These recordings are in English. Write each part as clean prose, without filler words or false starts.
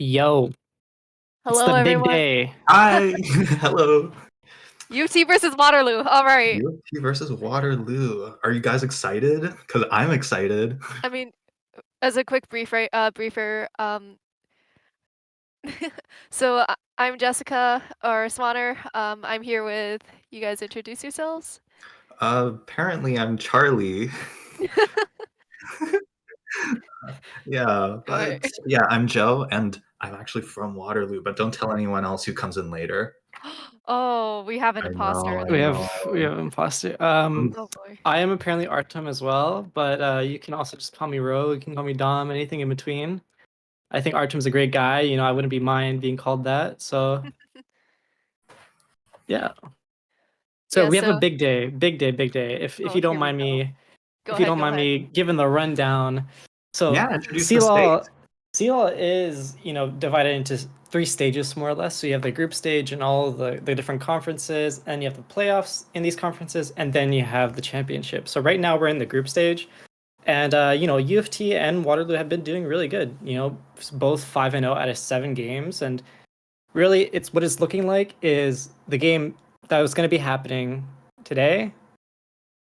Yo, it's Hello, the big everyone. day. Hi, hello. UofT versus Waterloo. All right. UofT versus Waterloo. Are you guys excited? Because I'm excited. I mean, as a quick briefer. So I'm Jessica or Swanner. I'm here with you guys. Introduce yourselves. Apparently, I'm Charlie. Yeah, All right. but yeah, I'm Joe, and I'm actually from Waterloo, but don't tell anyone else who comes in later. Oh, we have an I imposter know, in I We the have room. know. we have imposter. Oh boy. I am apparently Artem as well, but you can also just call me Ro. You can call me Dom. Anything in between. I think Artem's a great guy. You know, I wouldn't be mind being called that. So yeah. So Yeah. we have a So big day, big day, big day. If oh, you don't here we mind go. me, Go if you ahead. don't Go mind ahead. me giving the rundown. So Yeah, introduce the state. CLoL is, divided into three stages more or less. So you have the group stage and all the different conferences, and you have the playoffs in these conferences, and then you have the championship. So right now we're in the group stage, and UofT and Waterloo have been doing really good. Both 5-0 out of 7 games, and really, what it's looking like is the game that was going to be happening today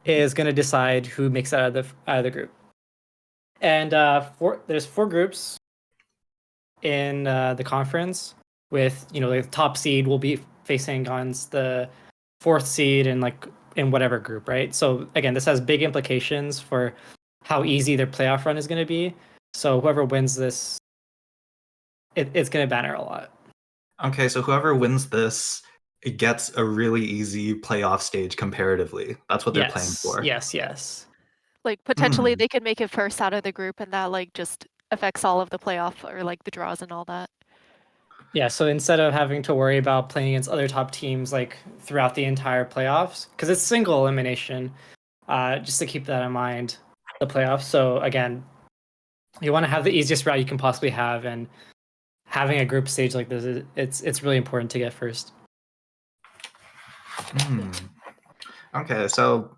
is going to decide who makes it out of the group. And there's 4 groups in the conference with the top seed will be facing against the 4th seed in whatever group, right? So again, this has big implications for how easy their playoff run is going to be. So whoever wins this, it's going to banner a lot. Okay, so whoever wins this, it gets a really easy playoff stage comparatively. That's what they're playing for. Yes. Like potentially they could make it first out of the group, and that like just affects all of the playoff or like the draws and all that. Yeah, so instead of having to worry about playing against other top teams like throughout the entire playoffs, because it's single elimination, just to keep that in mind, the playoffs. So again, you want to have the easiest route you can possibly have, and having a group stage like this, it's really important to get first. Okay, so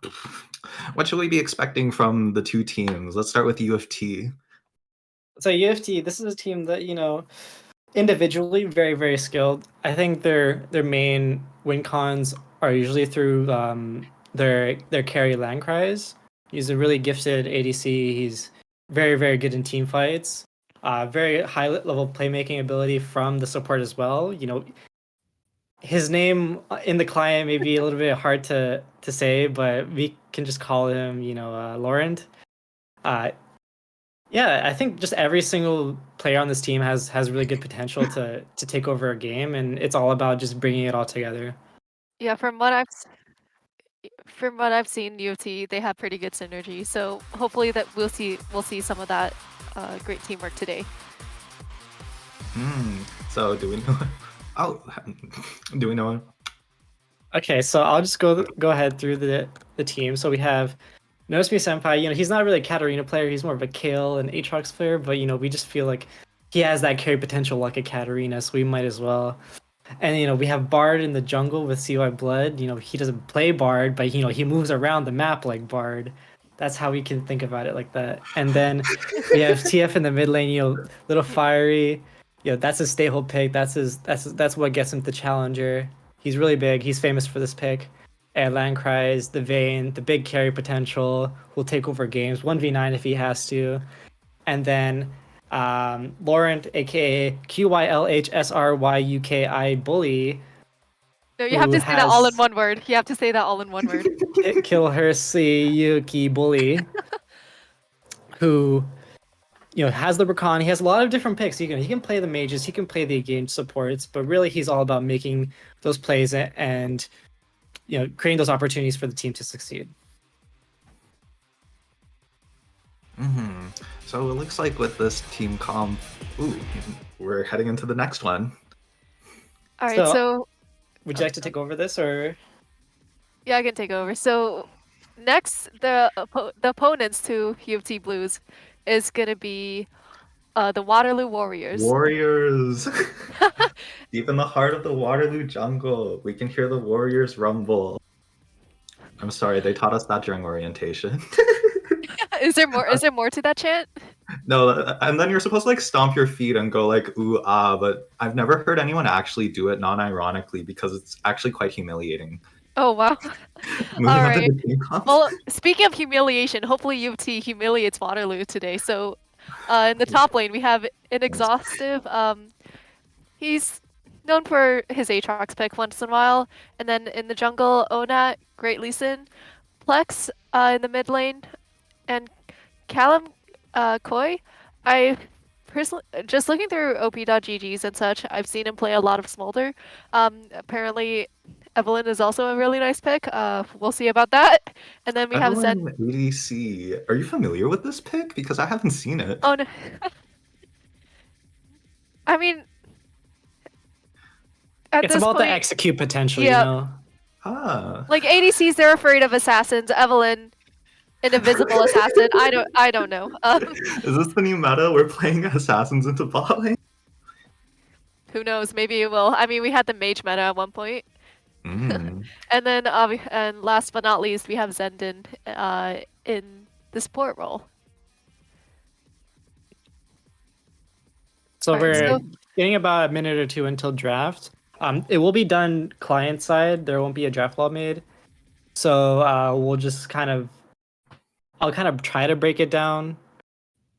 what should we be expecting from the two teams? Let's start with UofT. So UofT, this is a team that, individually very, very skilled. I think their main win cons are usually through their carry Landkreis. He's a really gifted ADC. He's very, very good in team fights. Very high level playmaking ability from the support as well. His name in the client may be a little bit hard to say, but we can just call him, Laurent. Yeah, I think just every single player on this team has really good potential to take over a game, and it's all about just bringing it all together. Yeah, from what I've seen, UofT, they have pretty good synergy. So hopefully that we'll see some of that great teamwork today. So do we know? Oh, do we know? Okay, so I'll just go ahead through the team. So we have Notice Me Senpai. He's not really a Katarina player. He's more of a Kale and Aatrox player, but we just feel like he has that carry potential like a Katarina, so we might as well. And we have Bard in the jungle with CY Blood. He doesn't play Bard, but he moves around the map like Bard. That's how we can think about it like that. And then we have TF in the mid lane. Little fiery. That's his stay hold pick. That's what gets him the challenger. He's really big. He's famous for this pick. And Landkreis, the Vayne, the big carry potential, will take over games 1v9 if he has to. And then Laurent, aka QYLHSRYUKI Bully. No, you have to say that all in one word. You have to say that all in one word. Kill her, see Yuki Bully, who has the Rakan. He has a lot of different picks. He can play the mages, he can play the engaged supports, but really he's all about making those plays and creating those opportunities for the team to succeed. So it looks like with this team comp, we're heading into the next one. All right, so would you like to take over this, or? Yeah, I can take over. So next, the opponents to UofT Blues is gonna be the Waterloo Warriors. Warriors! Deep in the heart of the Waterloo jungle, we can hear the Warriors rumble. I'm sorry, they taught us that during orientation. Is there more to that chant? No, and then you're supposed to stomp your feet and go ooh ah, but I've never heard anyone actually do it non-ironically because it's actually quite humiliating. Oh wow. Moving on to the team comps. Well, speaking of humiliation, hopefully UofT humiliates Waterloo today. So in the top lane we have Inexhaustive. He's known for his Aatrox pick once in a while, and then in the jungle, Onat, Great Leeson, Plex in the mid lane, and Callum Koi. I personally, just looking through op.ggs and such, I've seen him play a lot of Smolder. Apparently, Evelyn is also a really nice pick. We'll see about that. And then we have Zen. ADC. Are you familiar with this pick? Because I haven't seen it. Oh no. I mean, it's about the execute potential, Like ADCs, they're afraid of assassins. Evelyn, an invisible assassin. I don't know. Is this the new meta? We're playing assassins into bot lane? Who knows? Maybe it will. I mean, we had the mage meta at one point. And then, and last but not least, we have Zendin in the support role. So we're getting about a minute or two until draft. It will be done client side. There won't be a draft law made. So we'll just I'll kind of try to break it down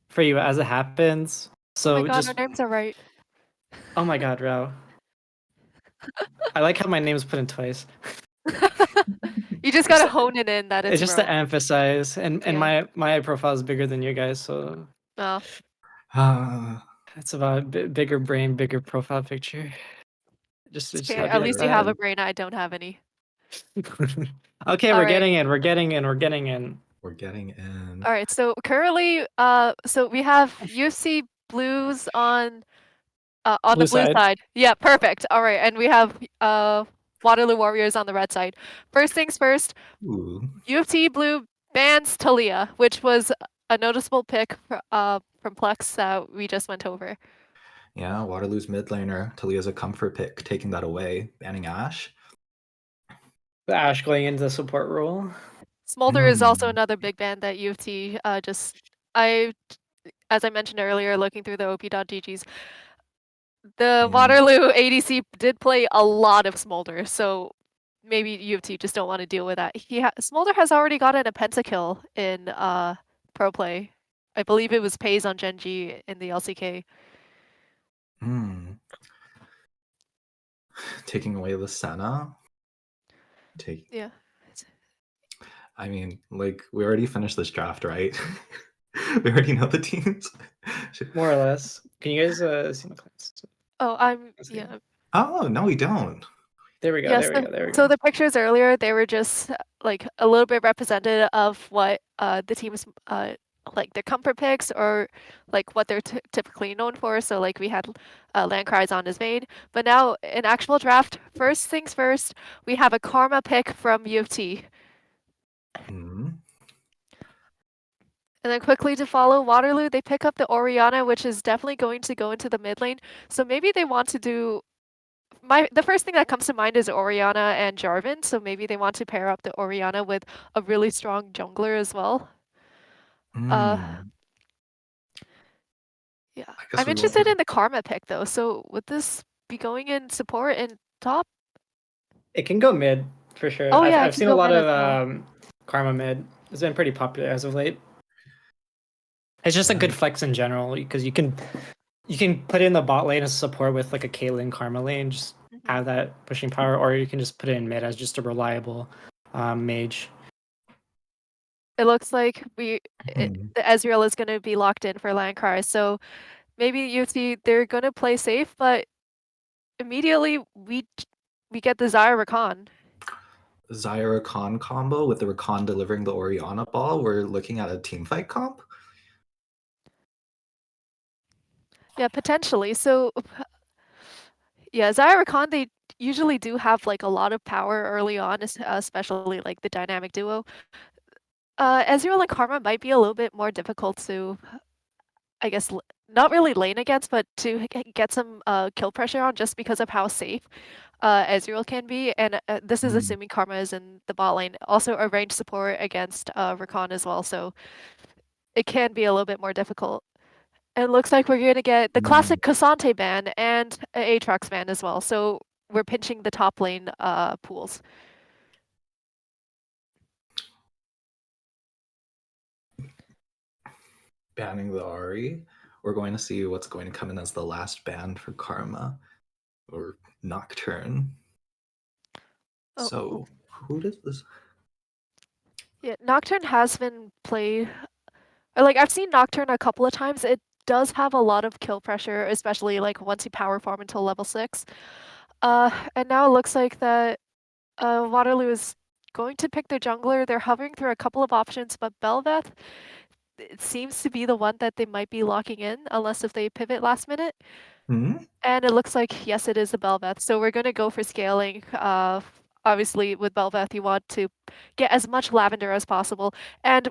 for you as it happens. So oh my god, our names are right. Oh my god, Rao. I like how my name's put in twice. You just gotta hone it in that It's it's just to Rome. emphasize, and Yeah. my profile is bigger than you guys, so Oh, it's about bigger brain, bigger profile picture. it's Just okay. have you At like least you have that. a brain. I don't have any. Okay, All we're right. getting in. We're getting in. We're getting in. We're getting in. All right. So currently, so we have UFC Blues on the Blue blue side. side. Yeah, perfect. All right, and we have Waterloo Warriors on the red side. First things first, Ooh. UofT Blue bans Talia, which was a noticeable pick from Plex that we just went over. Yeah, Waterloo's mid laner. Talia's a comfort pick, taking that away, banning Ashe. The Ash going into the support role. Smolder is also another big ban that UofT as I mentioned earlier, looking through the op.ggs, the Yeah. Waterloo ADC did play a lot of Smolder, so maybe UofT just don't want to deal with that. Smolder has already gotten a pentakill in pro play. I believe it was Pays on Genji in the LCK. Taking away the Senna. Yeah. I mean, like, we already finished this draft, right? We already know the teams. More or less. Can you guys see my class? Oh, yeah. Oh, no, we don't. There we go. Yeah, There we go. There we so go. the pictures earlier, they were just like a little bit representative of what the team's like their comfort picks or like what they're typically known for. So like we had Landkreis on his main, but now in actual draft, first things first, we have a Karma pick from UofT. And then quickly to follow Waterloo, they pick up the Orianna, which is definitely going to go into the mid lane. So maybe they want to do the first thing that comes to mind is Orianna and Jarvan, so maybe they want to pair up the Orianna with a really strong jungler as well. Yeah, I guess I'm we won't interested be. in the Karma pick though. So would this be going in support and top? It can go mid for sure. Oh yeah, it I've can seen a go lot mid as well. of Karma mid. It's been pretty popular as of late. It's just a good flex in general because you can put in the bot lane as support with like a Caitlyn Karma lane, just have that pushing power, or you can just put it in mid as just a reliable mage. It looks like the Ezreal is going to be locked in for Landkreis, so maybe you see they're going to play safe, but immediately we get the Zyra Rakan. Zyra Khan combo with the Rakan delivering the Orianna ball. We're looking at a team fight comp. Yeah, potentially. So yeah, Zyra Rakan, they usually do have like a lot of power early on, especially like the dynamic duo. Ezreal and Karma might be a little bit more difficult to, I guess, not really lane against, but to get some kill pressure on just because of how safe Ezreal can be. And this is assuming Karma is in the bot lane. Also a range support against Rakan as well, so it can be a little bit more difficult. It looks like we're going to get the classic Cassante ban and Aatrox ban as well. So we're pinching the top lane pools. Banning the Ari. We're going to see what's going to come in as the last ban for Karma or Nocturne. So, who does this? Yeah, Nocturne has been played. Or like I've seen Nocturne a couple of times. It does have a lot of kill pressure, especially like once you power farm until level 6. And now it looks like that Waterloo is going to pick their jungler. They're hovering through a couple of options, but Bel'Veth, it seems to be the one that they might be locking in, unless if they pivot last minute. And it looks like, yes, it is the Bel'Veth. So we're going to go for scaling. Obviously, with Bel'Veth, you want to get as much lavender as possible. And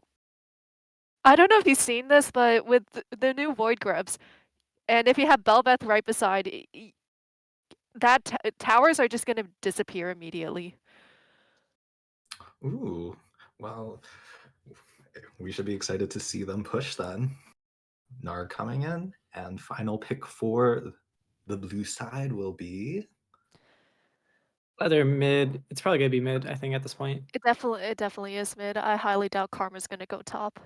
I don't know if you've seen this, but with the new Void Grubs, and if you have Bel'Veth right beside, that towers are just going to disappear immediately. Ooh, well, we should be excited to see them push then. Nar coming in, and final pick for the blue side will be Either mid. It's probably gonna be mid, I think, at this point. It definitely is mid. I highly doubt Karma's going to go top.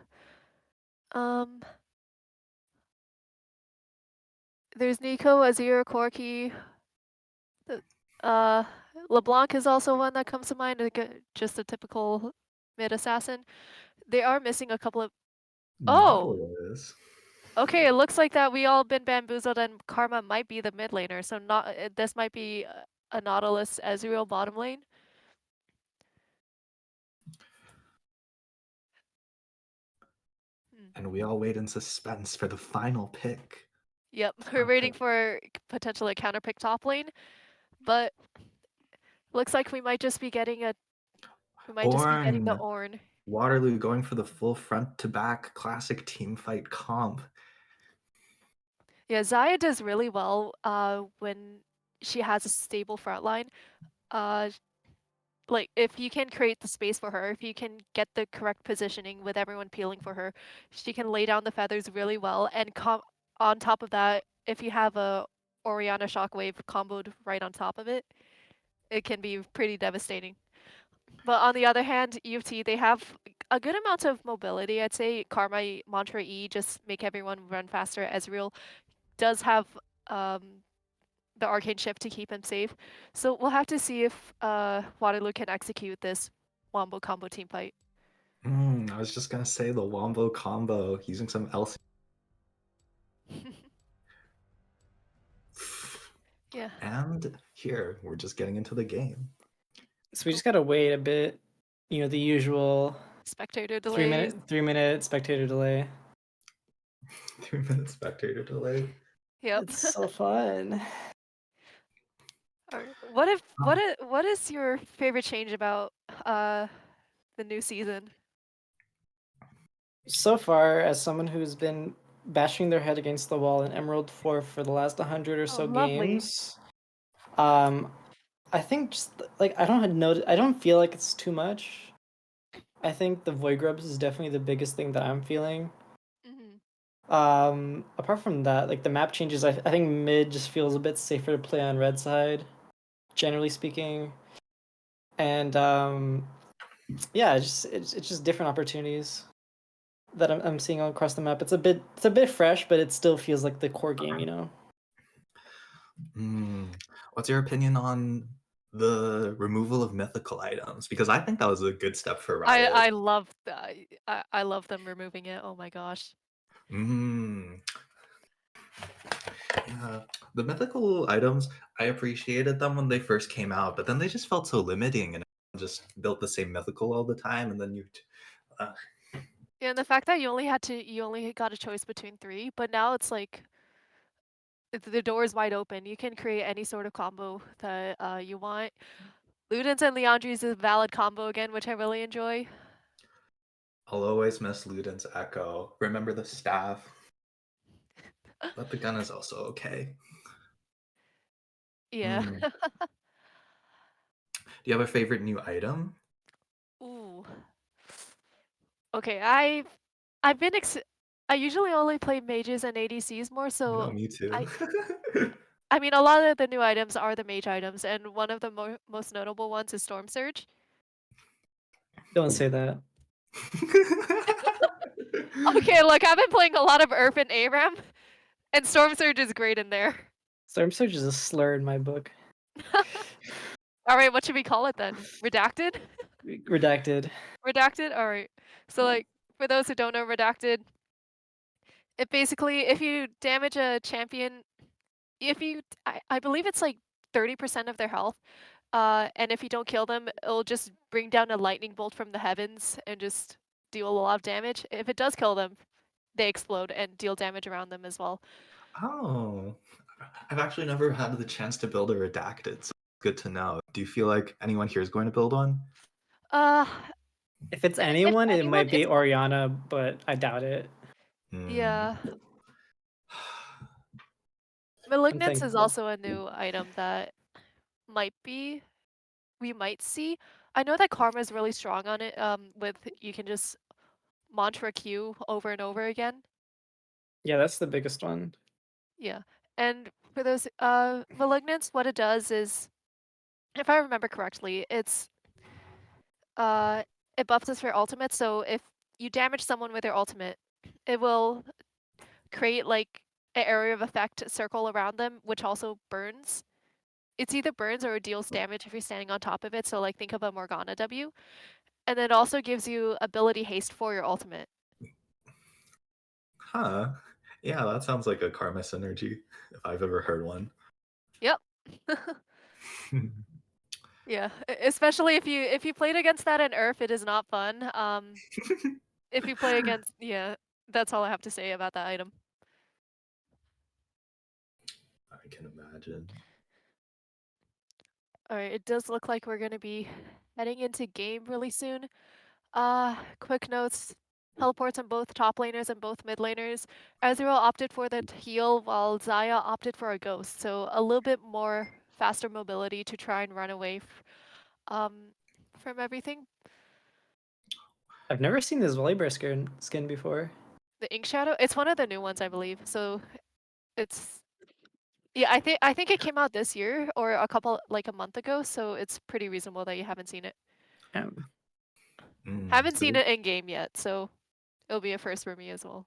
There's Nico, Azir, Corki. LeBlanc is also one that comes to mind, like just a typical mid assassin. They are missing a couple of. Oh, Nautilus. okay. It looks like that we all been bamboozled, and Karma might be the mid laner. So not this might be a Nautilus Ezreal bottom lane. And we all wait in suspense for the final pick. Yep, we're Final waiting pick. for potential like counter pick top lane, but looks like we might just be getting a. We might just be getting the Ornn. Ornn. Waterloo going for the full front to back classic team fight comp. Yeah, Zaya does really well when she has a stable front line. Uh, like if you can create the space for her, if you can get the correct positioning with everyone peeling for her, she can lay down the feathers really well. And on top of that, if you have a Orianna Shockwave comboed right on top of it, it can be pretty devastating. But on the other hand, UofT, they have a good amount of mobility. I'd say Karma, Mantra E just make everyone run faster. Ezreal does have um, the arcane shift to keep him safe. So we'll have to see if Waterloo can execute this Wombo combo team fight. I was just gonna say the Wombo combo using some LC. Yeah. And here we're just getting into the game. So we just gotta wait a bit. You know, the usual Spectator 3 delays. minute 3 minute spectator delay. 3 minute spectator delay. Yep. It's so fun. Alright. What is your favorite change about the new season? So far, as someone who's been bashing their head against the wall in Emerald 4 for the last 100 or Oh, so lovely. games, I think just like I don't feel like it's too much. I think the Void Grubs is definitely the biggest thing that I'm feeling. Hmm. Apart from that, like the map changes, I think mid just feels a bit safer to play on red side, generally speaking. And yeah, it's just different opportunities that I'm seeing all across the map. It's a bit fresh, but it still feels like the core game, you know. What's your opinion on the removal of mythical items? Because I think that was a good step for Riot. I love I love them removing it. Oh my gosh. Mm. Yeah, the mythical items, I appreciated them when they first came out, but then they just felt so limiting and just built the same mythical all the time, and then uh, Yeah, and the fact that you only got a choice between three, but now it's like the door is wide open. You can create any sort of combo that you want. Ludens and Leandri's is a valid combo again, which I really enjoy. I'll always miss Luden's Echo. Remember the staff, but the gun is also okay. Yeah. Mm. Do you have a favorite new item? Ooh. Okay, I've been I usually only play mages and ADCs more, No, so me too. I I mean a lot of the new items are the mage items, and one of the most notable ones is Storm Surge. Don't say that. Okay, look, I've been playing a lot of Urf and ARAM, and Storm Surge is great in there. Storm Surge is a slur in my book. All right, what should we call it then? Redacted? Redacted. Redacted? All right. So like for those who don't know Redacted, it basically if you damage a champion, if you I believe it's like 30% of their health, and if you don't kill them, it'll just bring down a lightning bolt from the heavens and just deal a lot of damage. If it does kill them, they explode and deal damage around them as well. Oh, I've actually never had the chance to build a redacted, so it's good to know. Do you feel like anyone here is going to build one? Uh, If it's if anyone, it anyone, might be it's Oriana, but I doubt it. Hmm. yeah. I'm Malignance is thankful. also a new item that might be we might see. I know that Karma is really strong on it. With you can just mantra Q over and over again. Yeah, that's the biggest one. Yeah, and for those malignance, what it does is, if I remember correctly, uh it buffs us for ultimate. So if you damage someone with your ultimate, it will create like an area of effect circle around them, which also burns it's either burns or it deals damage if you're standing on top of it. So like think of a Morgana W. And then it also gives you ability haste for your ultimate. Huh. Yeah, that sounds like a karma synergy, if I've ever heard one. Yep. Yeah, especially if you played against that in Earth, it is not fun. If you play against, yeah, that's all I have to say about that item. I can imagine. All right, it does look like we're gonna be heading into game really soon. Quick notes. Teleports on both top laners and both mid laners. Ezreal opted for the heal while Zaya opted for a ghost, so a little bit more faster mobility to try and run away from everything. I've never seen this Volibear skin before. The Ink Shadow, it's one of the new ones, I believe. So it's yeah, I think it came out this year or a month ago, so it's pretty reasonable that you haven't seen it. Haven't So seen it in game yet, so it'll be a first for me as well.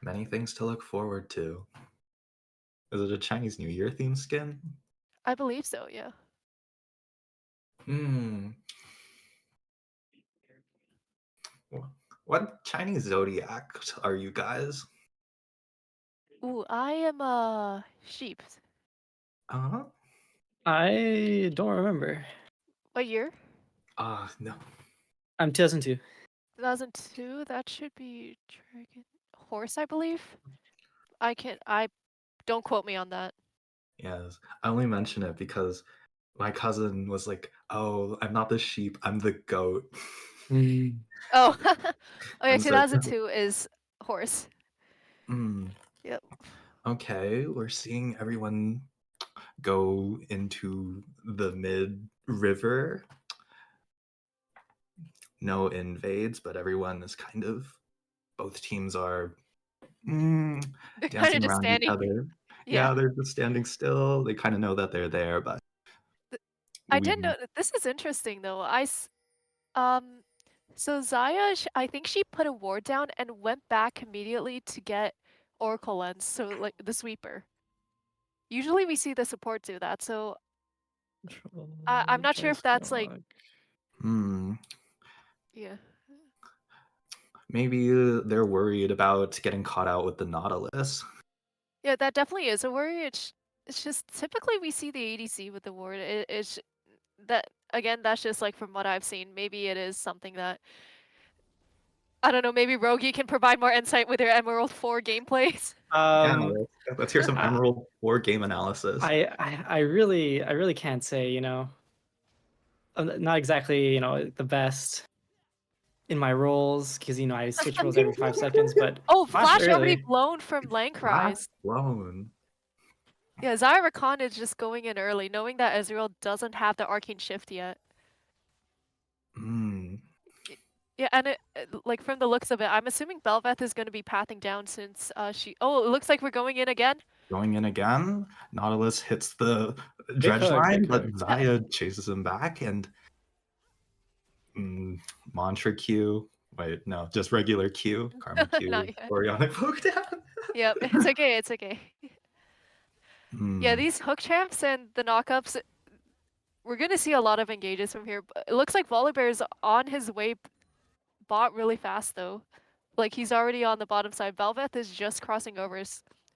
many things to look forward to. Is it a Chinese New Year themed skin? I believe so, yeah. What Chinese zodiac are you guys? Ooh, I am a sheep. Uh-huh. I don't remember. What year? No. I'm 2002. 2002. That should be dragon horse, I believe. I don't quote me on that. Yes. I only mention it because my cousin was like, "Oh, I'm not the sheep, I'm the goat." Oh, oh yeah, And so 2002 is horse. Yep. okay, we're seeing everyone go into the mid river. No invades, but everyone is kind of, both teams are They're kind of dancing just around each standing. other. Yeah. Yeah, they're just standing still. They kind of know that they're there, but I we did know this is interesting though. Um so Zaya, I think she put a ward down and went back immediately to get Oracle Lens, so like the sweeper. Usually we see the support do that, so I'm not sure if that's like, hmm, yeah. maybe they're worried about getting caught out with the Nautilus. Yeah, that definitely is a worry. It's just typically we see the ADC with the ward. It's that again, that's just like from what I've seen. Maybe it is something that I don't know, maybe Rogi can provide more insight with their Emerald 4 gameplays. Yeah, Um, let's hear some I, Emerald 4 game analysis. I really can't say, I'm not exactly, the best in my roles because, I switch roles every 5 seconds, but Oh, Flash Flash already early. blown from Last Lankrise. blown. Yeah, Zyra Rakan is just going in early, knowing that Ezreal doesn't have the Arcane Shift yet. Yeah, and like from the looks of it, I'm assuming Bel'Veth is going to be pathing down since she. Oh, it looks like we're going in again. Going in again. Nautilus hits the Big dredge hug, line, big but hug. Zaya chases him back, and Mantra Q. Wait, no, just regular Q. Karma Not Q. yet. Orionic poke down. Yep, it's okay. It's okay. Yeah, Hmm. these hook champs and the knockups, we're gonna see a lot of engages from here. It looks like Volibear is on his way bot really fast though. Like he's already on the bottom side. Bel'Veth is just crossing over.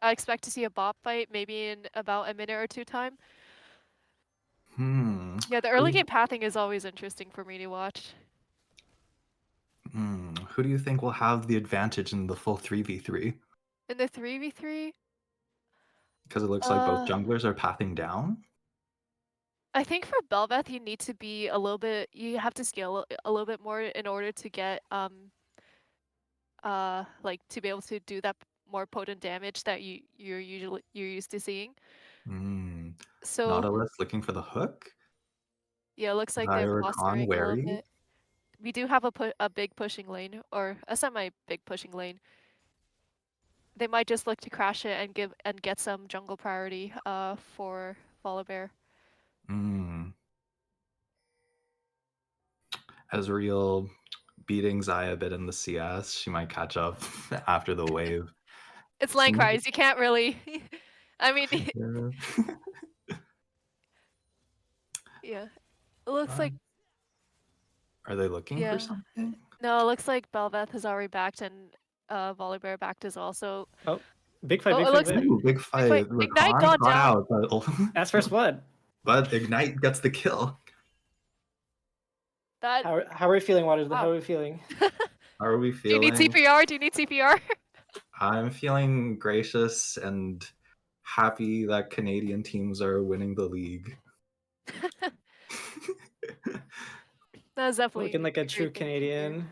I expect to see a bot fight maybe in about a minute or two time. Hmm. Yeah, the early game pathing is always interesting for me to watch. Who do you think will have the advantage in the full 3v3? In the 3v3, Because it looks like both junglers are pathing down. I think for Bel'Veth you need to be a little bit, you have to scale a little bit more in order to get like to be able to do that more potent damage that you're used to seeing. So Nautilus looking for the hook. yeah, it looks like they're Zyrakan clustering a little wary. bit. We do have a big pushing lane or a semi big pushing lane. They might just look to crash it and get some jungle priority for Volibear. Ezreal beating Zaya a bit in the CS. She might catch up after the wave. It's Seems Lankrise, you can't really I mean yeah. Yeah. It looks like Are they looking for yeah. something? No, it looks like Belveth has already backed and Volibear backed as well. So Oh, big fight, big it fight, looks big Ooh, big big fight. fight. Ignite Rakan gone got down. out, That's first blood. but Ignite gets the kill. That How are we feeling, Water? How wow. are we feeling? How are we Do you need feeling? CPR? Do you need CPR? I'm feeling gracious and happy that Canadian teams are winning the league. That's definitely Looking like a a true great thing to hear. Canadian.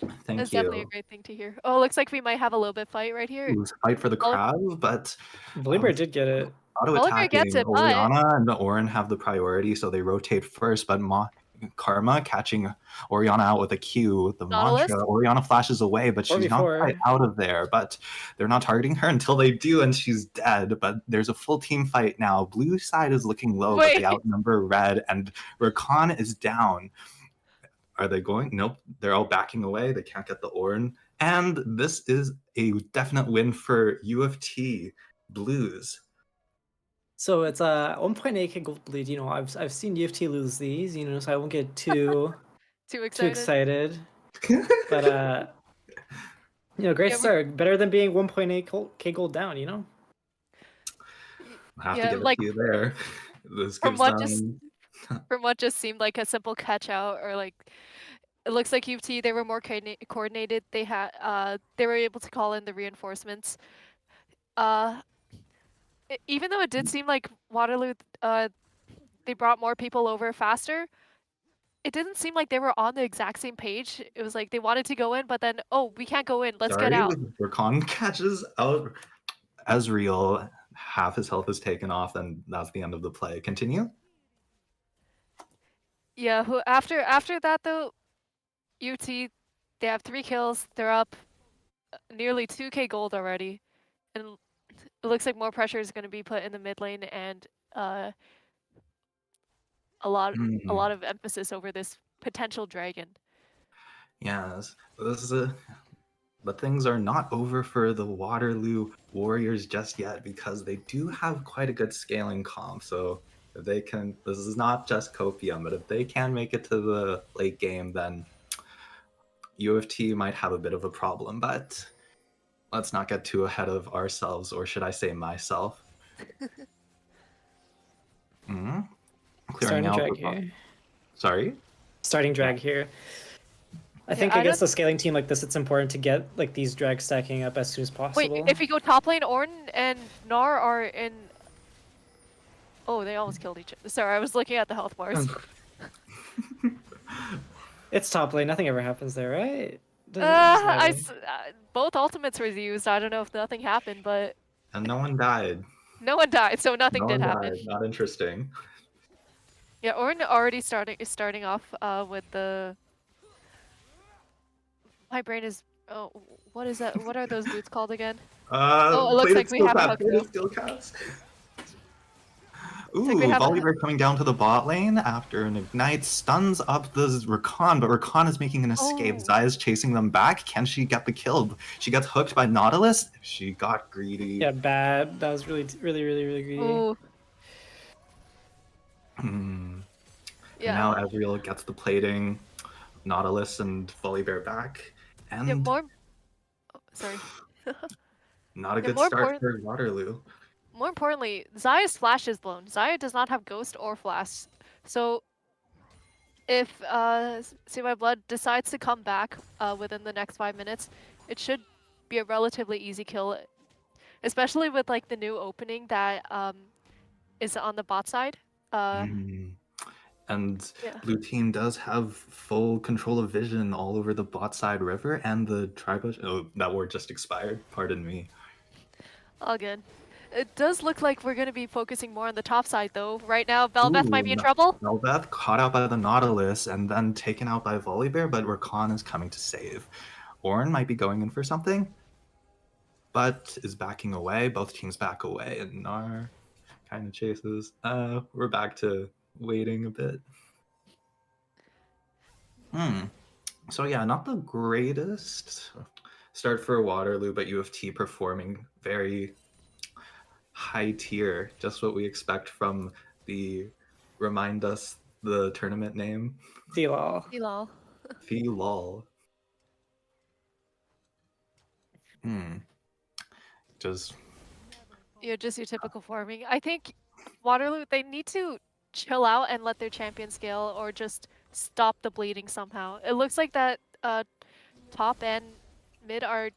That's Thank definitely a you. great thing to hear. Oh, looks like we might have a little bit fight right here. It was a fight for the crowd, but Volibear did get it. auto Volibear gets attacking it, but Orianna and Orin have the priority, so they rotate first. But Karma catching Orianna out with a Q, the Nautilus. mantra. Orianna flashes away, but she's not 4v4. quite out of there. But they're not targeting her until they do, and she's dead. But there's a full team fight now. Blue side is looking low, but they Wait. outnumber red, and Rakan is down. Are they going? Nope. They're all backing away. They can't get the Orin. And this is a definite win for UofT Blues. So it's a 1.8k gold lead. You know, I've seen UofT lose these. You know, so I won't get too Too too excited. excited. But you know, great Yeah, start. Better than being 1.8k gold down. You know. I have to yeah, give it like to you there. This from gives what just them. from what just seemed like a simple catch out, or like it looks like UT they were more coordinated. They were able to call in the reinforcements. Uh, even though it did seem like Waterloo, they brought more people over faster. It didn't seem like they were on the exact same page. It was like they wanted to go in, but then oh, we can't go in. Let's get Sorry, out. Rakan catches out Ezreal. Half his health is taken off, and that's the end of the play. Continue. Yeah. After that though, UT they have 3 kills. They're up nearly 2k gold already, and it looks like more pressure is going to be put in the mid lane and uh, a lot of emphasis over this potential dragon. Yes, this is a. But things are not over for the Waterloo Warriors just yet because they do have quite a good scaling comp. So if they can, this is not just copium, but if they can make it to the late game, then UofT might have a bit of a problem. But let's not get too ahead of ourselves, or should I say myself? Clearing Starting out. drag here. Sorry. Starting drag here. I think I against don't- a scaling team like this, it's important to get like these drags stacking up as soon as possible. Wait, if we go top lane, Ornn and Gnar are in. Oh, they almost killed each other. Sorry, I was looking at the health bars. It's top lane. Nothing ever happens there, right? Doesn't matter. Both ultimates were used. I don't know if nothing happened, but And no one died. no one died, so nothing No did one happen. died. Not interesting. Yeah, Ornn already is starting off with the. My brain is. Oh, what is that? What are those boots called again? Oh, it looks Plated like we steel have a cap. hook Plated though. steel caps. Looks like we Ooh, have a Volibear coming down to the bot lane after an ignite stuns up the Rakan, but Rakan is making an escape. Oh. Zaya's chasing them back. Can she get the kill? She gets hooked by Nautilus. She got greedy. Yeah, bad. That was really greedy. Ooh. And Yeah. now Ezreal gets the plating. Nautilus and Volibear back. And Yeah, more. Oh, sorry. not a Yeah, good start for Waterloo. More importantly, Zaya's flash is blown. Zaya does not have ghost or flash. So if See My Blood decides to come back within the next 5 minutes, it should be a relatively easy kill, especially with like the new opening that is on the bot side. And Yeah. blue team does have full control of vision all over the bot side river and the tribush. Oh, that word just expired. Pardon me. All good. It does look like we're going to be focusing more on the top side though. Right now, Belveth might be in trouble. Belveth caught out by the Nautilus and then taken out by Volibear, but Rakan is coming to save. Ornn might be going in for something, but is backing away. Both teams back away, and Gnar kind of chases. We're back to waiting a bit. So yeah, not the greatest start for Waterloo, but UofT performing very high tier, just what we expect from the remind us the tournament name? CLoL. CLoL. CLoL. Just Yeah, just your typical farming. I think Waterloo, they need to chill out and let their champion scale or just stop the bleeding somehow. It looks like that top and mid are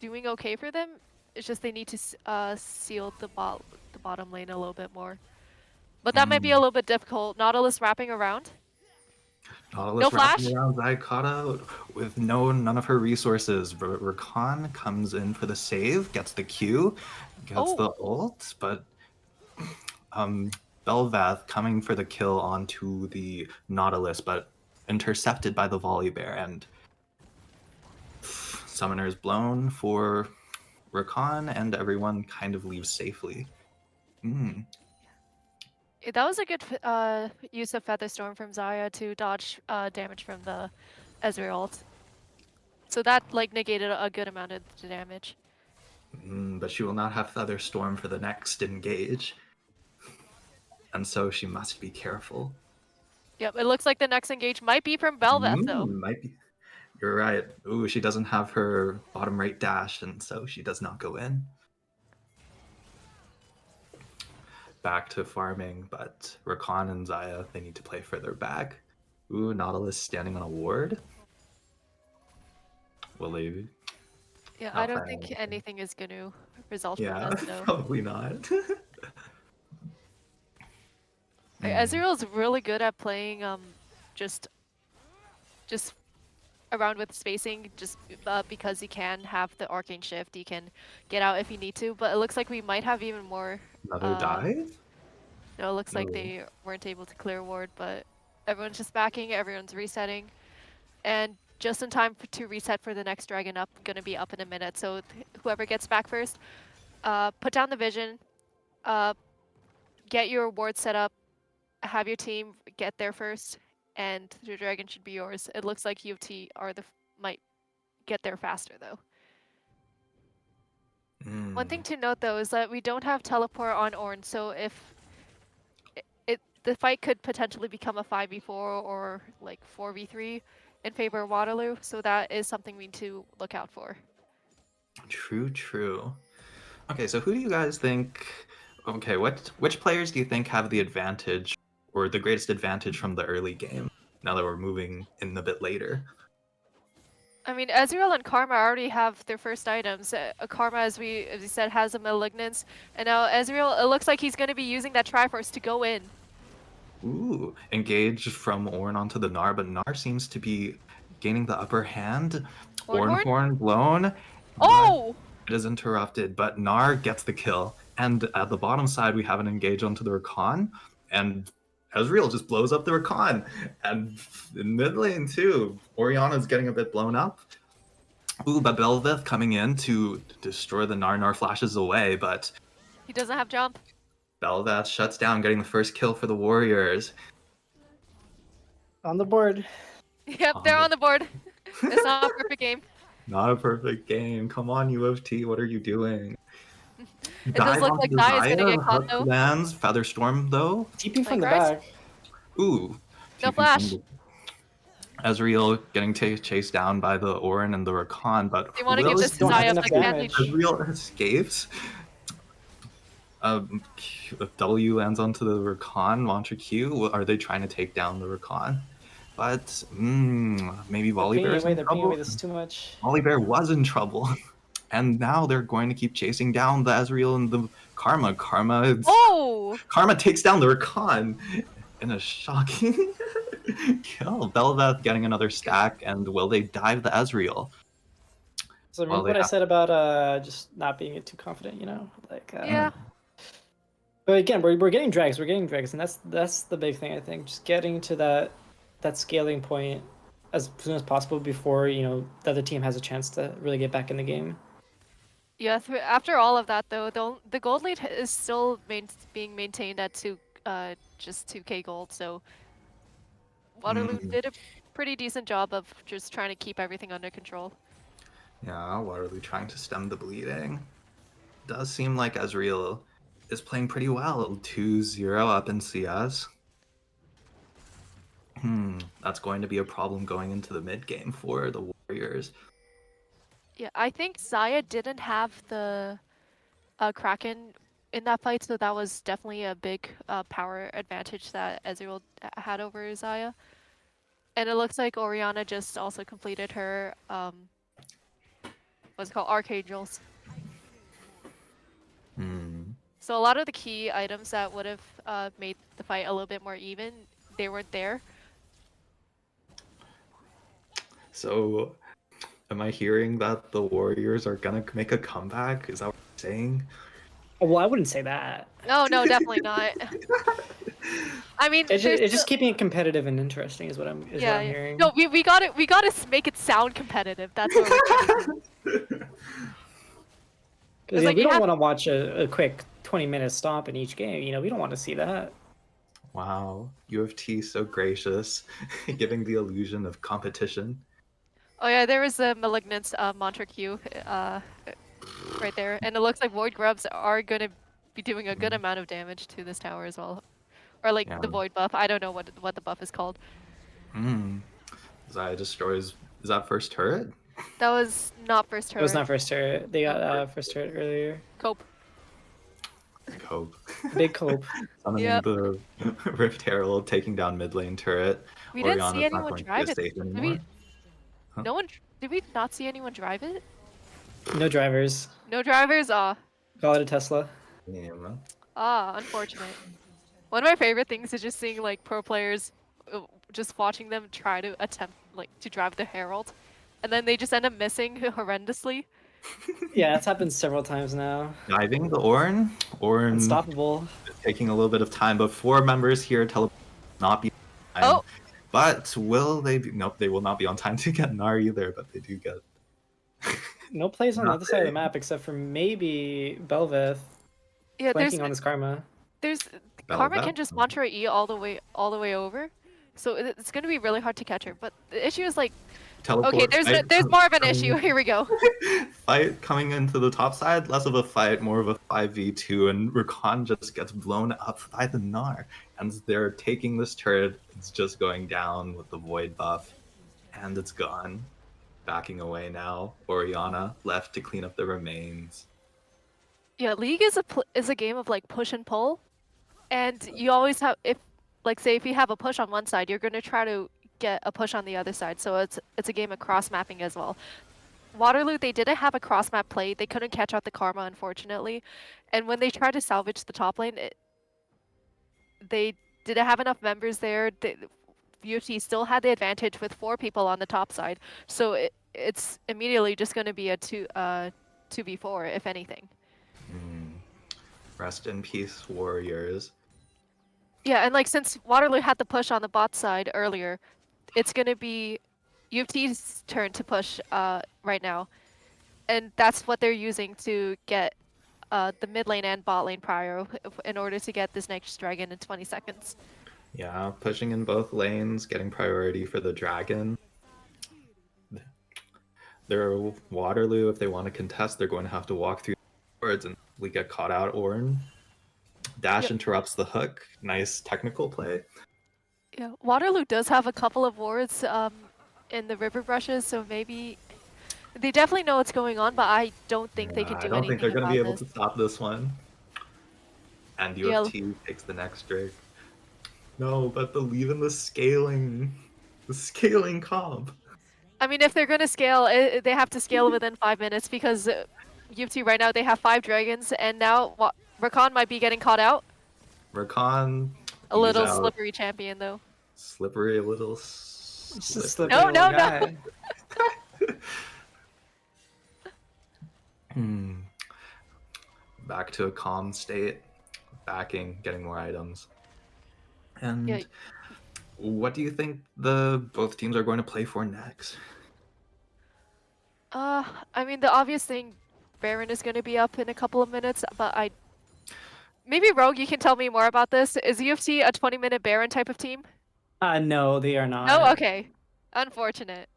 doing okay for them. It's just they need to seal the bottom lane a little bit more. But that might be a little bit difficult. Nautilus wrapping around. No Nautilus wrapping flash? around Zycota with none of her resources. Rakan comes in for the save, gets the Q, gets the ult, but Belvath coming for the kill onto the Nautilus, but intercepted by the Volibear, and Summoner's blown for Rakan, and everyone kind of leaves safely. That was a good use of Featherstorm from Zarya to dodge damage from the Ezreal ult. So that like negated a good amount of the damage. But she will not have Featherstorm for the next engage, and so she must be careful. Yep, it looks like the next engage might be from Belvath though. Might be. You're right. Ooh, she doesn't have her bottom right dash, and so she does not go in. Back to farming, but Rakan and Xayah, they need to play further back. Ooh, Nautilus standing on a ward. Will they? Yeah, I don't think anything is going to result from Yeah, this though. probably not. Ezreal's really good at playing just around with spacing, just because he can have the arcane shift, he can get out if he need to. But it looks like we might have even more. Another dive? No, it looks like they weren't able to clear ward, but everyone's just backing, everyone's resetting, and just in time to reset for the next dragon up. Gonna be up in a minute, so whoever gets back first, put down the vision, get your ward set up, have your team get there first, and the dragon should be yours. It looks like UofT are might get there faster though. One thing to note though is that we don't have teleport on Ornn, so if the fight could potentially become a 5v4 or like 4v3 in favor of Waterloo, so that is something we need to look out for. True. Okay, so who do you guys think? Okay, which players do you think have the advantage or the greatest advantage from the early game? Now that we're moving in a bit later. I mean, Ezreal and Karma already have their first items. Karma, as we said, has a Malignance, and now Ezreal, it looks like he's going to be using that Triforce to go in. Ooh, engage from Ornn onto the Gnar, but Gnar seems to be gaining the upper hand. Ornn blown. Oh! It is interrupted, but Gnar gets the kill. And at the bottom side, we have an engage onto the Rakan, and Ezreal just blows up the Rakan. And in mid lane too, Orianna's getting a bit blown up. Ooh, but Belvath coming in to destroy the Gnar. Gnar flashes away, but he doesn't have jump. Belvath shuts down, getting the first kill for the Warriors. On the board. Yep, they're on the board. It's not a perfect game. Not a perfect game. Come on, UofT, what are you doing? It does look like Nai is gonna get caught though. Lands, Featherstorm though. TP from the back. Ooh. No flash. Ezreal getting chased down by the Ornn and the Rakan, but they want to give this to Xayah like advantage. Ezreal escapes. W lands onto the Rakan, launcher Q. Are they trying to take down the Rakan? But maybe Volibear. They're pinging away. This is too much. Volibear was in trouble, and now they're going to keep chasing down the Ezreal and the Karma. Karma takes down the Rakan in a shocking kill. Belvath getting another stack, and will they dive the Ezreal? So remember what I said about just not being too confident, like yeah. But again, we're getting drags, and that's the big thing, I think. Just getting to that scaling point as soon as possible before the other team has a chance to really get back in the game. Yeah, after all of that though, the gold lead is still being maintained at just 2k gold, so Waterloo did a pretty decent job of just trying to keep everything under control. Yeah, Waterloo trying to stem the bleeding. Does seem like Ezreal is playing pretty well. 2-0 up in CS. That's going to be a problem going into the mid game for the Warriors. Yeah, I think Zaya didn't have the Kraken in that fight, so that was definitely a big power advantage that Ezreal had over Zaya. And it looks like Orianna just also completed her what's it called, Archangels. So a lot of the key items that would have made the fight a little bit more even, they weren't there. So, am I hearing that the Warriors are gonna make a comeback? Is that what you're saying? Well, I wouldn't say that. No, definitely not. I mean, It's just keeping it competitive and interesting is what I'm yeah. hearing. No, we gotta make it sound competitive. That's what we're trying to do. Because like we you don't have want to watch a quick 20-minute stomp in each game. We don't want to see that. Wow, UofT so gracious, giving the illusion of competition. Oh yeah, there was a Malignance mantra Q right there, and it looks like Void Grubs are gonna be doing a good amount of damage to this tower as well, or like Yeah. the Void buff. I don't know what the buff is called. Zaya destroys. Is that first turret? That was not first It was turret. not first turret. They got first turret earlier. Cope. Cope. Big cope. Summoning Yep. the Rift Herald, taking down mid lane turret. We didn't see Orianna's not anyone going to be drive as it. safe Did anymore. we? Huh? No one. Did we not see anyone drive it? No drivers. No drivers. Call it a Tesla. Damn. Unfortunate. One of my favorite things is just seeing like pro players, just watching them try to attempt like to drive the Herald, and then they just end up missing horrendously. Yeah, it's happened several times now. Diving the Ornn. Ornn Unstoppable. is taking a little bit of time, but 4 members here not be on time. Oh. But will they be? Nope, they will not be on time to get Gnar either, but they do get. No plays on the other side of the Nothing. map except for maybe Belveth Yeah, flanking on this Karma. there's Bell Karma Bell? can just mantra E all the way over, so it's gonna be really hard to catch her. But the issue is like, okay, Teleport. there's more of an issue. Here we go. Fight coming into the top side, less of a fight, more of a 5v2, and Rakan just gets blown up by the Gnar. And they're taking this turret, it's just going down with the Void buff, and it's gone. Backing away now. Orianna left to clean up the remains. Yeah, League is a game of like push and pull, and you always have if you have a push on one side, you're gonna try to get a push on the other side. So it's a game of cross mapping as well. Waterloo, they didn't have a cross map play. They couldn't catch out the Karma, unfortunately. And when they tried to salvage the top lane, they didn't have enough members there. UofT still had the advantage with 4 people on the top side. So it's immediately just going to be a 2v4, if anything. Rest in peace, Warriors. Yeah, and like since Waterloo had the push on the bot side earlier, it's going to be UofT's turn to push right now. And that's what they're using to get the mid lane and bot lane prio in order to get this next dragon in 20 seconds. Yeah, pushing in both lanes, getting priority for the dragon. They're Waterloo, if they want to contest, they're going to have to walk through the boards and we get caught out. Ornn. Dash interrupts the hook. Nice technical play. Yeah, Waterloo does have a couple of wards in the river brushes, so maybe they definitely know what's going on, but I don't think they can do I don't think they're anything going to be about able this. to stop this one. And UofT takes the next Drake. No, but believe in the scaling comp. I mean, if they're going to scale, they have to scale within 5 minutes because UofT right now, they have 5 dragons, and now Rakan might be getting caught out. Rakan. A little slippery champion, though. Slippery, a little It's just slippery. slippery No. guy. Back to a calm state. Backing, getting more items. And Yeah. what do you think both teams are going to play for next? I mean, the obvious thing, Baron is going to be up in a couple of minutes, but maybe Rogue, you can tell me more about this. Is UofT a 20-minute Baron type of team? No, they are not. No? Okay. Unfortunate.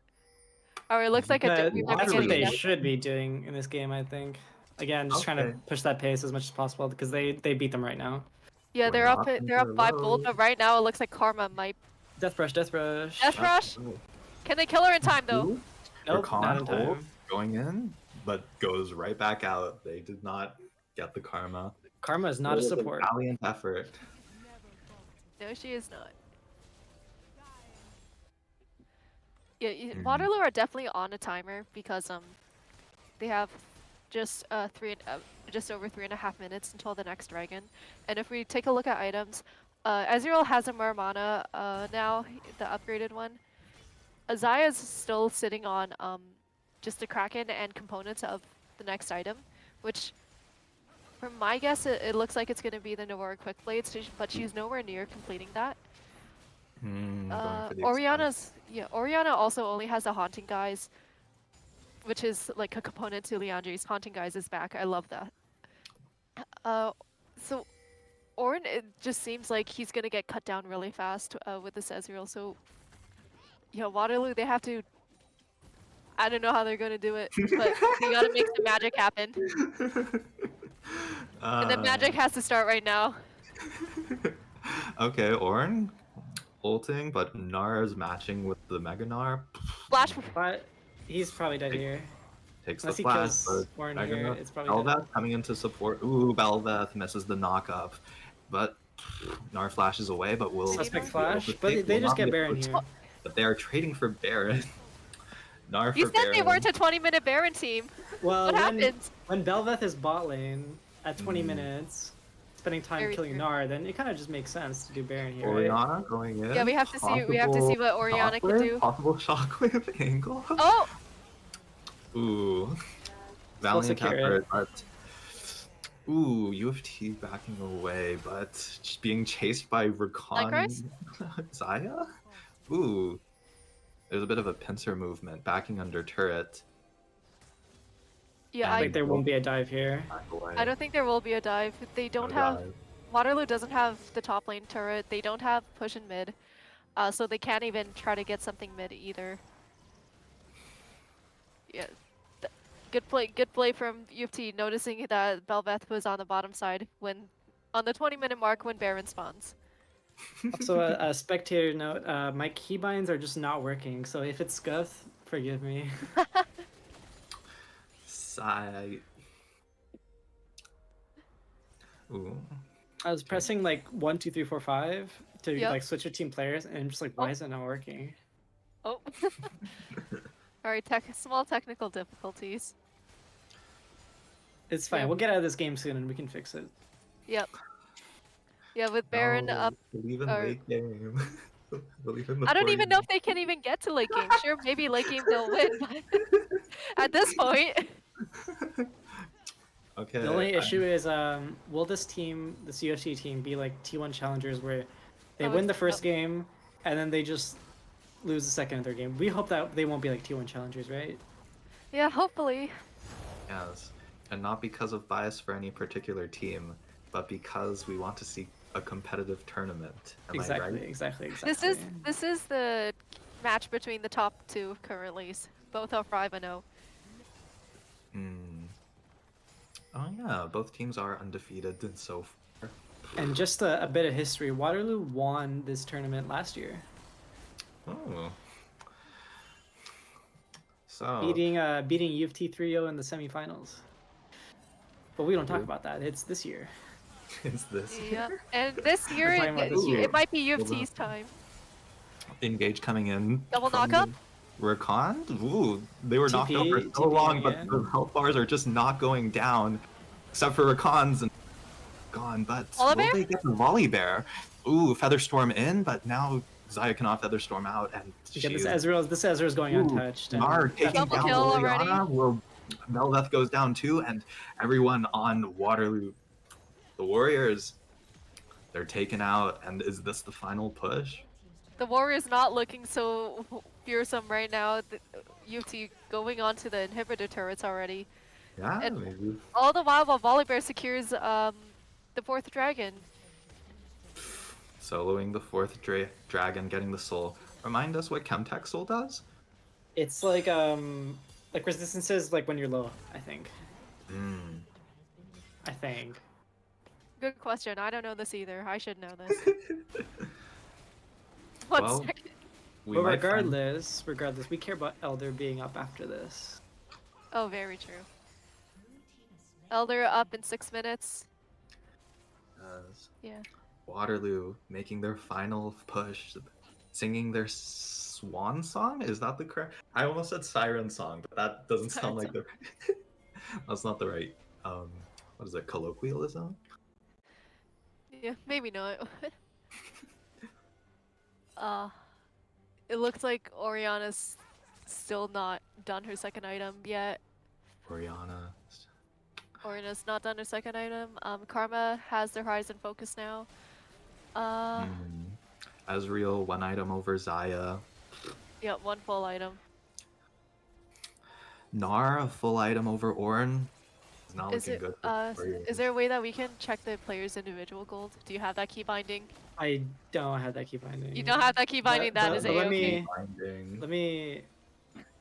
Alright, looks like we might be That's what getting they a should be doing in this game, I think. Again, just trying to push that pace as much as possible because they beat them right now. Yeah, they're up 5 gold, but right now it looks like Karma might Death Rush, Death Rush. Death Rush. Can they kill her in time though? Ooh, Nope, Rakan not in ult time. going in, but goes right back out. They did not get the karma. Karma is not It a was support. valiant effort. No, she is not. Yeah, Waterloo are definitely on a timer because they have just just over 3.5 minutes until the next dragon. And if we take a look at items, Ezreal has a Mermana now, the upgraded one. Azaya's still sitting on just the Kraken and components of the next item, which from my guess it looks like it's going to be the Navora Quickblade, but she's nowhere near completing that. Going for the Orianna also only has the Haunting Guys, which is like a component to Liandry's. Haunting Guys is back. I love that. So Ornn, it just seems like he's gonna get cut down really fast with this Ezreal. So yeah, Waterloo, they have to. I don't know how they're gonna do it, but they gotta make some magic happen. And the magic has to start right now. Okay, Ornn ulting, but Nara's matching with the Mega Gnar. Flash. But he's probably dead here. Takes Unless the he flash, kills but Ornn Mega here, Gnar. it's probably dead. Belveth coming into support. Ooh, Belveth misses the knock-up. But Gnar flashes away, but will... Suspect Nor? flash, overtake, but they will just not get be Baron able to- here. But they are trading for Baron. Gnar You for said Baron. they weren't a 20-minute Baron team. Well, What happened? when Belveth is bot lane at 20 minutes, spending time Very killing true. Gnar, then it kind of just makes sense to do Baron here, right? Orianna going in. Yeah, we have to see. We have to see what Orianna can do. Possible shockwave angle. Oh, Ooh. Valiant secure it. effort, but... Ooh, UofT backing away, but just being chased by Likewise? Rakan Zaya? Ooh. There's a bit of a pincer movement, backing under turret. yeah. I I think there won't be a dive here. Back away. I don't think there will be a dive. They don't No have. dive. Waterloo doesn't have the top lane turret. They don't have push in mid, so they can't even try to get something mid either. Yeah, good play. Good play from UofT, noticing that Belveth was on the bottom side when, on the 20-minute mark when Baron spawns. Also, a spectator note: my keybinds are just not working. So if it's scuffed, forgive me. Sigh. Ooh. I was pressing like 1, 2, 3, 4, 5 to Yep. like switch between players, and I'm just like, why is it not working? Oh. All right, small technical difficulties. It's fine. Yeah. We'll get out of this game soon, and we can fix it. Yep. Yeah, with Baron No, up. believe in or- late game. Believe in the I don't even know 40. if they can even get to late game. Sure, maybe late game they'll win, but at this point, Okay. The only issue is, will this team, this UofT team, be like T1 challengers where they Oh, win the it's- first game and then they just lose the second and third game? We hope that they won't be like T1 challengers, right? yeah, hopefully. Yes. And not because of bias for any particular team, but because we want to see a competitive tournament. Am I Exactly, right? exactly. This is the match between the top two currently. Both are 5-0. Hmm. Oh yeah, both teams are undefeated and so far. And just a bit of history: Waterloo won this tournament last year, Oh. So beating UofT 3-0 in the semifinals. But we don't talk about that. It's this year. is this Yeah, and this year, We're talking about this year. it might be UFT's time. Engage coming in? Double from knockup? the Rakan? Ooh, they were knocked TP, over so TP long, but again. the health bars are just not going down, except for Rakan's and gone. But Volley will Bear? they get the Volley Bear? Ooh, Featherstorm in, but now Zaya cannot Featherstorm out, and Yeah, she this is... Ezreal's going Ooh, untouched. And Gnar taking Double down kill Liliana. already. Will Melveth goes down too, and everyone on Waterloo, the Warriors, they're taken out. And is this the final push? The Warriors not looking so fearsome right now. The UFT going on to the inhibitor turrets already. Yeah, And- maybe. All the while Volibear secures the fourth dragon. Soloing the fourth dragon, getting the soul. Remind us what Chemtech Soul does? it's like resistances like when you're low, I think. Hmm. I think. Good question. I don't know this either. I should know this. One Well, second. we But might find regardless, we care about Elder being up after this. Oh, very true. Elder up in 6 minutes. Yeah. Waterloo making their final push, singing their swan song. Is that the correct? I almost said siren song, but that doesn't sound like the. That's not the right. What is it? Colloquialism. Yeah, maybe not. uh, it looks like Oriana's still not done her second item yet. Oriana. Oriana's not done her second item. Karma has their Horizon focus now. Ezreal, one item over Zaya. Yeah, one full item. Gnar, a full item over Ornn. It's not Is looking it good for Warriors. is there a way that we can check the player's individual gold? Do you have that key binding? I don't have that key binding. You don't have that key binding, that is but let A-okay. me.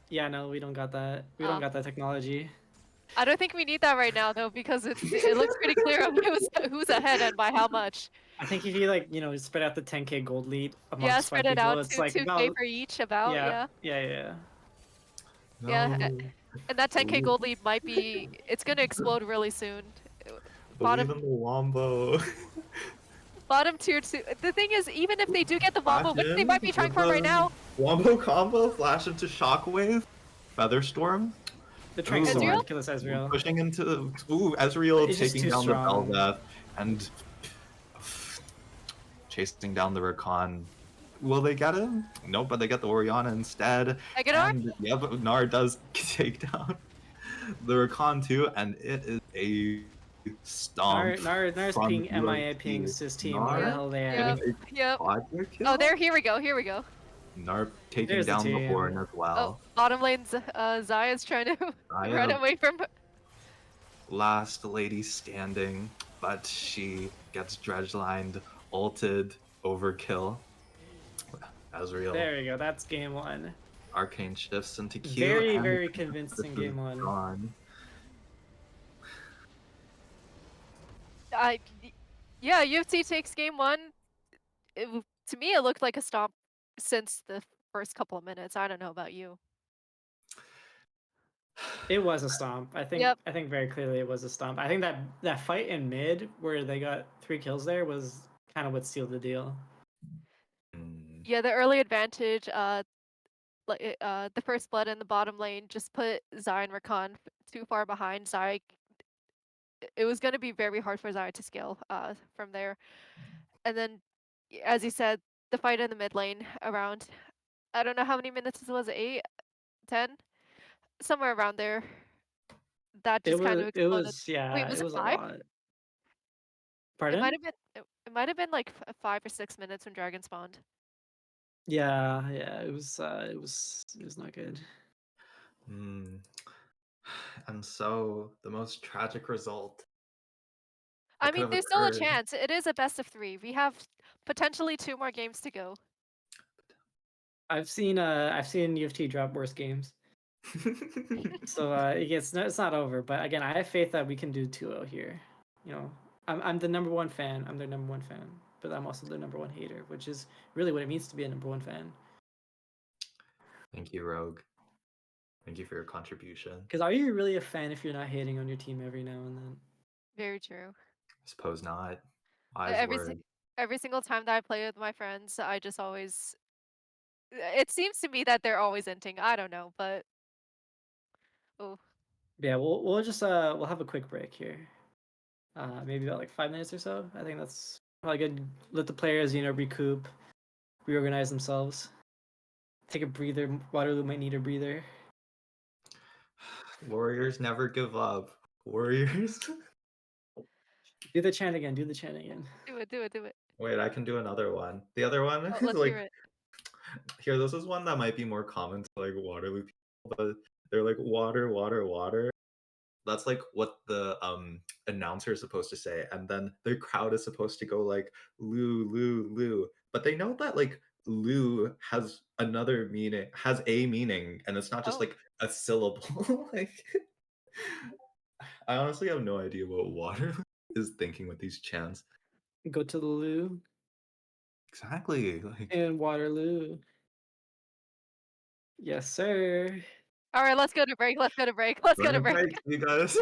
Yeah, no, we don't got that. We don't got that technology. I don't think we need that right now though, because it looks pretty clear on who's ahead and by how much. I think if you like, spread out the 10K gold lead amongst Yeah, 5 spread it people, out it's to like 2K about for each, about, yeah. yeah. Yeah, No. and that 10K gold lead might be, it's gonna explode really soon. Believe in the Wombo. Bottom tier 2. The thing is, even if they do get the Flash Wombo, which they in might be trying with for right the now. Wombo combo, flash into Shockwave, Featherstorm. They're trying so hard to kill this Ezreal. Pushing into Ezreal It's just taking too down strong. the Bel'Veth and chasing down the Rakan. Will they get him? Nope, but they get the Oriana instead. I get Gnar? And yeah, but Gnar does take down the Rakan too, and it is a stomp. Nar's from ping MIA UofT. pings his team Gnar where the hell they at. Yep. quadra kill? Oh, there, here we go. Gnar taking There's the down the team. Horn as well. Oh, bottom lane, Zaya's trying to run away from. Last lady standing, but she gets dredgelined, ulted, overkill. Ezreal. There we go. That's game 1. Arcane shifts into Q. Very convincing game 1. Gone. Yeah, UofT takes game 1. To me, it looked like a stomp since the first couple of minutes. I don't know about you. It was a stomp. I think very clearly it was a stomp. I think that fight in mid where they got 3 kills there was kind of what sealed the deal. Yeah, the early advantage, the first blood in the bottom lane just put Zaya and Rakan too far behind. Zaya, it was going to be very hard for Zaya to scale from there. And then, as you said, the fight in the mid lane around, I don't know how many minutes it was, 8, 10? Somewhere around there. That just kind of exploded. Wait, was it it was 5? a lot. Pardon? It might have been like 5 or 6 minutes when Dragon spawned. Yeah, it was not good. And so the most tragic result. I mean, there's still a chance. It is a best of 3. We have potentially 2 more games to go. I've seen UofT drop worse games. So it's not over, but again, I have faith that we can do 2-0 here. I'm the number 1 fan. I'm their number 1 fan, but I'm also their number 1 hater, which is really what it means to be a number 1 fan. Thank you, Rogue. Thank you for your contribution. Because are you really a fan if you're not hating on your team every now and then? Very true. I suppose not. Every single time that I play with my friends, I just always. It seems to me that they're always inting. I don't know, but. Oh. Yeah, we'll just we'll have a quick break here. Maybe about like 5 minutes or so. I think that's probably good. Let the players, recoup, reorganize themselves, take a breather. Waterloo might need a breather. Warriors never give up. Warriors. Do the chant again. Do it. Wait, I can do another one. The other one is let's like. hear it. Here, this is one that might be more common to like Waterloo people, but they're like water. That's like what the announcer is supposed to say, and then the crowd is supposed to go like Lou. But they know that like Lou has another meaning, has a meaning, and it's not just like a syllable. Like I honestly have no idea what Waterloo is thinking with these chants. Go to the loo. Exactly. Like, in Waterloo. Yes, sir. All right, let's go to break. Let's go to break. Let's go we're to on break. break, you guys.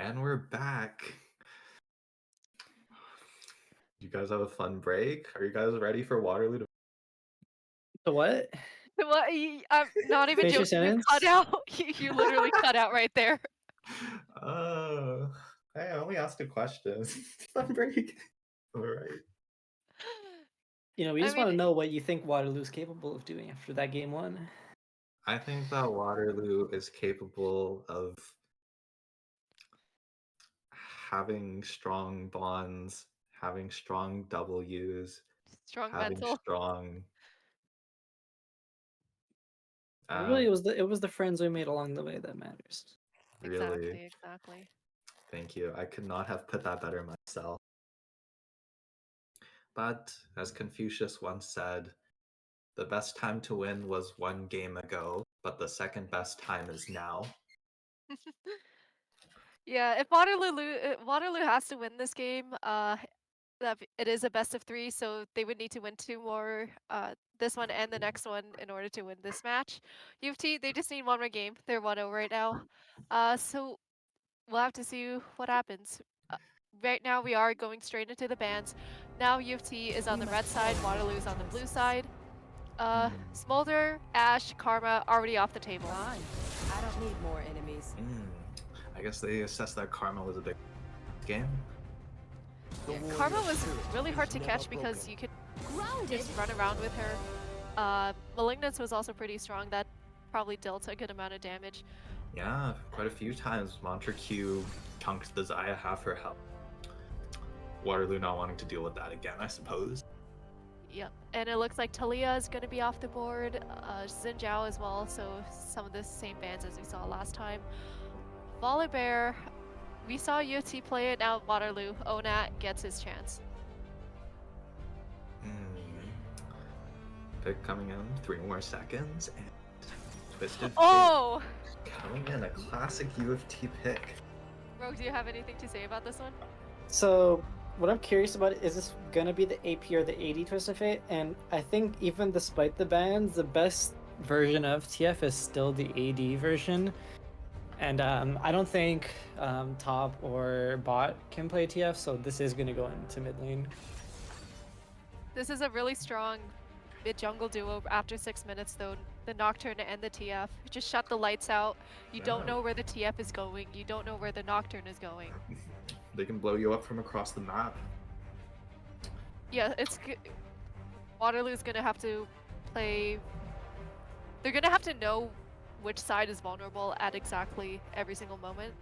And we're back. You guys have a fun break? Are you guys ready for Waterloo to... So what? What? I'm not even Finish your joking. You sentence? cut out. You literally cut out right there. Hey, I only asked a question. Fun break. All right. You know, we I just want to mean, know what you think Waterloo's capable of doing after that game one. I think that Waterloo is capable of having strong bonds, having strong W's, strong having mental. strong. Really, it was the friends we made along the way that matters. Really, Exactly. thank you. I could not have put that better myself. But as Confucius once said, the best time to win was one game ago, but the second best time is now. Yeah, if Waterloo has to win this game, it is a best of 3, so they would need to win 2 more, this one and the next one in order to win this match. UofT, they just need 1 more game. They're 1-0 right now. So we'll have to see what happens. Right now we are going straight into the bans. Now UofT is on the red side, Waterloo is on the blue side. Smolder, Ash, Karma already off the table. Fine. I don't need more enemies. I guess they assessed that Karma was a big game. Yeah, Karma was really hard to catch because you could just run around with her. Malignance was also pretty strong. That probably dealt a good amount of damage. Yeah, quite a few times Mantra Q chunked the Zaya half her health. Waterloo not wanting to deal with that again, I suppose. Yep, and it looks like Talia is going to be off the board, Xin as well, so some of the same bans as we saw last time. Volibear, we saw UofT play it, now Waterloo. Onat gets his chance. Pick coming in, 3 more seconds, and Twisted Oh! Fate coming in, a classic UofT pick. Rogue, do you have anything to say about this one? So, what I'm curious about is this gonna be the AP or the AD Twisted Fate? And I think even despite the bans, the best version of TF is still the AD version. And I don't think top or bot can play TF, so this is gonna go into mid lane. This is a really strong mid-jungle duo after 6 minutes though. The Nocturne and the TF. Just shut the lights out. You don't know where the TF is going. You don't know where the Nocturne is going. They can blow you up from across the map. Yeah, Waterloo's gonna have to play... They're gonna have to know which side is vulnerable at exactly every single moment.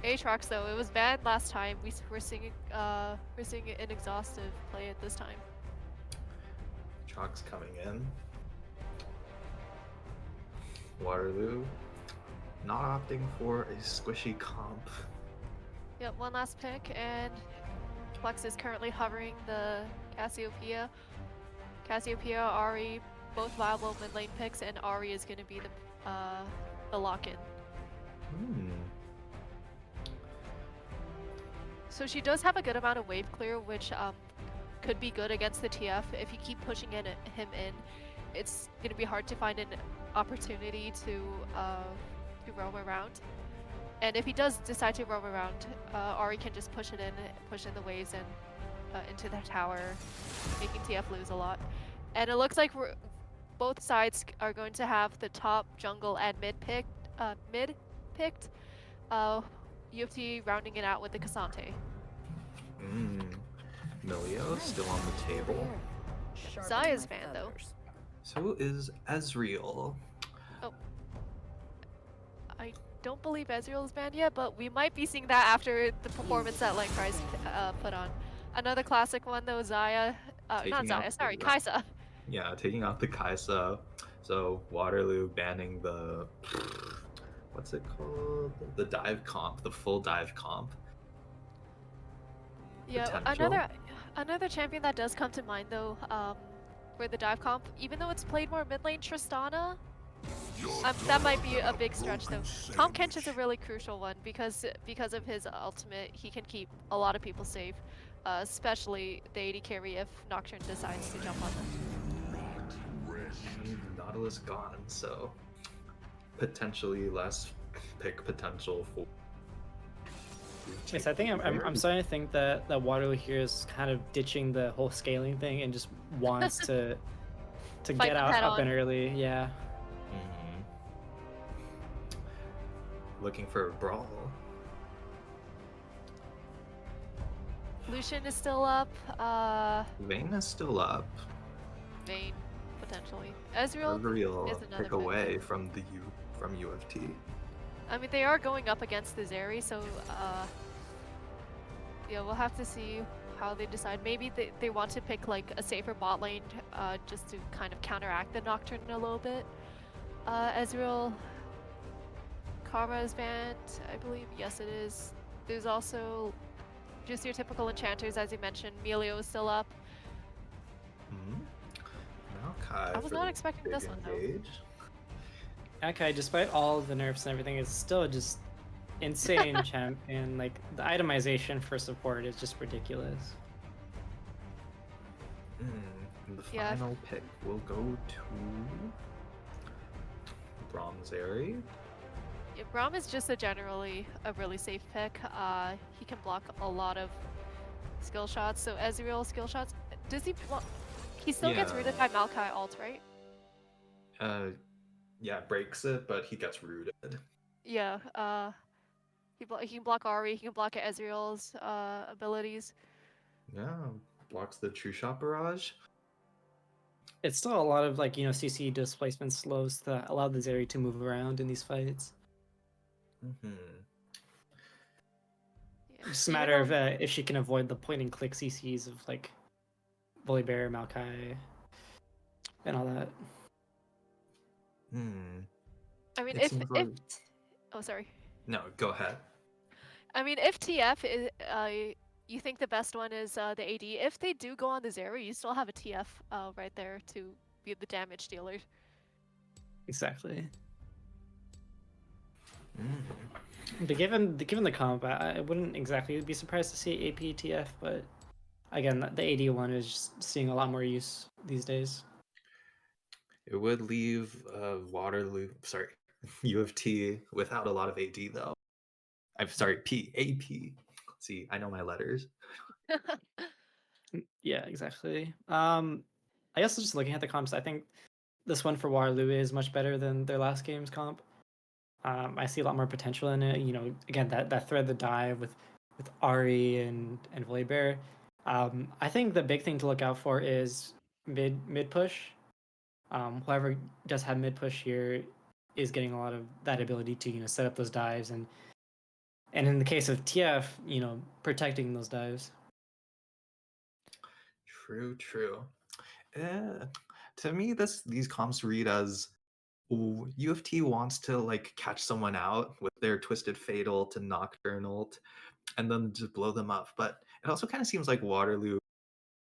Aatrox though, it was bad last time. We're seeing an exhaustive play it this time. Chalk's coming in. Waterloo not opting for a squishy comp. Yep, one last pick, and Flex is currently hovering the Cassiopeia. Cassiopeia, Ahri, both viable mid lane picks, and Ahri is going to be the lock-in. So she does have a good amount of wave clear, which could be good against the TF. If you keep pushing him in, it's going to be hard to find an opportunity to roam around. And if he does decide to roam around, Ahri can just push in the waves and into the tower, making TF lose a lot. And it looks like both sides are going to have the top, jungle, and mid picked. UofT rounding it out with the Cassante. Milio still on the table. Zaya's banned though. So is Ezreal. Oh. I don't believe Ezreal is banned yet, but we might be seeing that after the performance that Lightcry's put on. Another classic one though, Zaya. Not Zaya, sorry, Kaisa. Yeah, taking out the Kaisa. So Waterloo banning the... What's it called? The dive comp, the full dive comp. Yeah, another champion that does come to mind though, for the dive comp, even though it's played more mid lane, Tristana, that might be a big stretch though. Tahm Kench is a really crucial one because of his ultimate, he can keep a lot of people safe, especially the AD carry if Nocturne decides to jump on them. Nautilus gone, so potentially less pick potential for. Yes, I think I'm starting to think that Waterloo here is kind of ditching the whole scaling thing and just wants to Fight get them out head up on. and early. Yeah. Mhm. Looking for a brawl. Lucian is still up. Vayne is still up. Vayne, potentially. Ezreal A real is another pick pick. away from from UofT. I mean, they are going up against the Zeri, so yeah, we'll have to see how they decide. Maybe they want to pick like a safer bot lane just to kind of counteract the Nocturne a little bit. Ezreal, Karma is banned, I believe. Yes, it is. There's also just your typical enchanters, as you mentioned. Melio is still up. Maokai I was for not the expecting big this one, though. engage. Okay, despite all the nerfs and everything, it's still just insane champion. Like the itemization for support is just ridiculous. And the Yeah. final pick will go to Bronzeri. Yeah, Braum is just generally a really safe pick. He can block a lot of skill shots. So Ezreal skill shots, does he block? He still gets rooted by Maokai ult, right? Yeah, breaks it, but he gets rooted. Yeah. He can block Ahri. He can block Ezreal's abilities. Yeah, blocks the True Shot barrage. It's still a lot of like CC displacement slows that allow the Zeri to move around in these fights. Yeah, Just a matter of if she can avoid the point and click CCs of like Volibear, Maokai, and all that. I mean, It if oh sorry. No, go ahead. I mean, if TF is you think the best one is the AD. If they do go on the Zeri, you still have a TF right there to be the damage dealer. Exactly. But given the combat, I wouldn't exactly be surprised to see AP TF, but again, the AD one is just seeing a lot more use these days. It would leave Waterloo, sorry, UofT without a lot of AD though. I'm sorry, AP. See, I know my letters. Yeah, exactly. I guess just looking at the comps, I think this one for Waterloo is much better than their last game's comp. I see a lot more potential in it. Again, that thread the dive with Ahri and Volibear. I think the big thing to look out for is mid push. Whoever does have mid push here is getting a lot of that ability to set up those dives and in the case of TF, protecting those dives. True. To me, these comps read as UofT wants to like catch someone out with their Twisted Fatal to Nocturne ult and then just blow them up. But it also kind of seems like Waterloo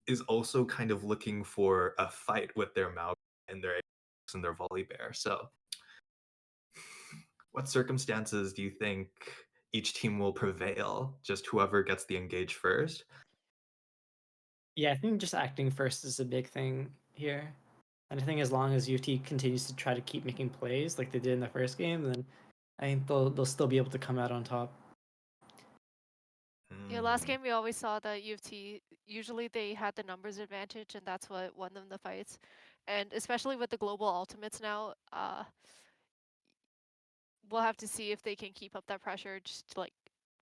is also kind of looking for a fight with their Mao and their Volibear. So what circumstances do you think each team will prevail? Just whoever gets the engage first? Yeah, I think just acting first is a big thing here. And I think as long as UofT continues to try to keep making plays like they did in the first game, then I think they'll still be able to come out on top. Yeah, last game we always saw that UofT, usually they had the numbers advantage and that's what won them the fights. And especially with the global ultimates now, we'll have to see if they can keep up that pressure, just to like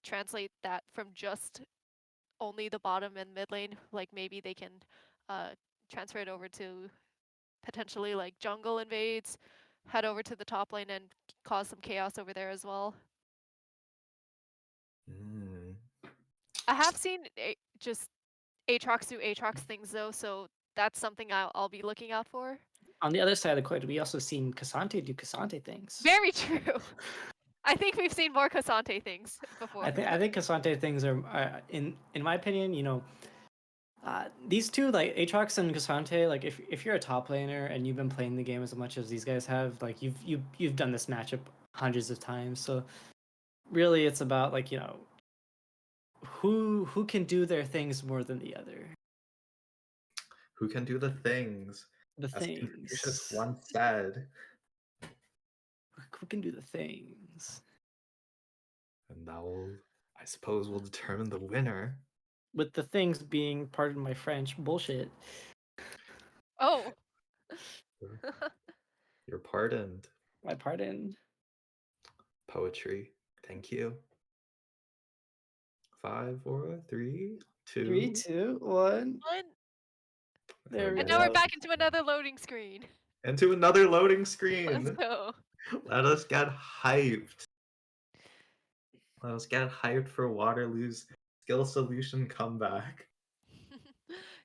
translate that from just only the bottom and mid lane. Like maybe they can transfer it over to potentially like jungle invades, head over to the top lane and cause some chaos over there as well. I have seen just Aatrox do Aatrox things though, so that's something I'll be looking out for. On the other side of the coin, we also seen Cassante do Cassante things. Very true. I think we've seen more Cassante things before. I think Cassante things are in my opinion, these two like Aatrox and Cassante, like if you're a top laner and you've been playing the game as much as these guys have, like you've done this matchup hundreds of times. So really, it's about like who can do their things more than the other. Who can do the things? The As things. Confucius once said. who can do the things? And that will, I suppose, will determine the winner. With the things being, pardon my French, bullshit. Oh. You're pardoned. My pardon. Poetry. Thank you. 5, 4, 3, 2. 3, 2, 1. One. There we And now we're go. back into another loading screen. And to another loading Let's screen. go. Let us get hyped. Let us get hyped for Waterloo's skill solution comeback.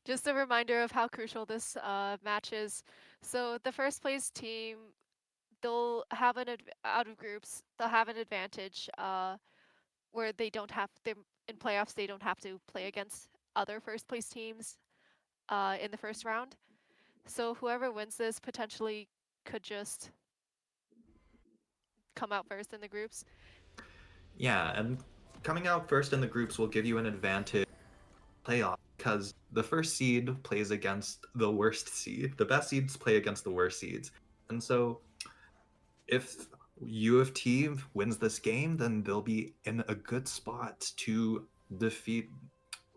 Just a reminder of how crucial this match is. So the first place team, they'll have out of groups, they'll have an advantage where they don't have, in playoffs, they don't have to play against other first place teams in the first round. So whoever wins this potentially could just come out first in the groups. Yeah, and coming out first in the groups will give you an advantage playoff because the first seed plays against the worst seed. The best seeds play against the worst seeds. And so if UofT wins this game, then they'll be in a good spot to defeat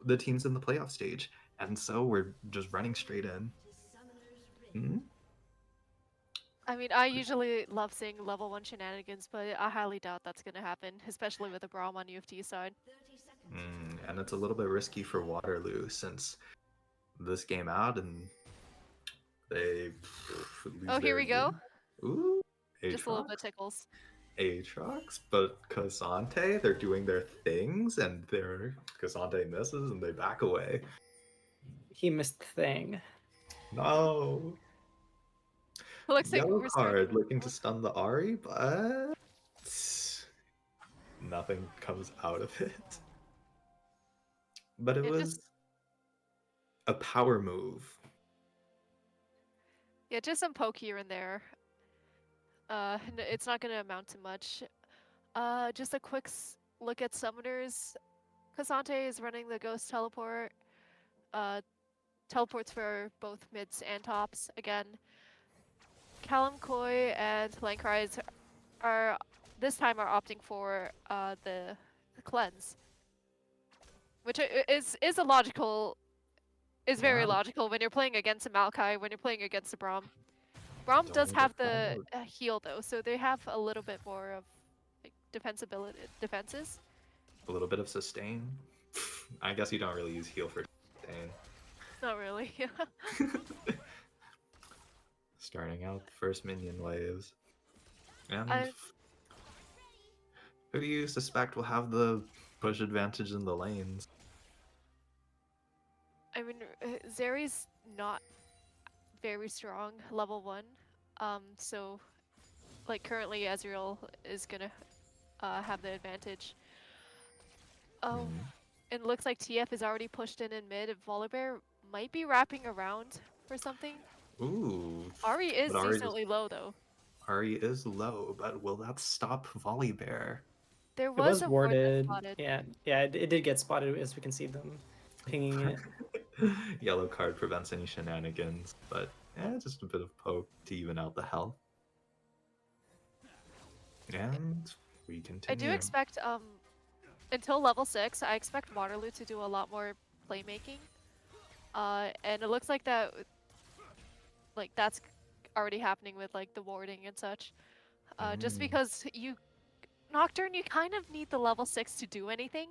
the teams in the playoff stage. And so we're just running straight in. Hmm? I mean, I usually love seeing level 1 shenanigans, but I highly doubt that's going to happen, especially with a Braum on UofT side. And it's a little bit risky for Waterloo since this game out and they lose Oh, here their we go. lead. Ooh, Just a little bit Aatrox. tickles. Aatrox, but Cassante, they're doing their things and their Cassante misses and they back away. He missed the thing. No. Looks like Yellow we're starting card with looking to gold. stun the Ari, but nothing comes out of it. But it was a power move. Yeah, just some poke here and there. It's not going to amount to much. Just a quick look at summoners. Cassante is running the Ghost Teleport. Teleports for both mids and tops. Again, Callum Coy and Lankrise are this time are opting for the cleanse, which is a logical, very Yeah. logical when you're playing against a Maokai, when you're playing against a Braum. Braum Don't does get have the followed. heal though, so they have a little bit more of like, defenses. A little bit of sustain. I guess you don't really use heal for sustain. Not really. Starting out the first minion waves. And I- who do you suspect will have the push advantage in the lanes? I mean, Zeri's not very strong, level 1. So, like, currently Ezreal is gonna have the advantage. Oh, it looks like TF is already pushed in mid. Volibear might be wrapping around for something. Ooh. Ari is but Ari decently low, though. Ari is low, but will that stop Volibear? There It was was a ward that warded. spotted. Yeah, it did get spotted as we can see them pinging it. Yellow card prevents any shenanigans, but just a bit of poke to even out the health. And we continue. I do expect, until level 6, I expect Waterloo to do a lot more playmaking. And it looks like that's already happening with like the warding and such. Just because Nocturne, you kind of need the level 6 to do anything.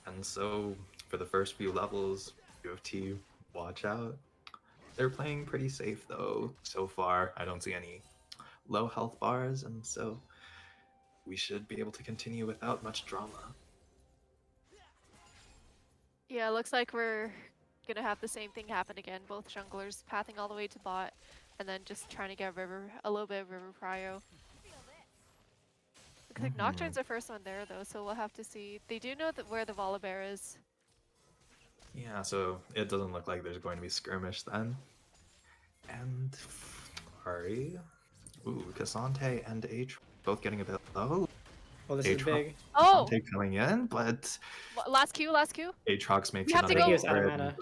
And so, for the first few levels, UofT, watch out. They're playing pretty safe though, so far. I don't see any low health bars, and so we should be able to continue without much drama. Yeah, looks like we're gonna have the same thing happen again. Both junglers pathing all the way to bot, and then just trying to get a little bit of river prio. Looks like Nocturne's the first one there though, so we'll have to see. They do know where the Volibear is. Yeah, so it doesn't look like there's going to be skirmish then. And Ari, Cassante and H both getting a bit low. Well, this is big. Oh! Cassante coming in, but Last Q. Aatrox makes You have to another go. He was out of mana.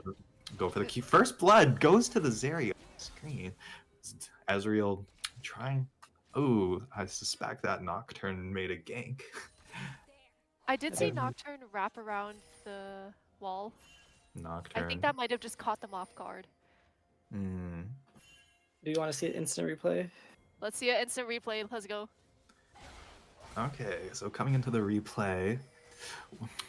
go for the key. First blood goes to the Zeri on the screen. Ezreal trying. Oh, I suspect that Nocturne made a gank. I did see Um, Nocturne wrap around the wall. I Nocturne. think that might have just caught them off guard. Hmm. Do you want to see an instant replay? Let's see an instant replay. Let's go. Okay, so coming into the replay,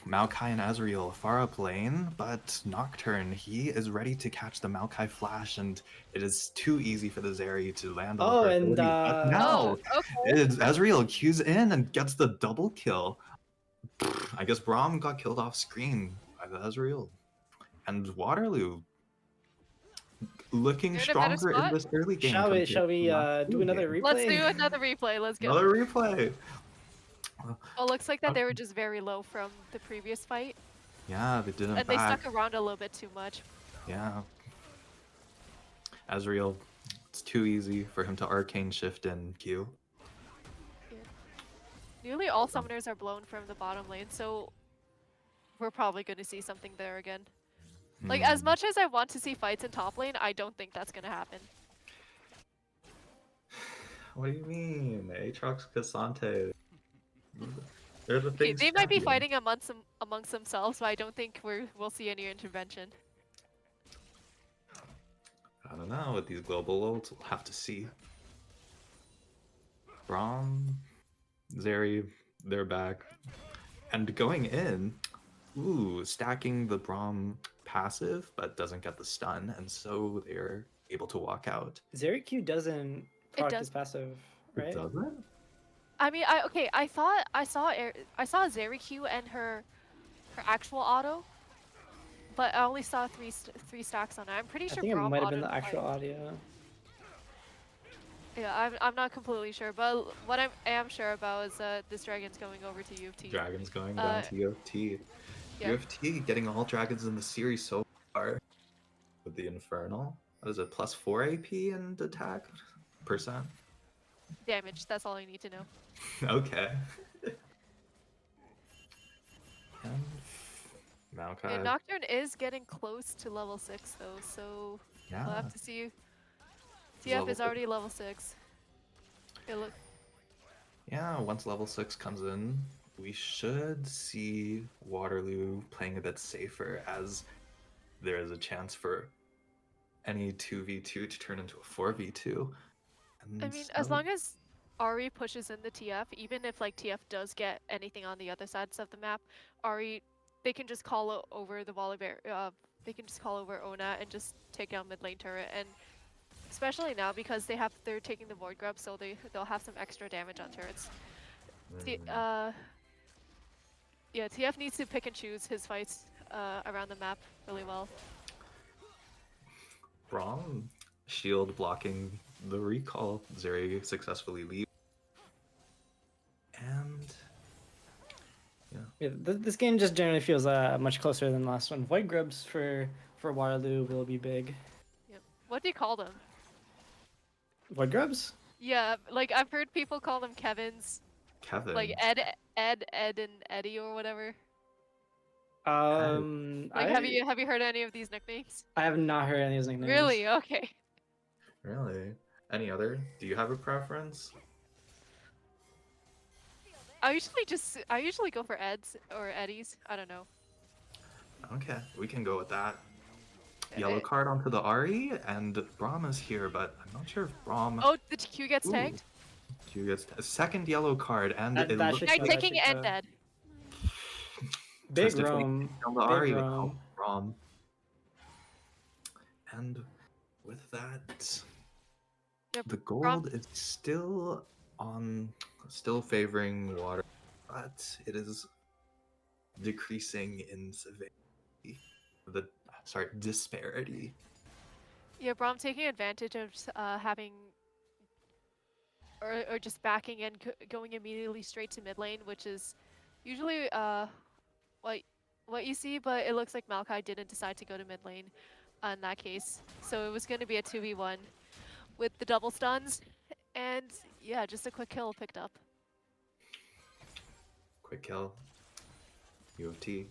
Maokai and Ezreal far up lane, but Nocturne, he is ready to catch the Maokai flash, and it is too easy for the Zeri to land all Oh, her and abilities. But Oh, now, okay. Ezreal cues in and gets the double kill. I guess Braum got killed off screen by the Ezreal. And Waterloo looking You're in a better stronger in spot. this early game. Shall we? compared Shall to we the last do two another games. replay? Let's do another replay. Let's go. Another replay. Oh, looks like that they were just very low from the previous fight, Yeah, they didn't and they back. stuck around a little bit too much. Yeah. Ezreal, it's too easy for him to arcane shift in Q. Nearly all summoners are blown from the bottom lane, so we're probably going to see something there again. Like, as Hmm. much as I want to see fights in top lane, I don't think that's going to happen. What do you mean? Aatrox, Cassante. They're the Okay, things they might be champions. fighting amongst themselves, but I don't think we'll see any intervention. I don't know, with these global ults, we'll have to see. Braum, Zeri, they're back. And going in, ooh, stacking the Braum passive, but doesn't get the stun, and so they're able to walk out. Zeri Q doesn't proc does. his passive, It right? doesn't? I mean, I thought I saw Zeri Q and her actual auto, but I only saw three stacks on it. I'm pretty I sure think it Braum might have been autoed the actual twice. audio. Yeah, I'm not completely sure, but what I am sure about is this dragon's going over to UofT. Dragons going down to UofT. Yeah. UofT getting all dragons in the series so far with the Infernal. What is it, plus 4 AP and attack percent? Damage, that's all I need to know. Okay. And Maokai. Yeah, Nocturne is getting close to level 6 though, so Yeah. we'll have to see. He's TF level is already level 6. Yeah, look. Yeah, once level 6 comes in, we should see Waterloo playing a bit safer, as there is a chance for any 2v2 to turn into a 4v2. And I mean, as so- long as Ari pushes in the TF, even if like TF does get anything on the other sides of the map, Ari, they can just call over the Volibear, they can just call over Ona and just take down mid lane turret, and especially now because they're taking the Void Grub, so they'll have some extra damage on turrets. Yeah, TF needs to pick and choose his fights around the map really well. Braum shield blocking the recall. Zeri successfully leaves. And Yeah, this game just generally feels much closer than the last one. Void grubs for Waterloo will be big. Yep. What do you call them? Void grubs? Yeah, like I've heard people call them Kevins, Kevin. like Ed, and Eddie or whatever. Like, have you heard any of these nicknames? I have not heard any of these nicknames. Really? Okay. Really? Any other? Do you have a preference? I usually go for Eds or Eddies. I don't know. Okay, we can go with that. Yeah, Yellow card onto the Ari, and Braum is here, but I'm not sure if Braum... Oh, the Q gets Ooh. tagged. Q gets a second yellow card, and That it should looks kill, Knight that like taking should and kill. dead. Big Twisted Fate roam. on the Big Ari roam. without Braum. And with that, Yep. the gold is still favoring water, but it is decreasing in severity. Disparity. Yeah, Braum taking advantage of having or just backing and going immediately straight to mid lane, which is usually what you see, but it looks like Maokai didn't decide to go to mid lane in that case. So it was going to be a 2v1 with the double stuns, and yeah, just a quick kill picked up. Quick kill. UofT.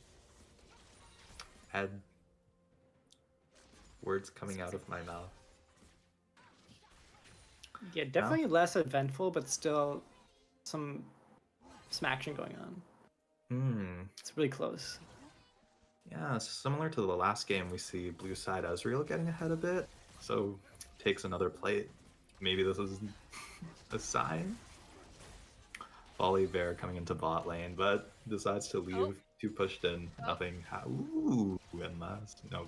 Had words coming out of my mouth. Yeah, definitely less eventful, but still some action going on. It's really close. Yeah, similar to the last game, we see blue side Ezreal getting ahead a bit, so takes another plate. Maybe this is a sign. Volley Bear coming into bot lane, but decides to leave. Too pushed in. Nothing. Ooh, unless no.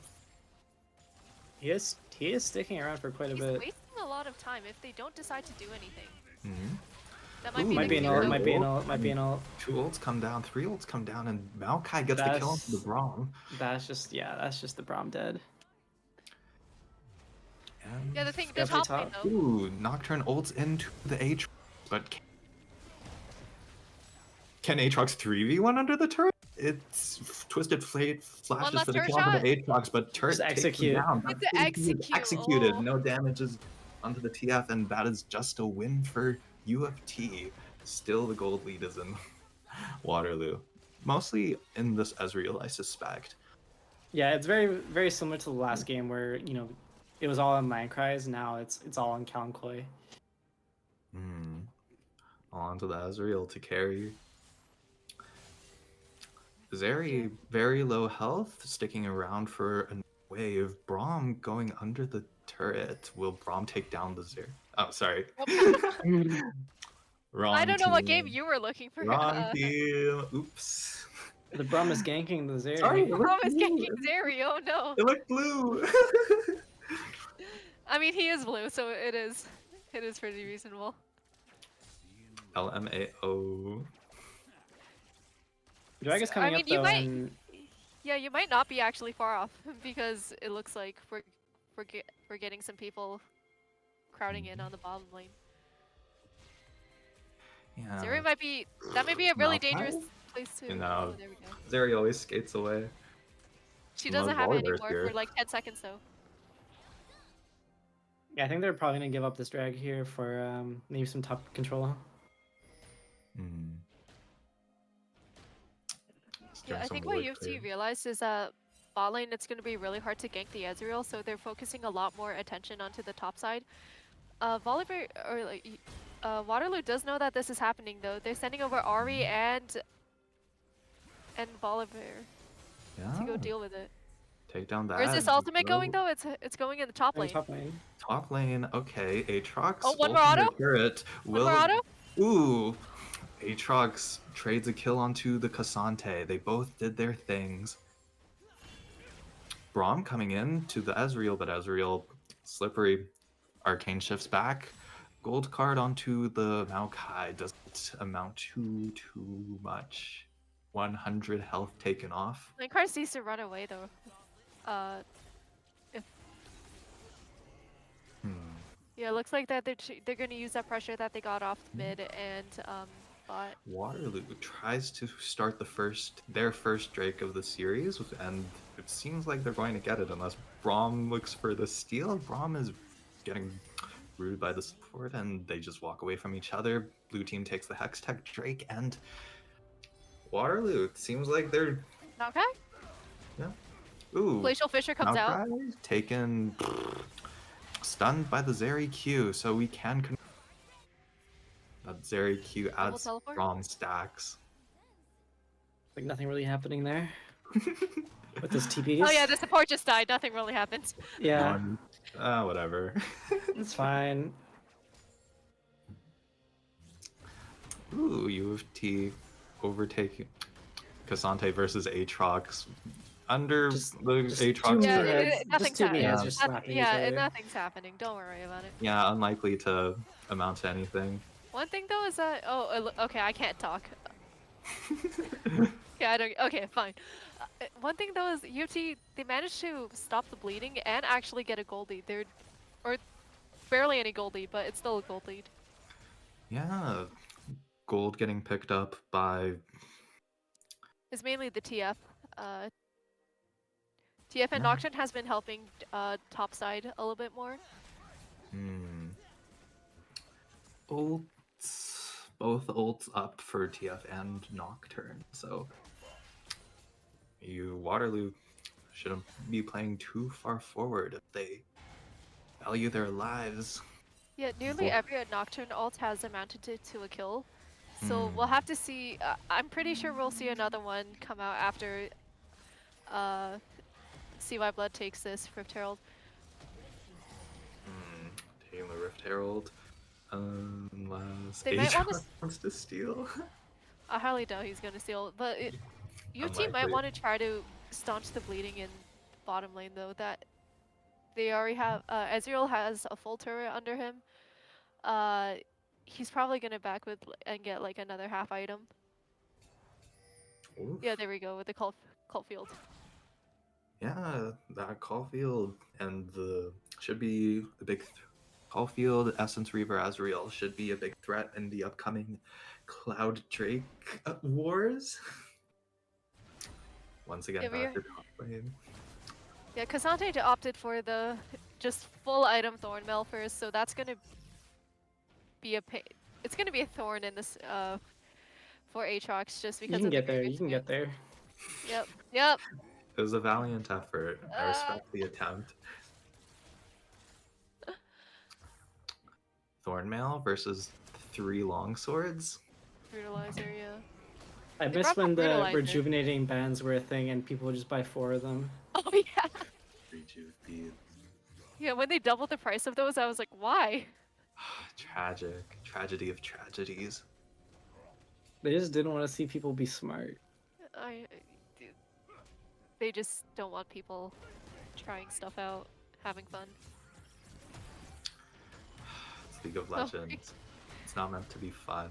He is sticking around for quite a He's bit. wasting a lot of time if they don't decide to do anything. Mm-hmm. That might Ooh, be Might the be an key ult, route. might be an ult, might be an ult. 2 ults come down, 3 ults come down, and Maokai gets the kill onto the Braum. That's just the Braum dead. And Yeah, the thing, the Definitely top lane top. though. ooh, Nocturne ults into the Aatrox, but can Aatrox 3v1 under the turret? It's Twisted Fate flashes last for the turret kill onto shot. the Aatrox, but turret Just takes him execute. down. It's But an he is execute. executed. Oh. No damages onto the TF, and that is just a win for UofT. Still, the gold lead is in Waterloo. Mostly in this Ezreal, I suspect. Yeah, it's very similar to the last game where, it was all on Minecraft, now it's all on Kalankoi. On to the Ezreal to carry. Zeri, very low health, sticking around for a wave. Braum going under the turret. Will Braum take down the Zeri? Oh, sorry. Wrong I don't know what game team. you were looking for. Wrong team. Oops. The Braum is ganking the Zeri. Sorry, it Braum looked is blue. ganking Zeri. Oh no. It looked blue. I mean, he is blue, so it is pretty reasonable. LMAO. Dragon's I coming mean, up though, and Yeah, you might not be actually far off because it looks like we're getting some people crowding in on the bottom lane. Yeah. Zeri might be a really Maokai? dangerous place to. No. Oh, there we go. Zeri always skates away. She Unless doesn't have it Volibear's anymore here. for like 10 seconds though. yeah, I think they're probably gonna give up this drag here for maybe some top control. Yeah, I think what UofT realized is that bot lane it's going to be really hard to gank the Ezreal, so they're focusing a lot more attention onto the top side. Volibear or like Waterloo does know that this is happening though. They're sending over Ari and Volibear to go deal with it. Take down that. Where's this ultimate going though? It's going in the top lane. Top lane. Top lane, okay. Aatrox. Oh, one more ultimate auto? Turret One more auto? Ooh. Aatrox trades a kill onto the Cassante. They both did their things. Braum coming in to the Ezreal, but Ezreal slippery. Arcane shifts back. Gold card onto the Maokai doesn't amount to too much. 100 health taken off. Minecraft needs to run away though. If Yeah, it looks like that they're going to use that pressure that they got off mid and bot. Waterloo tries to start their first Drake of the series, and it seems like they're going to get it unless Braum looks for the steal. Braum is getting rooted by the support, and they just walk away from each other. Blue team takes the Hextech Drake, and Waterloo, it seems like they're... Okay. Yeah. Ooh. Glacial Fisher comes out. Maokai taken... Stunned by the Zeri Q, so we can... That Zeri Q adds teleport? strong stacks. Like nothing really happening there. With those TPs. Oh yeah, the support just died. Nothing really happened. Yeah, Whatever. it's fine. Ooh, UofT overtaking Cassante versus Aatrox. Under Just the two Aatrox. Yeah, heads, nothing's just two happening. heads just slapping each Yeah, other. nothing's happening. Don't worry about it. Yeah, unlikely to amount to anything. One thing though is that okay, I can't talk. Yeah, I don't. Okay, fine. One thing though is UofT they managed to stop the bleeding and actually get a gold lead. Or barely any gold lead, but it's still a gold lead. Yeah, gold getting picked up by... It's mainly the TF. TF and Nocturne has been helping top side a little bit more. Ults. Both ults up for TF and Nocturne, so... Waterloo shouldn't be playing too far forward if they value their lives. Yeah, nearly every Nocturne ult has amounted to a kill. So we'll Hmm. have to see. I'm pretty sure we'll see another one come out after CY Blood takes this Rift Herald. Taking the Rift Herald. Unless They might want to. Aatrox wants to steal. I highly doubt he's going to steal, but UT might Unlikely. want to try to staunch the bleeding in bottom lane though. That they already have. Ezreal has a full turret under him. He's probably going to back with and get like another half item. Oof. Yeah, there we go with the cult field. Yeah, that Caulfield and the should be the big Caulfield, Essence Reaver, Azrael should be a big threat in the upcoming Cloud Drake wars. Once again, Yeah, back to top lane. Yeah, Cassandre opted for the just full item Thornmail first, so that's gonna be a it's gonna be a thorn in this for Aatrox just You because can of the get there. great You can get experience. there. Yep, yep. It was a valiant effort. I respect the attempt. Thornmail versus 3 longswords. Brutalizer, yeah. I They miss brought when back the Brutalizer. rejuvenating bands were a thing and people would just buy 4 of them. Oh yeah. Rejuve beads. Yeah, when they doubled the price of those, I was like, why? Tragic. Tragedy of tragedies. They just didn't want to see people be smart. Dude, they just don't want people trying stuff out, having fun. It's League of Oh, Legends. It's not meant to be fun.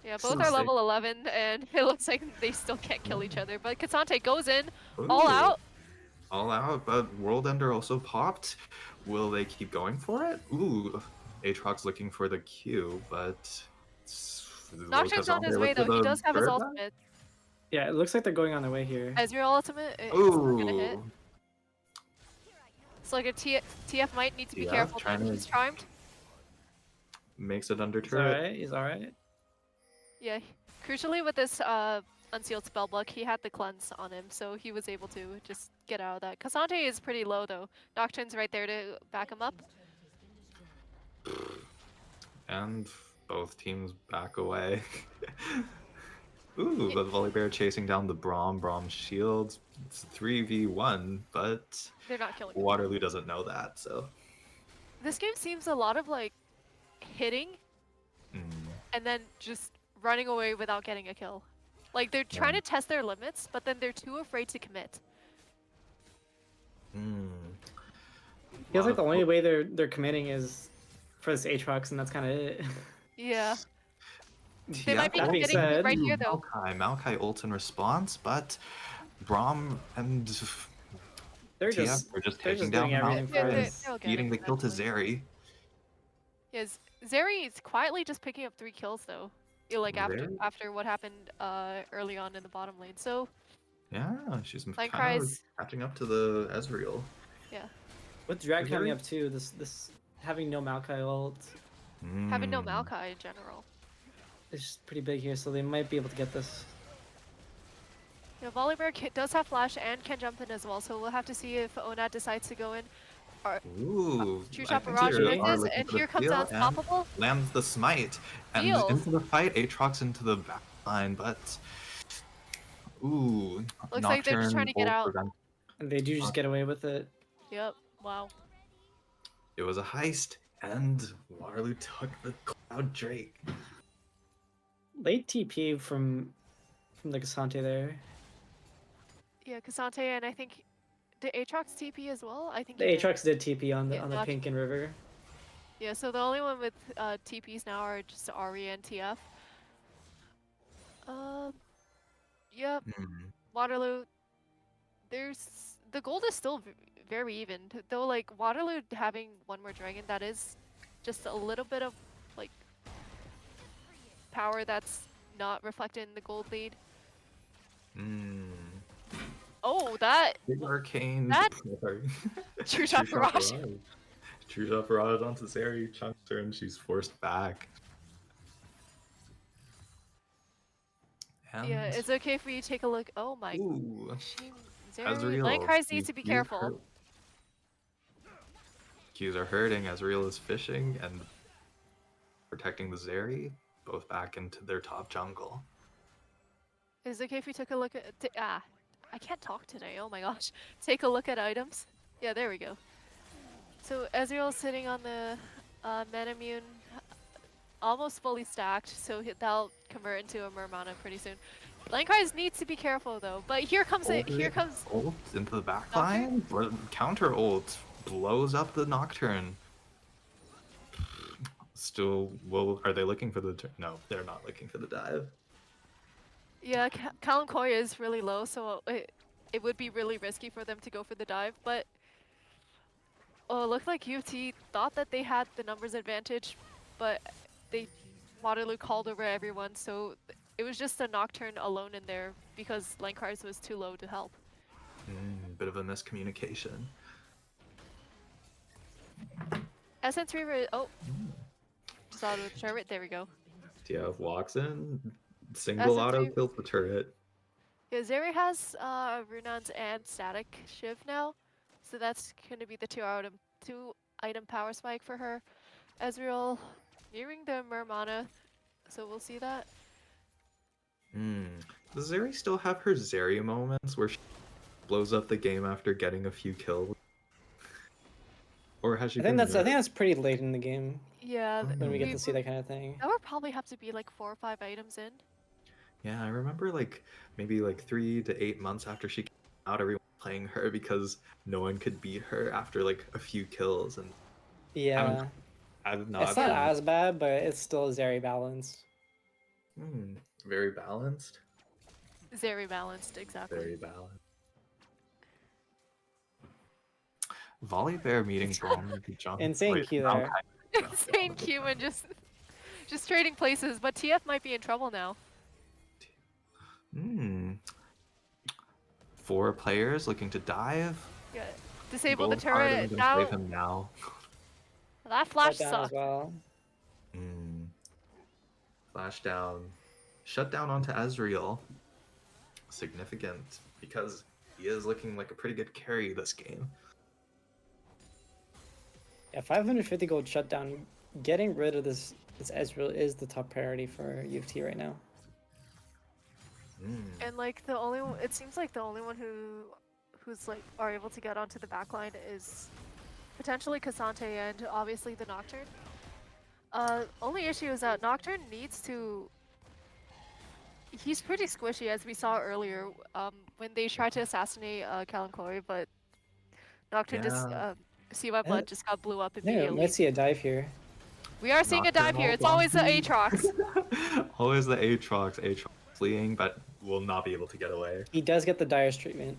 Yeah, So both are sick. level 11, and it looks like they still can't kill each other. But Cassandre goes in, Ooh. all out. All out, but World Ender also popped. Will they keep going for it? Ooh, Aatrox looking for the Q, but Nocturne's on his way though. He does have his ultimate. Yeah, it looks like they're going on their way here. Ezreal ultimate. It's not gonna hit. Ooh, So like a TF might need to be TF careful. trying Then to- he's charmed. makes it under He's turret. alright. He's alright. Yeah. Crucially with this unsealed spell block, he had the cleanse on him, so he was able to just get out of that. Cassandre is pretty low though. Nocturne's right there to back him up. And both teams back away. Ooh, the Volibear chasing down the Braum. Braum shields. It's 3v1, but They're not killing him. Waterloo doesn't know that, so. This game seems a lot of like hitting Mm. and then just running away without getting a kill. Like they're trying to test their limits, but then they're too afraid to commit. Mm. Feels like the only way they're committing is for this Aatrox, and that's kind of it. Yeah. TF They might be That being committing said- right here though. Maokai ult in response, but Braum and They're TF are just taking doing down everything Maokai for and us. they'll get beating it the kill to Zeri. Yes, Zeri is quietly just picking up 3 kills though. Like Zeri? after what happened early on in the bottom lane. So Yeah, she's Like kind of Cries. catching up to the Ezreal. yeah, With Drag Is coming there- up too, this having no Maokai ult having no Mm. Maokai in general. is just pretty big here, so they might be able to get this. Yeah, Volibear does have flash and can jump in as well, so we'll have to see if Onat decides to go in. Ooh, True I Shot think Barrage they are misses, looking and for the here comes steal and Unstoppable. lands the smite, and Steals. into the fight, Aatrox into the back line, but ooh, Looks like they're just Nocturne trying to get ult out. prevent- And they do just get away with it. Yep, wow. It was a heist, and Waterloo took the Cloud Drake. Late TP from the Cassandre there. Yeah, Cassandre, and I think did Aatrox TP as well? I think The he did. Aatrox did TP on the Yeah, not- pink and river. Yeah, so the only one with TPs now are just Ari and TF. Yep. Hmm. Waterloo. There's the gold is still very even, though. Like Waterloo having one more dragon, that is just a little bit of like power that's not reflected in the gold lead. Hmm. Oh, that Big arcane. That- Sorry. True Shot Barrage. True Shot Barrage onto Zeri, chunks her, and she's forced back. And Yeah, it's okay if we take a look. Oh my. ooh, She, Ezreal, Light Cries you- needs to be you careful. hurt. Qs are hurting. Ezreal is fishing, and protecting the Zeri, both back into their top jungle. Is it okay if we took a look at... I can't talk today, oh my gosh. Take a look at items. Yeah, there we go. So Ezreal's sitting on the Manamune, almost fully stacked, so that'll convert into a Mermana pretty soon. Landkreis needs to be careful though, but here comes it. Here comes ult into the back line, but counter ult blows up the Nocturne. Still, are they looking for the? No, they're not looking for the dive. Yeah, Kalankoy is really low, so it would be really risky for them to go for the dive. But it looked like UofT thought that they had the numbers advantage, but Waterloo called over everyone, so it was just a Nocturne alone in there because Landkreis was too low to help. Bit of a miscommunication. Essence Reaver, saw it with Charlotte, there we go. TF walks in, single auto kills the turret. Yeah, Zeri has Runans and Static Shiv now, so that's going to be the two item power spike for her. Ezreal nearing the Mermana, so we'll see that. Does Zeri still have her Zeri moments where she blows up the game after getting a few kills? Or has she? I think that's pretty late in the game. Yeah, when we get to see that kind of thing. That would probably have to be like 4 or 5 items in. Yeah, I remember maybe 3 to 8 months after she came out, everyone playing her because no one could beat her after a few kills. And yeah, it's not as bad, but it's still very balanced. Very balanced. Very balanced, exactly. Very balanced. Volibear meeting Braum. Insane Q there. Insane Q and just trading places, but TF might be in trouble now. 4 players looking to dive. Yeah, disable the turret now. Save him now. That flash sucked. As well. Flash down. Shut down onto Ezreal. Significant because he is looking like a pretty good carry this game. Yeah, 550 gold shutdown. Getting rid of this Ezreal is the top priority for UofT right now. And it seems like the only one who's are able to get onto the backline is potentially Cassante and obviously the Nocturne. Only issue is that Nocturne needs to. He's pretty squishy, as we saw earlier when they tried to assassinate Kalankoy, but Nocturne just see my blood just got blew up immediately. Yeah, let's see a dive here. We are seeing Nocturne a dive here. It's always the Aatrox. Always the Aatrox. Aatrox fleeing, but will not be able to get away. He does get the Dire's treatment.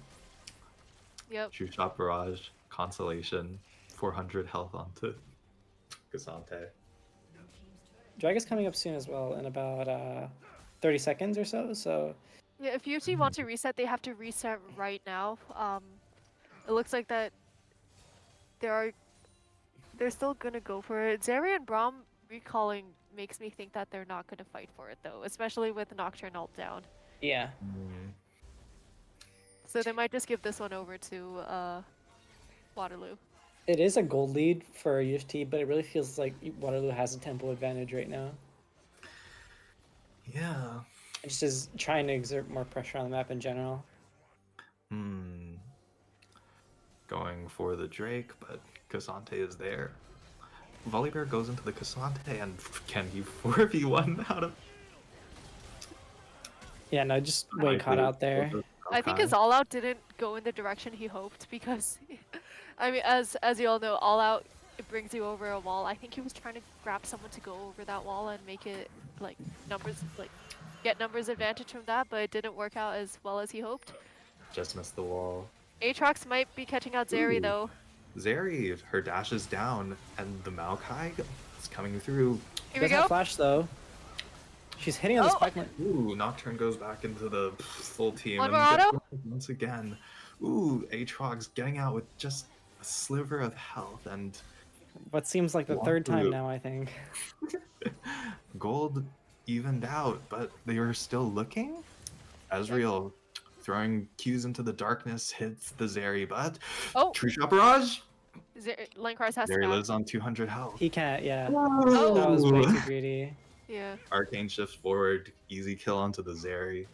Yep. True Shot Barrage, Consolation, 400 health onto Cassante. Drag is coming up soon as well in about 30 seconds or so. Yeah, if UofT want to reset, they have to reset right now. It looks like that they're still gonna go for it. Zeri and Braum recalling makes me think that they're not gonna fight for it though, especially with Nocturne ult down. Yeah. So they might just give this one over to Waterloo. It is a gold lead for UofT, but it really feels like Waterloo has a tempo advantage right now. Yeah. It just is trying to exert more pressure on the map in general. Going for the Drake, but Cassante is there. Volibear goes into the Cassante, and can he 4v1 out of... Yeah, no, just way caught out there. I think his all-out didn't go in the direction he hoped because, I mean, as you all know, all-out, it brings you over a wall. I think he was trying to grab someone to go over that wall and make it, get numbers advantage from that, but it didn't work out as well as he hoped. Just missed the wall. Aatrox might be catching out Zeri though. Zeri, her dash is down, and the Maokai is coming through. Here we go. Flash though. She's hitting on the spike line. Ooh, Nocturne goes back into the full team. One more auto? Once again. Ooh, Aatrox getting out with just a sliver of health, and what seems like the third time now, I think. Gold evened out, but they are still looking. Ezreal throwing Qs into the darkness hits the Zeri, but True Shot Barrage. Linecross has to Zeri back. lives on 200 health. He can't. Yeah, that Oh. was way too greedy. Yeah. Arcane shifts forward, easy kill onto the Zeri.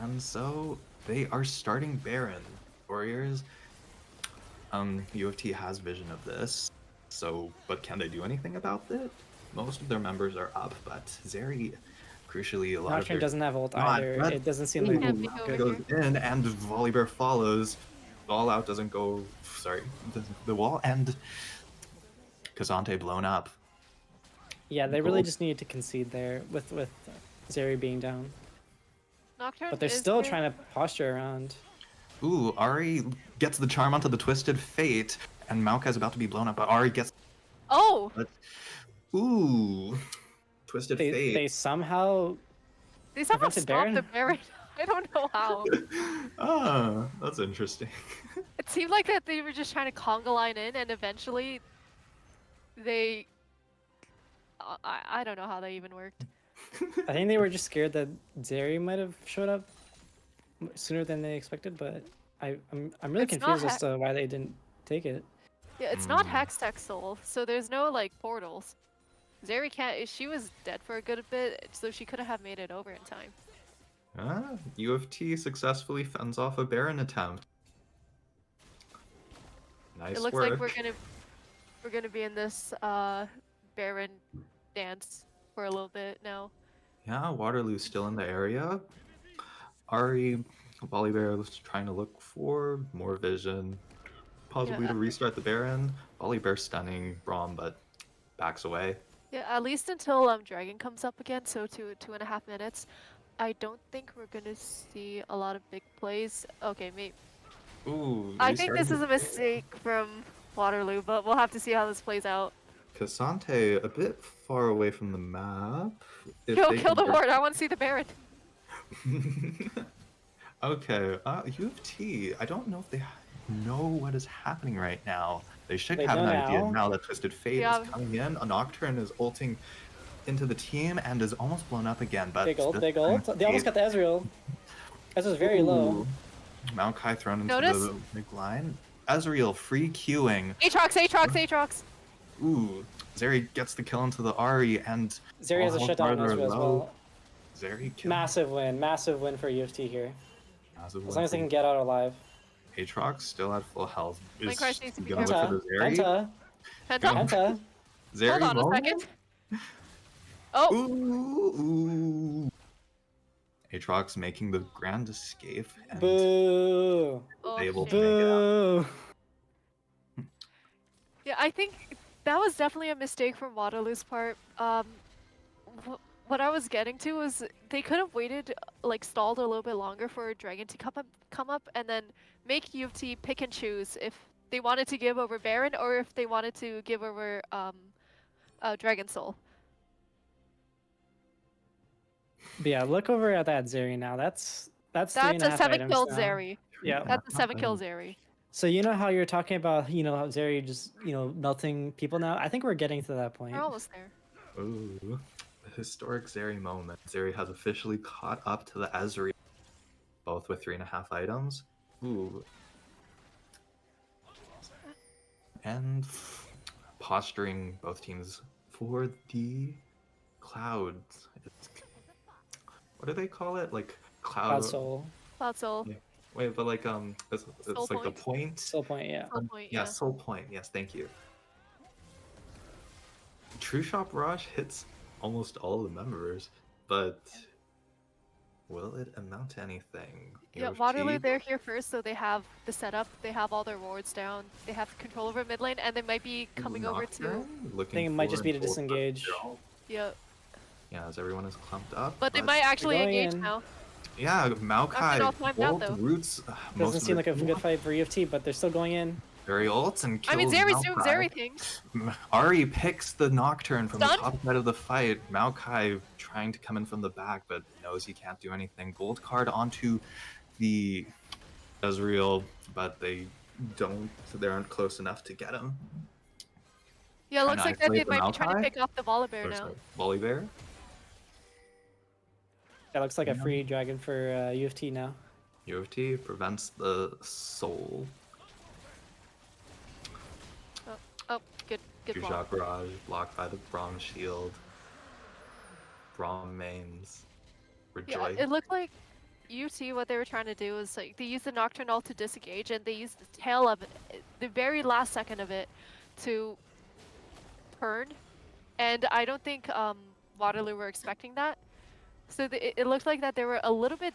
And so they are starting Baron. Warriors. UofT has vision of this. So, but can they do anything about it? Most of their members are up, but Zeri, crucially, a lot Nocturne of their doesn't have ult not, either. but- It doesn't seem He like can't pick good. over goes in, and Volibear follows. All out doesn't go. Sorry, the wall, and Kazante blown up. Yeah, they really Gold. just needed to concede there with Zeri being down. Nocturne But they're is still here. trying to posture around. Ooh, Ari gets the charm onto the Twisted Fate, and Maokai's about to be blown up, but Ari gets. Oh! Ooh, Twisted Fate. They somehow They somehow prevented stopped the Baron? Baron. I don't know how. Ah, that's interesting. It seemed like that they were just trying to conga line in, and eventually they. I don't know how that even worked. I think they were just scared that Zeri might have showed up sooner than they expected, but I'm really It's not confused as to why they didn't take it. Yeah, it's not Hextech Soul, so there's no like portals. Zeri can't. She was dead for a good bit, so she couldn't have made it over in time. UofT successfully fends off a Baron attempt. Nice It looks work. like we're gonna be in this Baron dance for a little bit now. Yeah, Waterloo's still in the area. Ari, Volibear was trying to look for more vision, possibly Yeah. to restart the Baron. Volibear stunning Braum, but backs away. Yeah, at least until Dragon comes up again, so 2.5 minutes. I don't think we're gonna see a lot of big plays. Okay, maybe. Ooh, I think this restarting is a mistake from Waterloo, but we'll have to see how this plays out. Kazante a bit far away from the map. If Yo, they kill the can- ward. I want to see the Baron. Okay, UofT, I don't know if they know what is happening right now. They should They have an know idea now. now that Twisted Fate Yeah. is coming in. A Nocturne is ulting into the team and is almost blown up again, but Big ult, this big time ult. They almost got the Ezreal. Ezreal's very low. Ooh. Maokai thrown into Notice? the big line. Ezreal free queuing. Aatrox, Aatrox, Aatrox. Ooh, Zeri gets the kill into the Ari, and Zeri has a all shutdown farther Ezreal as low. well. Zeri kills. Massive win for UofT here. Massive As win long as they for can get out alive. Aatrox still at full health. Is Minecraft needs to be gonna look for Penta, the Zeri. Penta, Penta. Penta. Zeri Hold on a moment? second. Oh, Ooh. Aatrox making the grand escape and Boo! oh able to shit. make it out. Boo! Yeah, I think that was definitely a mistake from Waterloo's part. What I was getting to was they could have waited, like stalled a little bit longer for Dragon to come up, and then make UofT pick and choose if they wanted to give over Baron or if they wanted to give over Dragon Soul. But yeah, look over at that Zeri now. That's That's 3.5 a 7 items kill now. Zeri. Yeah. That's a 7 kill Zeri. So you know how you're talking about, how Zeri just, melting people now? I think we're getting to that point. We're almost there. Ooh. The historic Zeri moment. Zeri has officially caught up to the Ezreal, both with 3.5 items. Ooh. And posturing both teams for the clouds. What do they call it? Like Cloud Soul. Cloud Soul. Yeah. Wait, but like it's Soul like the point? point. Soul Point, yeah. Soul point, Yeah, yeah. Soul Point. Yes, thank you. True Shop Rush hits almost all the members, but will it amount to anything? Yeah, UofT? Waterloo, they're here first, so they have the setup, they have all their wards down, they have control over mid lane, and they might be coming over to... Nocturne? Looking I think it might just for be to an ult disengage. withdrawal. Yeah, Yeah, as everyone is clumped up. but they might actually going engage in. now. Yeah, Not all Maokai timed out, ult though. roots. Doesn't seem like a good fight for UofT, but they're still going in. Very ults and kills I mean, Zeri's doing Maokai. Zeri things. Ari picks the Nocturne from Stunned? the top side of the fight. Maokai trying to come in from the back, but knows he can't do anything. Gold card onto the Ezreal, but they aren't close enough to get him. Yeah, it looks Trying like to that they isolate the might be trying to Maokai? pick off the Volibear Or now. sorry, Volibear? That looks like a free dragon for UofT now. UofT prevents the soul. Oh, good Two block. shot barrage blocked by the Braum shield. Braum mains. Yeah, Rejoice. it looked like UT, what they were trying to do is like they used the Nocturne ult to disengage, and they used the tail of it, the very last second of it, to turn. And I don't think Waterloo were expecting that. So it looked like that they were a little bit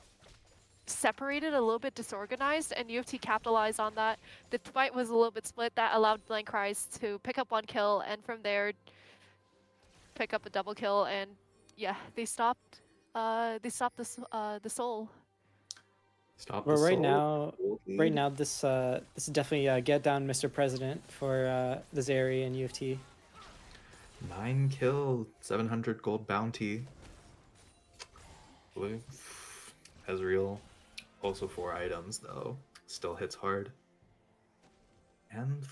separated, a little bit disorganized, and UofT capitalized on that. The fight was a little bit split. That allowed Blank Rise to pick up 1 kill, and from there pick up a double kill. And yeah, they stopped. The soul. Stop Well, the right soul. now, Gold right lead. now, this is definitely get down, Mr. President, for the Zeri and UofT. 9 kill, 700 gold bounty. Blue. Ezreal, also 4 items though. Still hits hard. And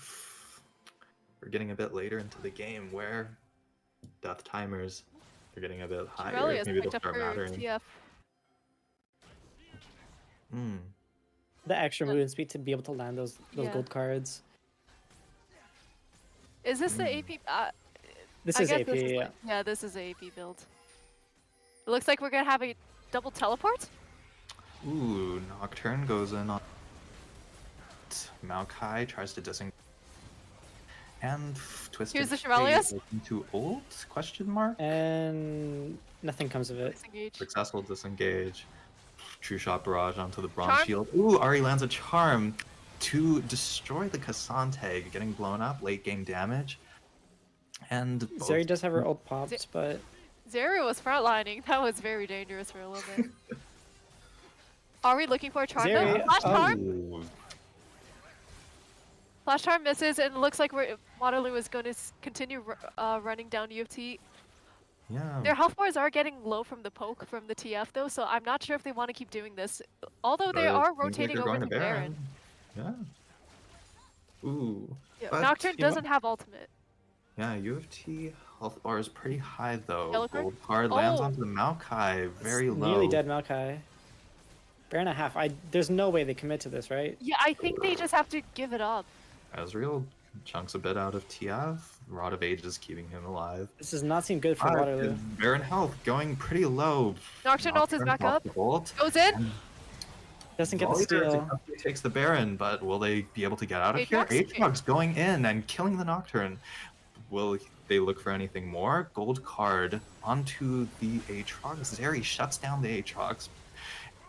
we're getting a bit later into the game where death timers are getting a bit higher. Shirelius Maybe they'll picked up start for mattering. TF. Hmm. The extra movement speed to be able to land those Yeah. gold cards. Is this the AP? This I is guess AP. this is Yeah. yeah, this is a AP build. It looks like we're gonna have a double teleport. Ooh, Nocturne goes in on Maokai, tries to disengage. And Twisted Here's the Fate Shirelius. looking to ult? Question mark? And nothing comes of it. Disengage. Successful disengage. True shot barrage onto the bronze Charm? shield. Ooh, Ari lands a charm to destroy the Cassante, getting blown up, late game damage. And Zeri does have her ult popped, but Zeri was frontlining. That was very dangerous for a little bit. Are we looking for a charm? Zeri- No, flash oh. charm. Ooh, Flash charm misses, and it looks like Waterloo is going to continue running down UofT. yeah. Their health bars are getting low from the poke from the TF though, so I'm not sure if they want to keep doing this. Although they are Seems like rotating they're over going to Baron. Yeah. Ooh. Yeah, But, Nocturne you know- doesn't have ultimate. Yeah, UofT health bar is pretty high though. Yellow card? Gold card lands Oh. onto the Maokai, very low. nearly dead Maokai. Baron and a half. There's no way they commit to this, right? Yeah, I think they just have to give it up. Ezreal chunks a bit out of TF. Rod of Ages keeping him alive. This does not seem good for Waterloo. Baron health going pretty low. Nocturne ult is back off up. the bolt. Goes in. Doesn't get the Volibear steal. successfully takes the Baron, but will they be able to get out of Aatrox? here? Aatrox going in and killing the Nocturne. Will they look for anything more? Gold card onto the Aatrox. Zeri shuts down the Aatrox,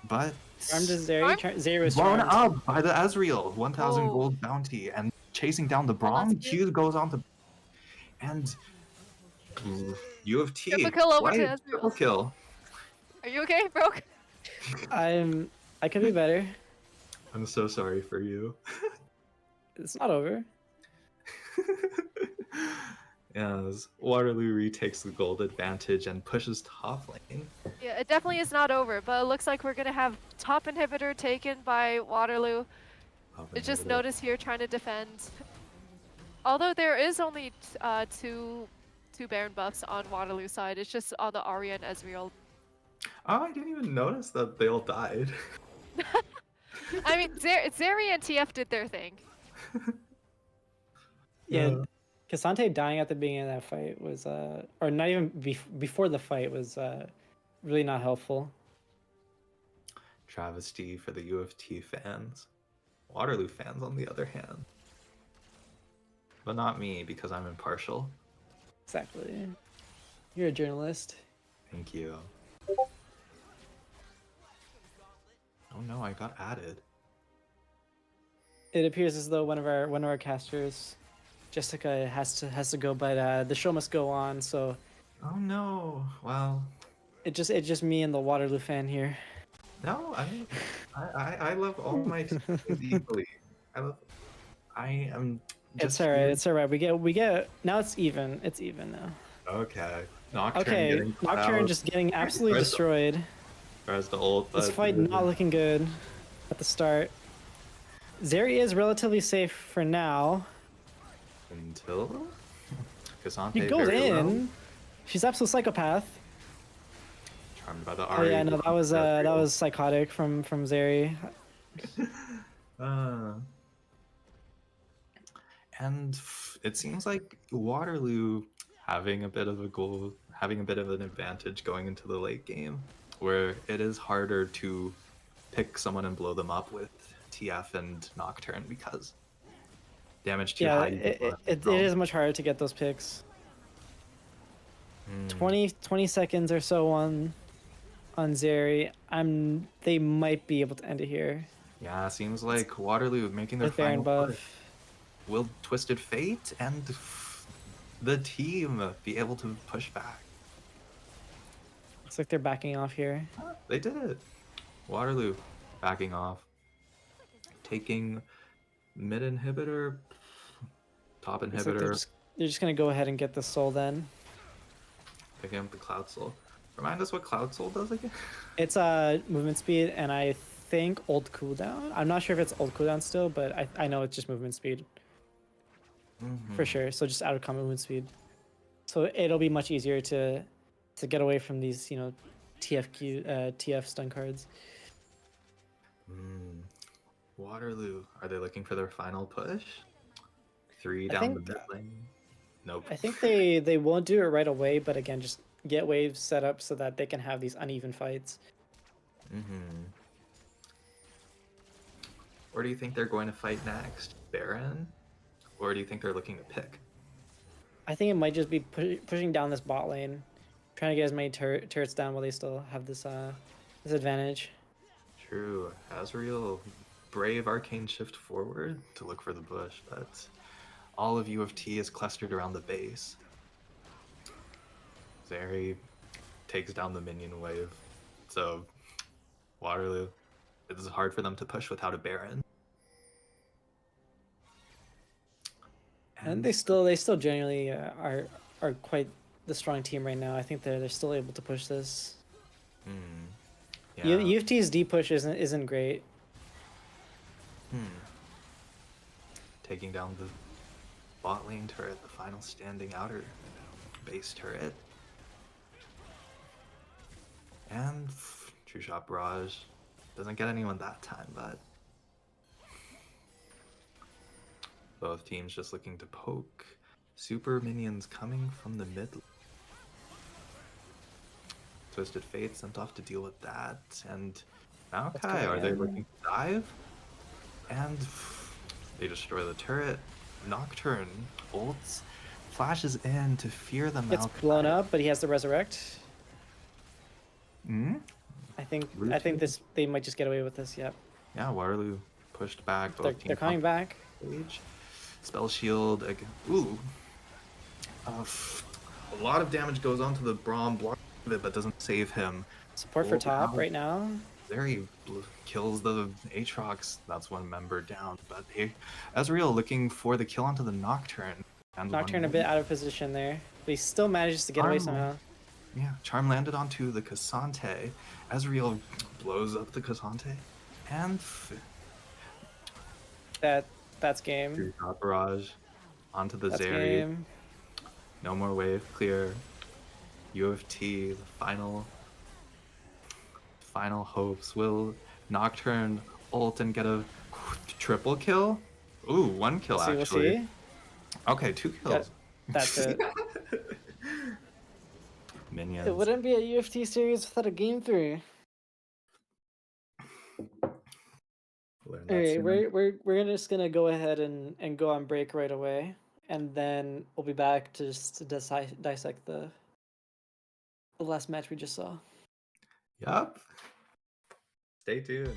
but Charmed is Zeri. Charmed? Zeri was blown charmed. up by the Ezreal. 1,000 Oh. gold bounty and chasing down the Well, that's Braum. good. Q goes on to and UofT. Triple kill over to Why Ezreal. triple kill. Are you okay, Broke? I could be better. I'm so sorry for you. It's not over. Yes, Waterloo retakes the gold advantage and pushes top lane. Yeah, it definitely is not over, but it looks like we're gonna have top inhibitor taken by Waterloo. It's just notice here trying to defend. Although there is only two Baron buffs on Waterloo side, it's just on the Arya and Ezreal. Oh, I didn't even notice that they all died. I mean, Zeri and TF did their thing. Yeah. Cassante dying at the beginning of that fight was, or not even before the fight was really not helpful. Travesty for the UofT fans. Waterloo fans, on the other hand. But not me, because I'm impartial. Exactly. You're a journalist. Thank you. Oh no, I got added. It appears as though one of our casters, Jessica, has to go, but the show must go on. So Oh no. Well, it's just me and the Waterloo fan here. no, I love all my teams equally. I am just It's alright. here- It's alright. We get now. It's even. It's even now. Okay. Nocturne Okay, getting caught Nocturne out. just getting absolutely Where's the- destroyed. Tries to ult, This but- fight not looking good at the start. Zeri is relatively safe for now. Until Cassante He goes very in. low. She's absolute psychopath. Charmed by the Oh yeah, Ari. no, that was psychotic from Zeri. Uh, and it seems like Waterloo having a bit of an advantage going into the late game, where it is harder to pick someone and blow them up with TF and Nocturne because damage too Yeah, high. it is much harder to get those picks. 20 seconds or so on Zeri. They might be able to end it here Yeah, seems like Waterloo making their with Baron final push. buff. Will Twisted Fate and the team be able to push back? Looks like they're backing off here. They did it. Waterloo backing off, taking mid inhibitor, top Looks like inhibitor, they're just gonna go ahead and get the soul then. picking up the Cloud Soul. Remind us what Cloud Soul does again? It's movement speed and I think old cooldown. I'm not sure if it's old cooldown still, but I know it's just movement speed for sure. So just out of combat movement speed. So it'll be much easier to get away from these, you know, TF stun cards. Waterloo, are they looking for their final push? 3 I down the think- mid lane? Nope. I think they won't do it right away, but again, just get waves set up so that they can have these uneven fights. Or do you think they're going to fight next? Baron? Or do you think they're looking to pick? I think it might just be pushing down this bot lane, trying to get as many turrets down while they still have this this advantage. True. Azrael, brave arcane shift forward to look for the bush, but all of UofT is clustered around the base. Zeri takes down the minion wave, so Waterloo, it's hard for them to push without a Baron. And they still genuinely are quite the strong team right now. I think they're still able to push this. Yeah. UFT's D push isn't great. Taking down the bot lane turret, the final standing outer base turret. And True Shot Barrage doesn't get anyone that time, but both teams just looking to poke. Super minions coming from the mid. Twisted Fate sent off to deal with that. And Maokai, are they looking to dive? And they destroy the turret. Nocturne ults, flashes in to fear the Maokai. It's blown up, but he has to resurrect. I think they might just get away with this. Yep. Yeah, Waterloo pushed back. Both They're teams coming back. Stage. Spell shield. Ooh. A lot of damage goes onto the Braum, block it, but doesn't save him. Support for top right now. There he kills the Aatrox. That's one member down. But Azrael looking for the kill onto the Nocturne. And Nocturne a bit out of position there, but he still manages to get away somehow. Yeah, Charm landed onto the Cassante. Azrael blows up the Cassante. And that's game. Shot Barrage onto the That's Zeri. game. No more wave clear. UofT, the final hopes. Will Nocturne ult and get a triple kill? Ooh, one kill actually. We'll see. Okay, 2 kills. That's it. Minions. It wouldn't be a UFT series without a game 3. Alright, we're just gonna go ahead and go on break right away, and then we'll be back to just to dissect the last match we just saw. Yup. Stay tuned.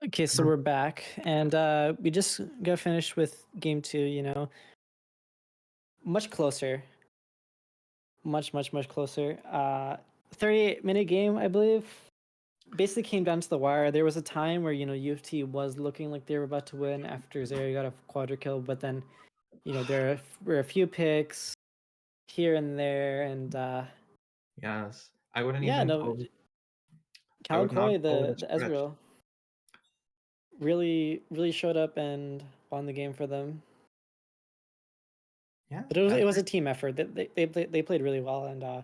Okay, so we're back, and we just got finished with game 2. Much closer, much closer. 38-minute game, I believe. Basically came down to the wire. There was a time where UofT was looking like they were about to win after Zeri got a quadra kill, but then there were a few picks here and there, and Yes, I wouldn't yeah, even no, call. I would not Koi, call it a the stretch. Ezreal, really showed up and won the game for them. Yeah, But it was a team effort. They played really well, and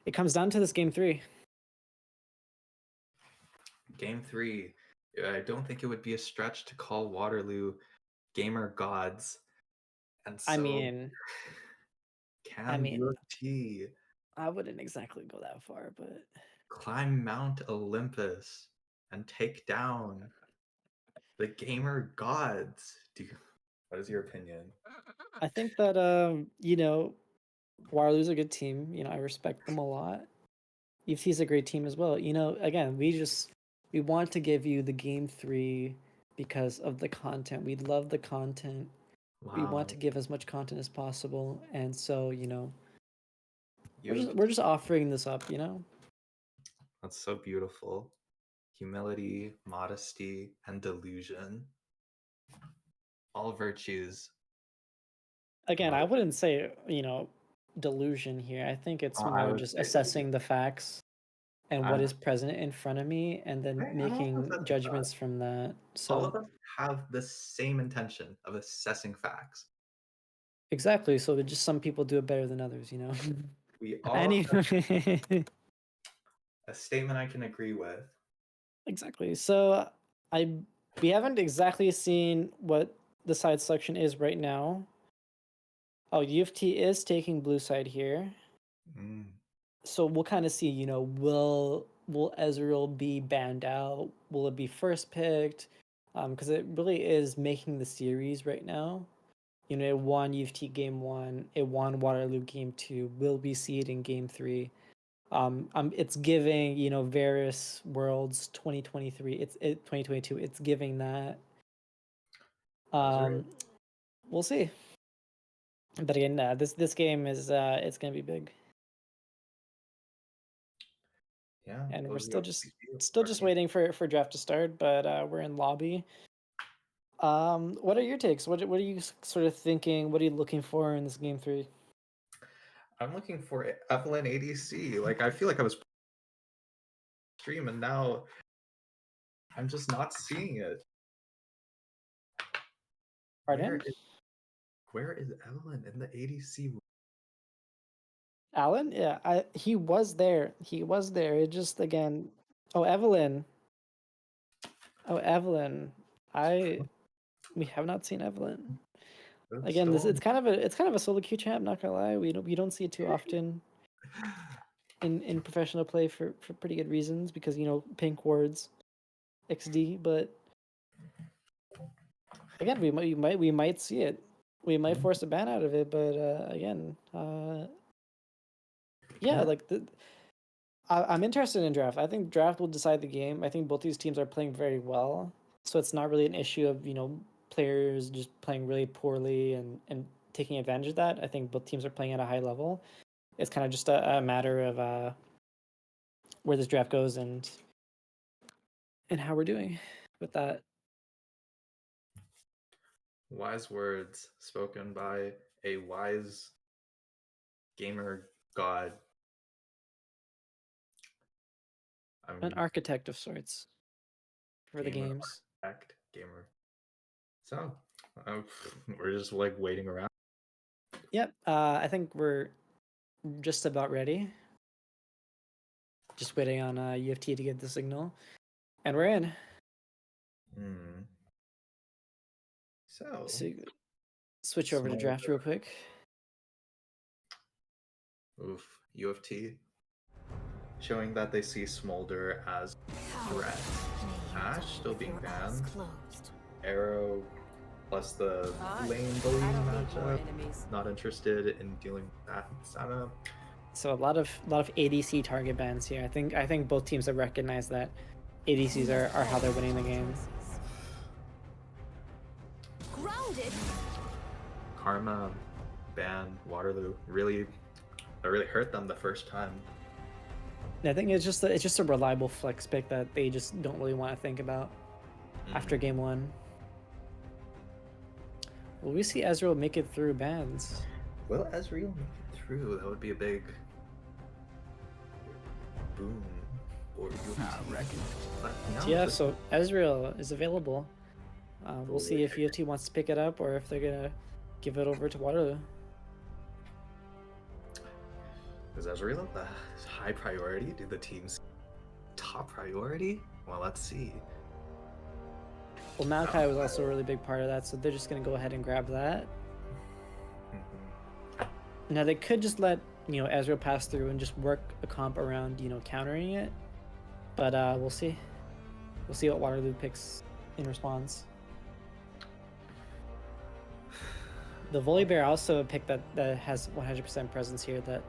it comes down to this game 3. Game 3. I don't think it would be a stretch to call Waterloo gamer gods, and so I mean, can UofT I wouldn't exactly go that far, but climb Mount Olympus and take down the gamer gods. What is your opinion? I think that Waterloo's a good team. I respect them a lot. UFT's a great team as well. Again, we want to give you the game 3 because of the content. We love the content. We want Wow. to give as much content as possible, and so UofT, we're just offering this up. that's so beautiful. Humility, modesty, and delusion. All virtues. Again, I wouldn't say delusion here. I think it's I more would just say assessing the facts and what I, is present in front of me, and then I'm also making assessing judgments facts. from that. All of So us have the same intention of assessing facts. exactly. So just some people do it better than others, you know. We all have Anyway, a statement I can agree with. exactly. So I we haven't exactly seen what the side selection is right now. Oh, UofT is taking blue side here. Mm. So we'll kind of see, you know, will Ezreal be banned out? Will it be first picked? Because it really is making the series right now. You know, it won UFT game 1, it won Waterloo game 2. Will we see it in game 3? It's giving, you know, various worlds 2023. It 2022. It's giving that. Ezreal? We'll see. But again, this game is it's gonna be big. Yeah, And we're those still UofT just are waiting for draft to start, but we're in lobby. What are your takes? What are you sort of thinking? What are you looking for in this game 3? I'm looking for Evelyn ADC. Like I feel like I was stream and now I'm just not seeing it. Pardon? Where is Evelyn in the ADC? Alan? Yeah, he was there. He was there. It just again. Oh, Evelyn. Oh, Evelyn. We have not seen Evelyn. That's Again, this still it's kind of a solo queue champ, not gonna lie. We don't see it too often in professional play for pretty good reasons because, you know, pink wards XD, but again, we might see it. We might force a ban out of it, but again, yeah, like I'm interested in draft. I think draft will decide the game. I think both these teams are playing very well, so it's not really an issue of, you know, players just playing really poorly and taking advantage of that. I think both teams are playing at a high level. It's kind of just a matter of where this draft goes and how we're doing with that. wise words spoken by a wise gamer god. An architect of sorts for the gamer games. architect gamer. So we're just like waiting around. Yep. I think we're just about ready. Just waiting on UFT to get the signal, and we're in. Hmm. So Switch over to draft real quick. Oof, UofT showing that they see Smolder as a threat. Ash still being banned. Arrow plus the lane bully matchup. Not interested in dealing with that setup. So a lot of ADC target bans here. I think both teams have recognized that ADCs are how they're winning the game. Grounded. Karma ban Waterloo really hurt them the first time. I think it's just a reliable flex pick that they just don't really want to think about after game 1. Will we see Ezreal make it through bans? Will Ezreal make it through? That would be a big boom for UofT. Yeah, so Ezreal is available. We'll see if UofT wants to pick it up or if they're gonna give it over to Waterloo. Is Ezreal the high priority? Do the teams top priority? Well, let's see. Well, Maokai was also a really big part of that, so they're just gonna go ahead and grab that. Now they could just let, you know, Ezreal pass through and just work a comp around, you know, countering it, but we'll see. We'll see what Waterloo picks in response. The Volibear also a pick that has 100% presence here that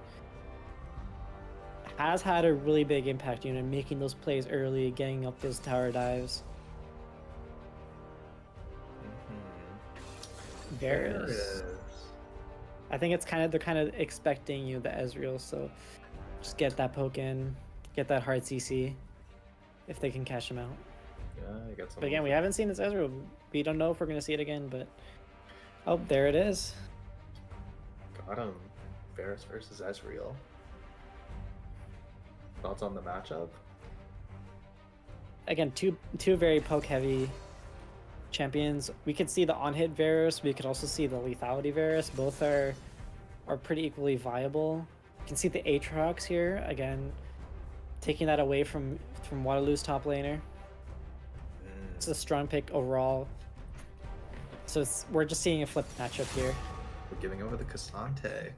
has had a really big impact, you know, making those plays early, getting up those tower dives. Varus. I think they're kind of expecting, you know, the Ezreal, so just get that poke in, get that hard CC if they can cash him out. Yeah, I got some. But again, we haven't seen this Ezreal. We don't know if we're gonna see it again, but oh, there it is. Got him. Varus versus Ezreal. Thoughts on the matchup? Again, two very poke heavy champions. We could see the on-hit Varus. We could also see the lethality Varus. Both are pretty equally viable. You can see the Aatrox here again, taking that away from Waterloo's top laner. It's a strong pick overall. So we're just seeing a flipped matchup here. We're giving over the Cassante.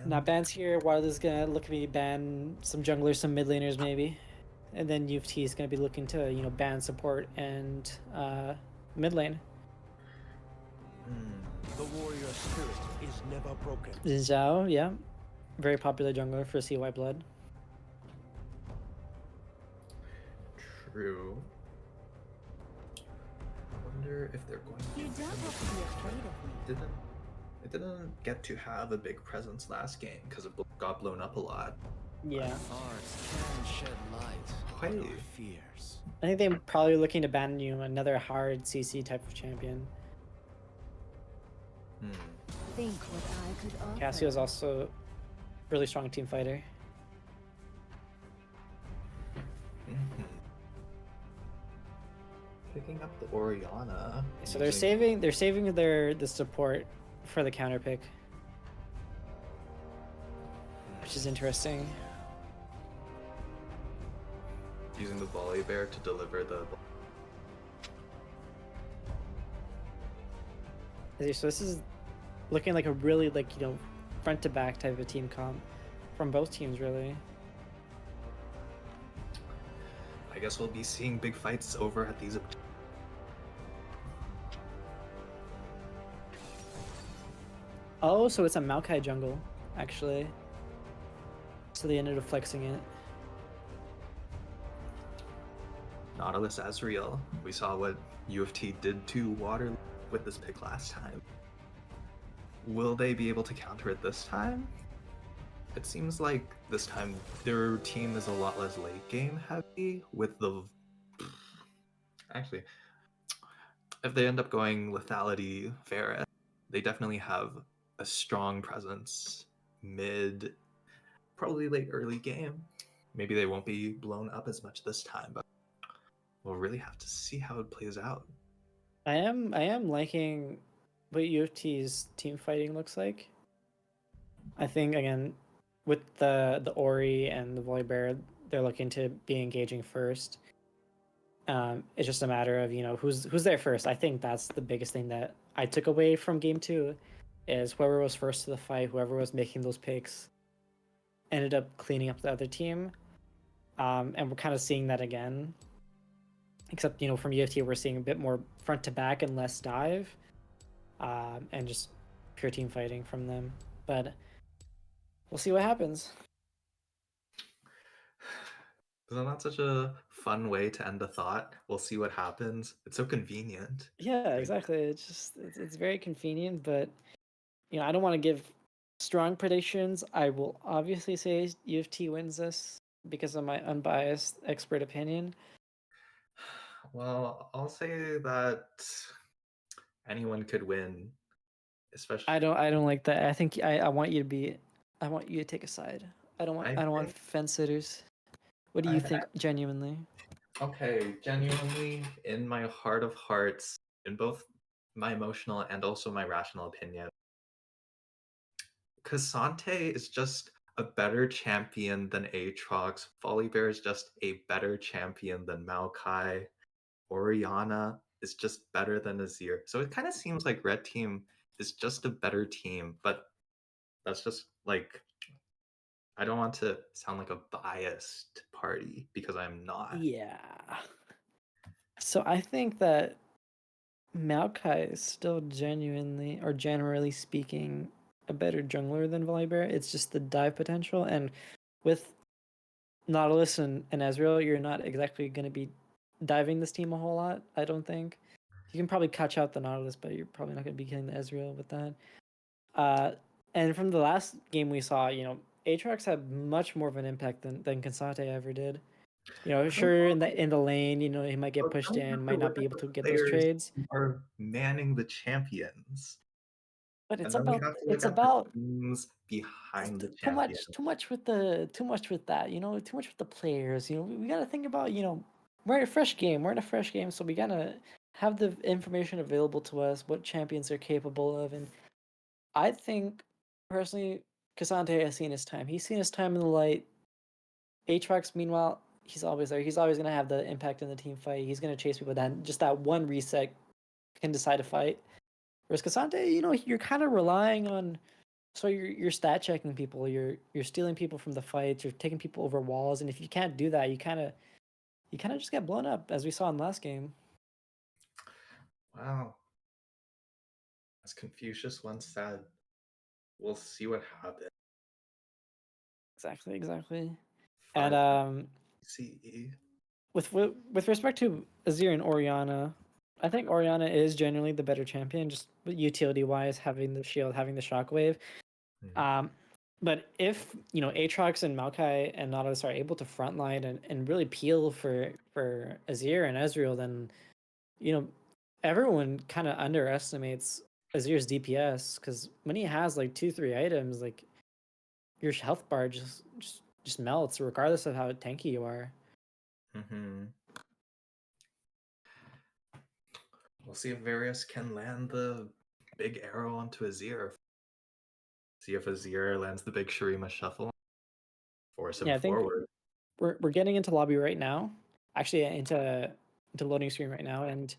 Now bans here. Waterloo's gonna look at me ban some junglers, some mid laners maybe, and then UofT is gonna be looking to ban support and mid lane. The warrior spirit is never broken. Zhao, yeah, very popular jungler for CY Blood. True. I wonder if they're going to. You don't have to be afraid of me. It didn't get to have a big presence last game because it got blown up a lot. Yeah, Arts can shed light on our fears. I think they're probably looking to ban another hard CC type of champion. Think what I could offer. Cassio's also a really strong team fighter. Picking up the Orianna. So they're saving the support for the counter pick, which is interesting. Using the volley bear to deliver the. So this is looking like a really front to back type of team comp from both teams really. I guess we'll be seeing big fights over at these. Oh, so it's a Maokai jungle, actually. So they ended up flexing it. Nautilus Ezreal. We saw what UofT did to Waterloo with this pick last time. Will they be able to counter it this time? It seems like this time their team is a lot less late game heavy with the. Actually, if they end up going lethality Varus, they definitely have a strong presence mid, probably late early game. Maybe they won't be blown up as much this time, but we'll really have to see how it plays out. I am liking what UFT's team fighting looks like. I think again, with the Ori and the Volibear, they're looking to be engaging first. It's just a matter of who's there first. I think that's the biggest thing that I took away from game 2, is whoever was first to the fight, whoever was making those picks, ended up cleaning up the other team. And we're kind of seeing that again. Except from UFT, we're seeing a bit more front to back and less dive, and just pure team fighting from them. But we'll see what happens. Isn't that such a fun way to end a thought? We'll see what happens. It's so convenient. Yeah, exactly. It's very convenient, but I don't want to give strong predictions. I will obviously say UFT wins this because of my unbiased expert opinion. Well, I'll say that anyone could win, especially. I don't like that. I think I want you to take a side. I don't want fence sitters. What do you think genuinely? Okay, genuinely, in my heart of hearts, in both my emotional and also my rational opinion, Cassante is just a better champion than Aatrox. Volibear is just a better champion than Maokai. Orianna is just better than Azir. So it kind of seems like Red Team is just a better team, but that's just I don't want to sound like a biased party because I'm not. Yeah. So I think that Maokai is still genuinely, or generally speaking, a better jungler than Volibear. It's just the dive potential, and with Nautilus and Ezreal, you're not exactly going to be diving this team a whole lot, I don't think. You can probably catch out the Nautilus, but you're probably not going to be killing the Ezreal with that. And from the last game we saw, Aatrox had much more of an impact than Cassante ever did. Sure, in the lane, he might get pushed in, might not be able to get those trades. Are manning the champions. But And then we have to look at the teams behind the champion. too much with that, you know, too much with the players. You know, we gotta think about, you know, we're in a fresh game. We're in a fresh game, so we gotta have the information available to us, what champions are capable of, and I think personally, Cassante has seen his time. He's seen his time in the light. Aatrox, meanwhile, he's always there. He's always gonna have the impact in the team fight. He's gonna chase people. That just that one reset can decide a fight. Whereas Cassante, you know, you're kind of relying on. So you're stat checking people. You're stealing people from the fights. You're taking people over walls. And if you can't do that, you kind of just get blown up, as we saw in the last game. Wow. As Confucius once said, we'll see what happens. Exactly. 5 And CE. with respect to Azir and Orianna, I think Orianna is generally the better champion, just utility wise, having the shield, having the shockwave. But if, you know, Aatrox and Maokai and Nautilus are able to frontline and really peel for Azir and Ezreal, then, you know, everyone kind of underestimates Azir's DPS, because when he has like 2-3 items, like your health bar just melts regardless of how tanky you are. We'll see if Varus can land the big arrow onto Azir. See if Azir lands the big Shurima shuffle. Force him forward. We're getting into lobby right now. Actually, into loading screen right now, and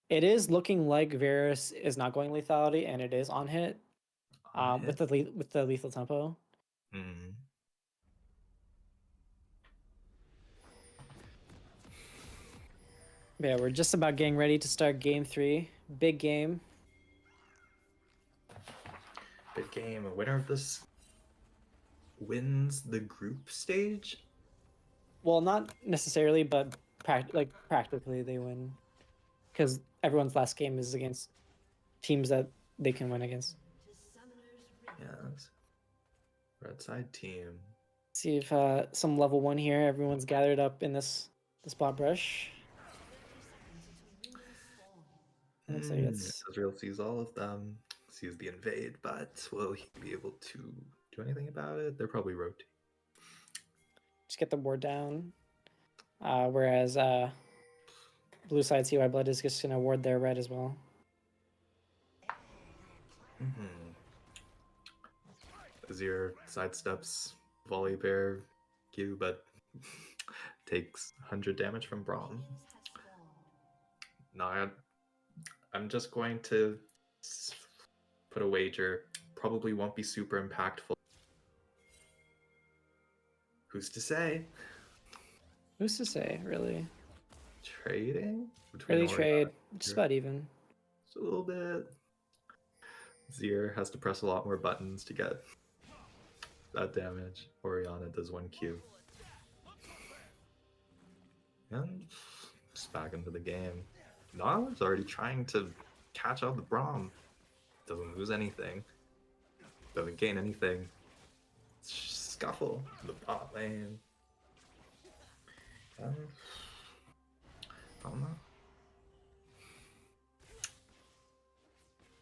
it is looking like Varus is not going lethality, and it is on hit. With the lethal tempo. Yeah, we're just about getting ready to start game 3. Big game. Big game. A winner of this wins the group stage? Well, not necessarily, but practically they win, because everyone's last game is against teams that they can win against. Yes. Red side team. See if some level 1 here. Everyone's gathered up in this bot brush. Looks like it's Ezreal sees all of them, sees the invade, but will he be able to do anything about it? They're probably rotating. Just get the ward down. Whereas blue side CY Blood is just gonna ward their red as well. Azir sidesteps volley bear Q, but takes 100 damage from Braum. No, I'm just going to put a wager. Probably won't be super impactful. Who's to say? Who's to say, really? Trading? Early trade, just about even. Just a little bit. Azir has to press a lot more buttons to get that damage. Orianna does 1 Q. And just back into the game. Nautilus already trying to catch up with Braum. Doesn't lose anything. Doesn't gain anything. Scuffle in the bot lane. I don't know.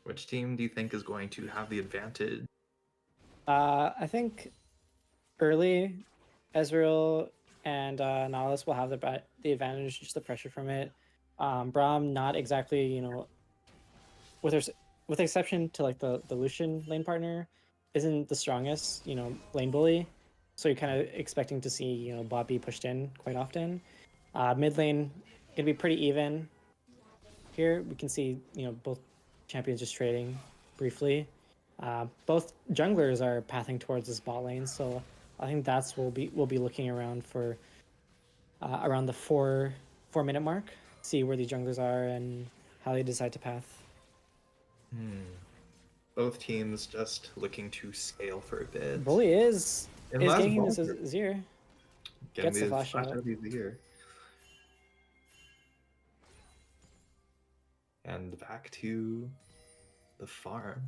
Which team do you think is going to have the advantage? I think early Ezreal and Nautilus will have the advantage, just the pressure from it. Braum not exactly, you know, with exception to like the Lucian lane partner, isn't the strongest, you know, lane bully. So you're kind of expecting to see, you know, bot be pushed in quite often. Mid lane gonna be pretty even. Here we can see, you know, both champions just trading briefly. Both junglers are pathing towards this bot lane, so I think that's we'll be looking around for around the 4-minute mark, see where these junglers are and how they decide to path. Both teams just looking to scale for a bit. Bully is getting his Azir. Gets the flash out. And back to the farm.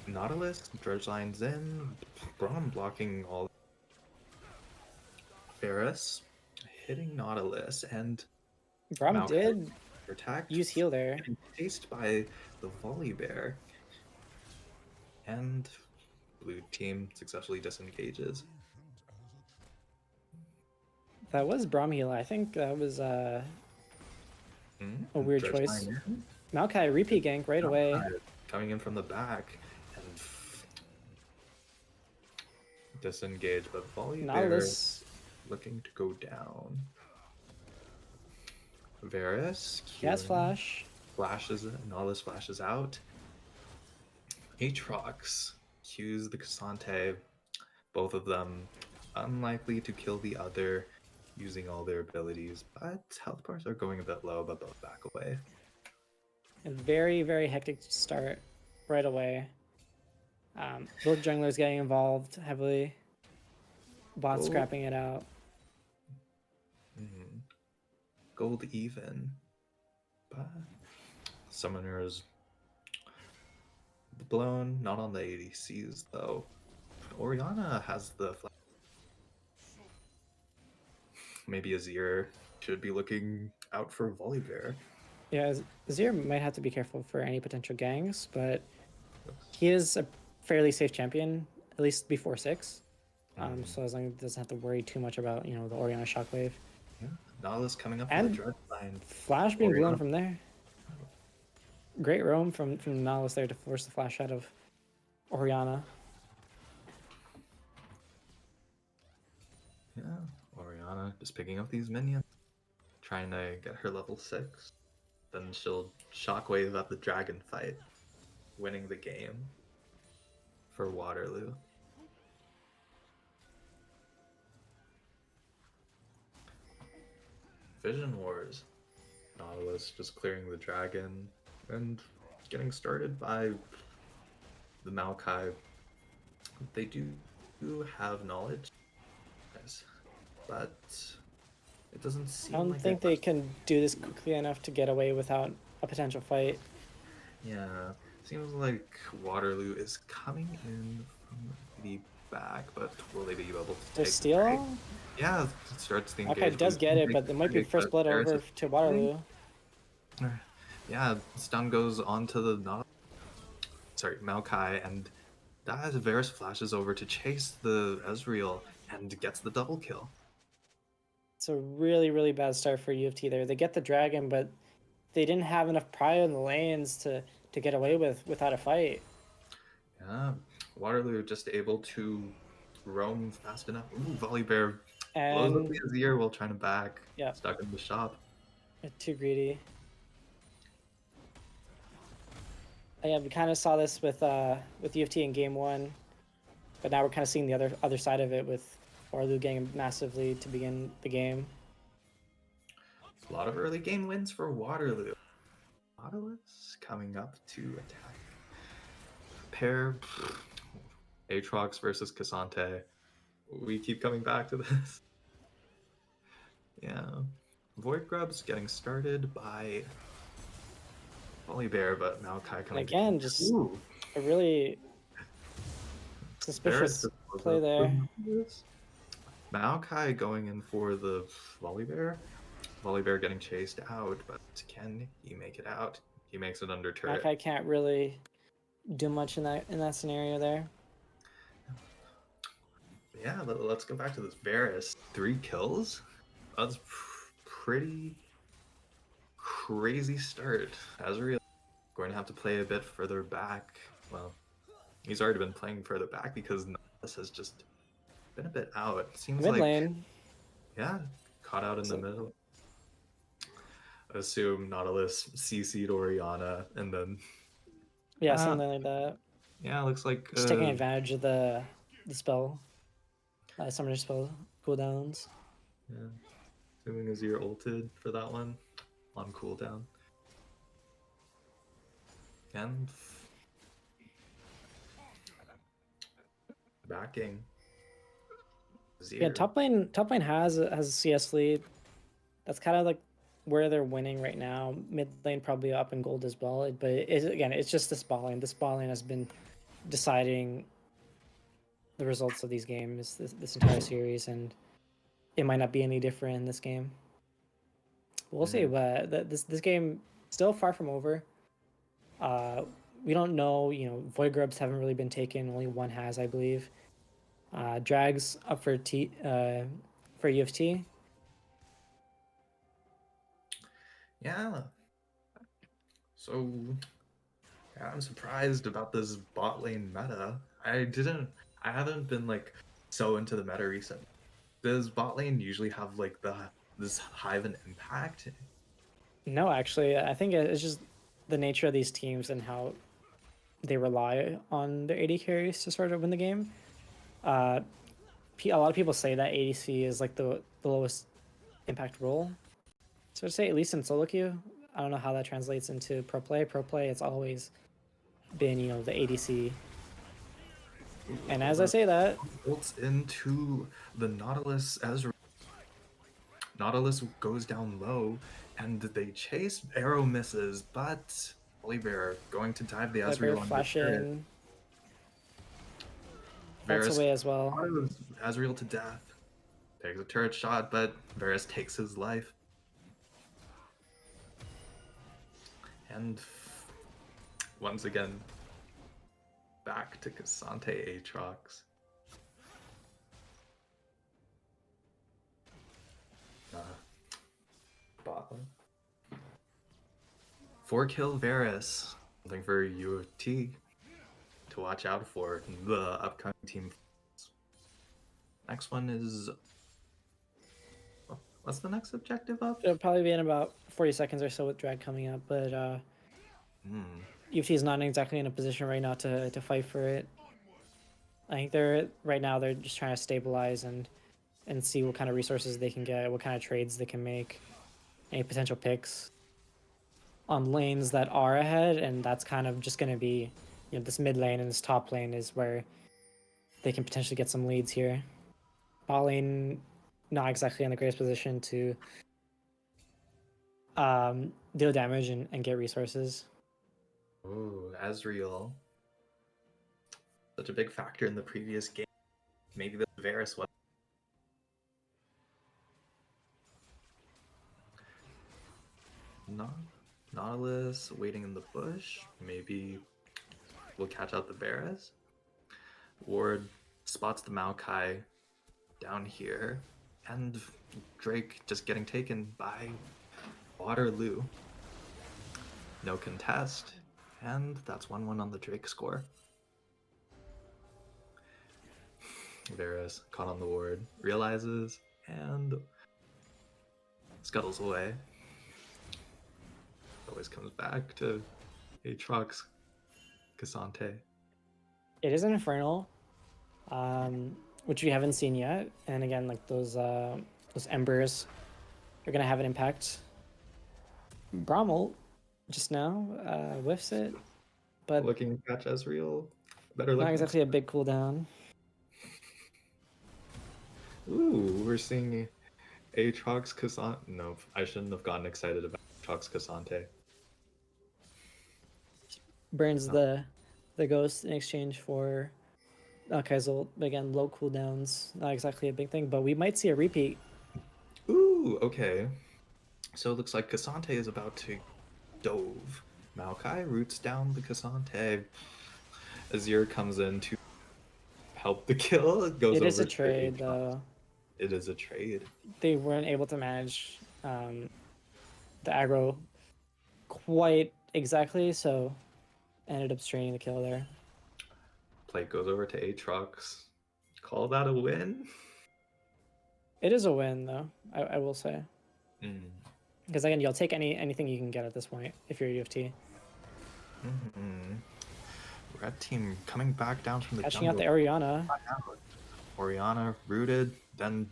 Nautilus, dredge lines in, Braum blocking all. Varus hitting Nautilus, and Braum did Protect. use heal there. Getting chased by the Volibear. And blue team successfully disengages. That was Braum heal. I think that was a weird Dredge choice. line in. Maokai repeat gank right away. Coming in from the back and disengage, but Volibear Nautilus. looking to go down. Varus. Gas queuing, flash. Flashes, Nautilus flashes out. Aatrox cues the Cassante. Both of them unlikely to kill the other using all their abilities, but health bars are going a bit low, but both back away. A very, very hectic start right away. Both junglers getting involved heavily. Bot Oh. scrapping it out. Gold even, but Summoners blown, not on the ADCs though. Orianna has the flash. Maybe Azir should be looking out for Volibear. Yeah, Azir might have to be careful for any potential gangs, but he is a fairly safe champion, at least before 6. So as long as he doesn't have to worry too much about, you know, the Orianna shockwave. Yeah. Nautilus coming up And with the Dredge line. Flash being blown Orianna. from there. Great roam from Nautilus there to force the flash out of Orianna. Yeah, Orianna just picking up these minions, trying to get her level 6. Then she'll shockwave at the dragon fight, winning the game for Waterloo. Vision Wars. Nautilus just clearing the dragon and getting started by the Maokai. They do have knowledge, yes, but it doesn't seem I don't like think they can do this quickly enough to get away without a potential fight. Yeah, seems like Waterloo is coming in from the back, but will they be able to take Does the steal? break? Yeah, it starts the Okay, engagement. does get it, but there might be Break, first blood Varus over is- to Waterloo. Yeah, stun goes onto the Maokai, and that as Varus flashes over to chase the Ezreal and gets the double kill. It's a really, really bad start for UofT there. They get the dragon, but they didn't have enough prio in the lanes to get away without a fight. Yeah, Waterloo just able to roam fast enough. Ooh, Volibear blows up And his ear while trying to back. Yeah. Stuck in the shop. too greedy. Yeah, we kind of saw this with UofT in game 1, but now we're kind of seeing the other side of it with Waterloo getting massively to begin the game. A lot of early game wins for Waterloo. Nautilus coming up to attack. Pair Aatrox versus Cassante. We keep coming back to this. Yeah. Void Grub's getting started by Volibear, but Maokai And coming again, just Ooh, a really suspicious play there. Maokai going in for the Volibear. Volibear getting chased out, but can he make it out? He makes it under turret. Maokai can't really do much in that scenario there. Yeah, let's go back to this Varus. 3 kills? That's pretty crazy start. Azrael going to have to play a bit further back. Well, he's already been playing further back because Nautilus has just been a bit out. It seems Mid like, lane. yeah, caught out in the middle. I assume Nautilus CC'd Orianna and then Yeah, something like that. yeah, looks like Just taking advantage of the spell, summoner spell cooldowns. Yeah, assuming Azir ulted for that one on cooldown. And backing. Azir. Yeah, top lane has a CS lead. That's kind of like where they're winning right now. Mid lane probably up in gold as well. But it's just this ball lane. This ball lane has been deciding the results of these games this entire series, and it might not be any different in this game. We'll see, but this game still far from over. We don't know. Void grubs haven't really been taken. Only one has, I believe. Drags up for UofT. Yeah. So yeah, I'm surprised about this bot lane meta. I haven't been like so into the meta recently. Does bot lane usually have like this high of an impact? No, actually, I think it's just the nature of these teams and how they rely on their AD carries to sort of win the game. A lot of people say that ADC is like the lowest impact role. So I'd say at least in solo queue, I don't know how that translates into pro play. Pro play, it's always been the ADC. And as I say that, Bolts into the Nautilus as Nautilus goes down low, and they chase. Arrow misses, but Volibear going to dive the Viper Ezreal on the flash turret. in, ults Varus away as well. Ezreal to death. Takes a turret shot, but Varus takes his life. And once again, back to Cassante Aatrox. Bottom. 4-kill Varus. Something for UofT to watch out for in the upcoming team. Next one is... What's the next objective up? It'll probably be in about 40 seconds or so with drag coming up, but UFT is not exactly in a position right now to fight for it. I think right now they're just trying to stabilize and see what kind of resources they can get, what kind of trades they can make, any potential picks on lanes that are ahead, and that's kind of just going to be, this mid lane and this top lane is where they can potentially get some leads here. Bot lane, not exactly in the greatest position to deal damage and get resources. Ooh, Ezreal. Such a big factor in the previous game. Maybe the Varus was. Nautilus waiting in the bush. Maybe we'll catch out the Varus. Ward spots the Maokai down here. And Drake just getting taken by Waterloo. No contest. And that's 1-1 on the Drake score. Varus caught on the ward, realizes, and scuttles away. Always comes back to Aatrox, Cassante. It is an Infernal, which we haven't seen yet. And again, like those embers are gonna have an impact. Brommel just now whiffs it, but Looking to catch Ezreal. Better not luck. exactly a big cooldown. Ooh, we're seeing Aatrox Cassante. No, I shouldn't have gotten excited about Aatrox Cassante. Burns the ghost in exchange for Kai's ult. Again, low cooldowns, not exactly a big thing, but we might see a repeat. Ooh, okay. So it looks like Cassante is about to dove. Maokai roots down the Cassante. Azir comes in to help the kill. It goes It is over a trade, to Aatrox. though. It is a trade. They weren't able to manage the aggro quite exactly, so ended up straining the kill there. Play goes over to Aatrox. Call that a win? It is a win, though, I will say. Mm. Because again, you'll take anything you can get at this point if you're UofT. Mm-hmm. Red team coming back down from the Catching out jungle. the Orianna. Orianna rooted, then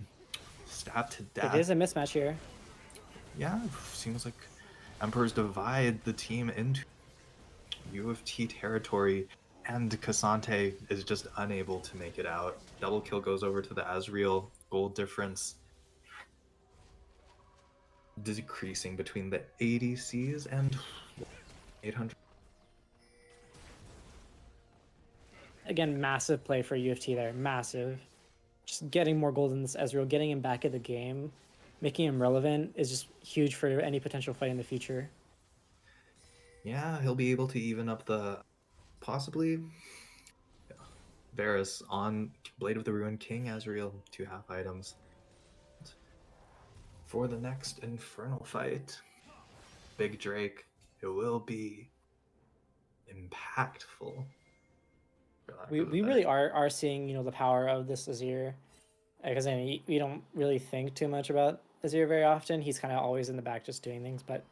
stabbed to death. It is a mismatch here. Yeah, seems like Emperors divide the team into UofT territory, and Cassante is just unable to make it out. Double kill goes over to the Ezreal. Gold difference decreasing between the ADCs and 800. Again, massive play for UofT there. Massive. Just getting more gold in this Ezreal, getting him back in the game making him relevant is just huge for any potential fight in the future. Yeah, he'll be able to even up the possibly Varus on Blade of the Ruined King Azrael, 2 half items. For the next Infernal fight, Big Drake, it will be impactful. We really are seeing, you know, the power of this Azir, because I mean, we don't really think too much about Azir very often. He's kind of always in the back just doing things, but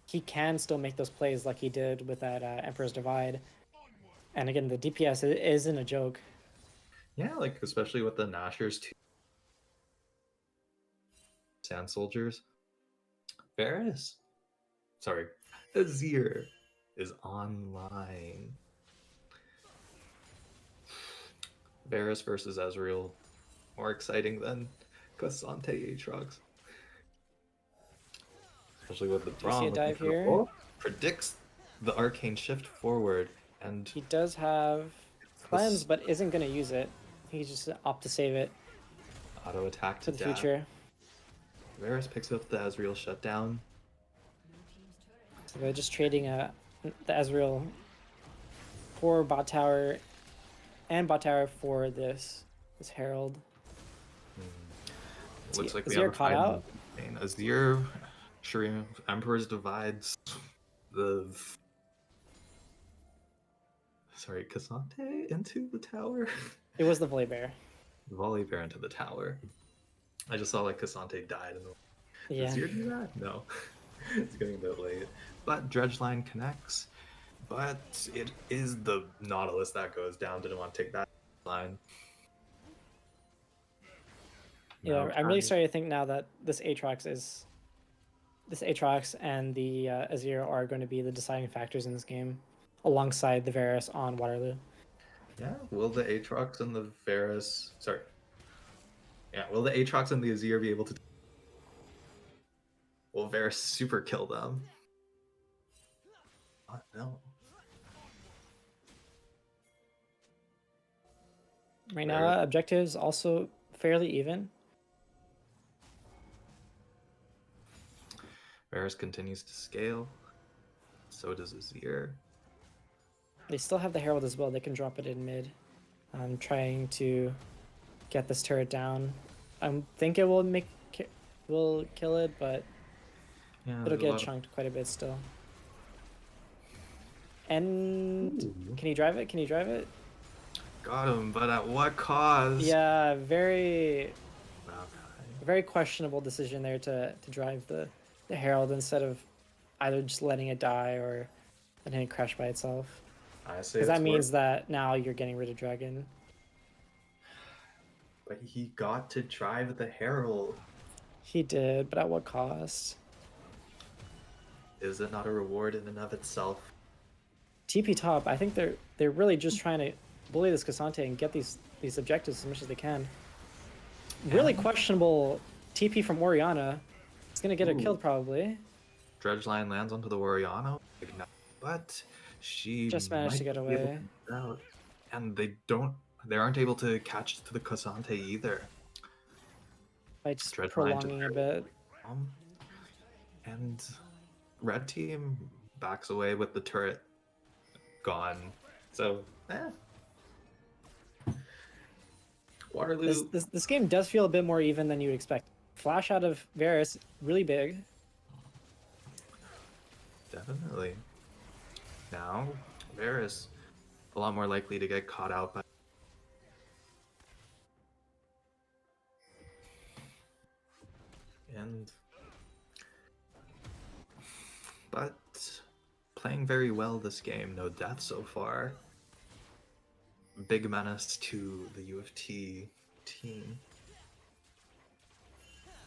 he can still make those plays like he did with that Emperor's Divide. And again, the DPS isn't a joke. Yeah, like especially with the Nashers too. Sand Soldiers. Varus. Sorry. Azir is online. Varus versus Ezreal. More exciting than Cassante Aatrox. Especially with the Do you see a Braum dive here? predicts the arcane shift forward, and He does have cleanse, but isn't going to use it. He just opt to save it auto attack for to the death. future. Varus picks up the Ezreal shutdown. So they're just trading the Ezreal for bot tower and bot tower for this Herald. Looks like we Azir have a caught fight out. in Azir, Shuri, Emperor's Divides, the Cassante into the tower. It was the Volley Bear. Volley Bear into the tower. I just saw like Cassante died in the. Yeah. Does Azir do that? No. It's getting a bit late. But Dredgeline connects. But it is the Nautilus that goes down. Didn't want to take that line. Yeah, Now I'm really trying- starting to think now that this Aatrox and the Azir are going to be the deciding factors in this game, alongside the Varus on Waterloo. Yeah, will the Aatrox and the Varus... Sorry. Yeah, will the Aatrox and the Azir be able to... Will Varus super kill them? No. Right now, objectives also fairly even. Varus continues to scale. So does Azir. They still have the Herald as well. They can drop it in mid. I'm trying to get this turret down. I think it will kill it, but Yeah, it'll there's a get lot of- chunked quite a bit still. And Ooh. can he drive it? Can he drive it? Got him, but at what cost? Yeah, very Okay. very questionable decision there to drive the Herald instead of either just letting it die or letting it crash by itself. I say Because that it's means worth- that now you're getting rid of Dragon. But he got to drive the Herald. He did, but at what cost? Is it not a reward in and of itself? TP top, I think they're really just trying to bully this Cassante and get these objectives as much as they can. Really questionable TP from Oriana. It's gonna get her killed probably. Dredgeline lands onto the Warriano, but she Just managed to might get be able away. to get out. And they aren't able to catch to the Cassante either. By just Dreadline to prolonging a bit. And red team backs away with the turret gone. So, Waterloo. This game does feel a bit more even than you'd expect. Flash out of Varus, really big. Definitely. Now, Varus, a lot more likely to get caught out by. But playing very well this game, no death so far. Big menace to the UofT team.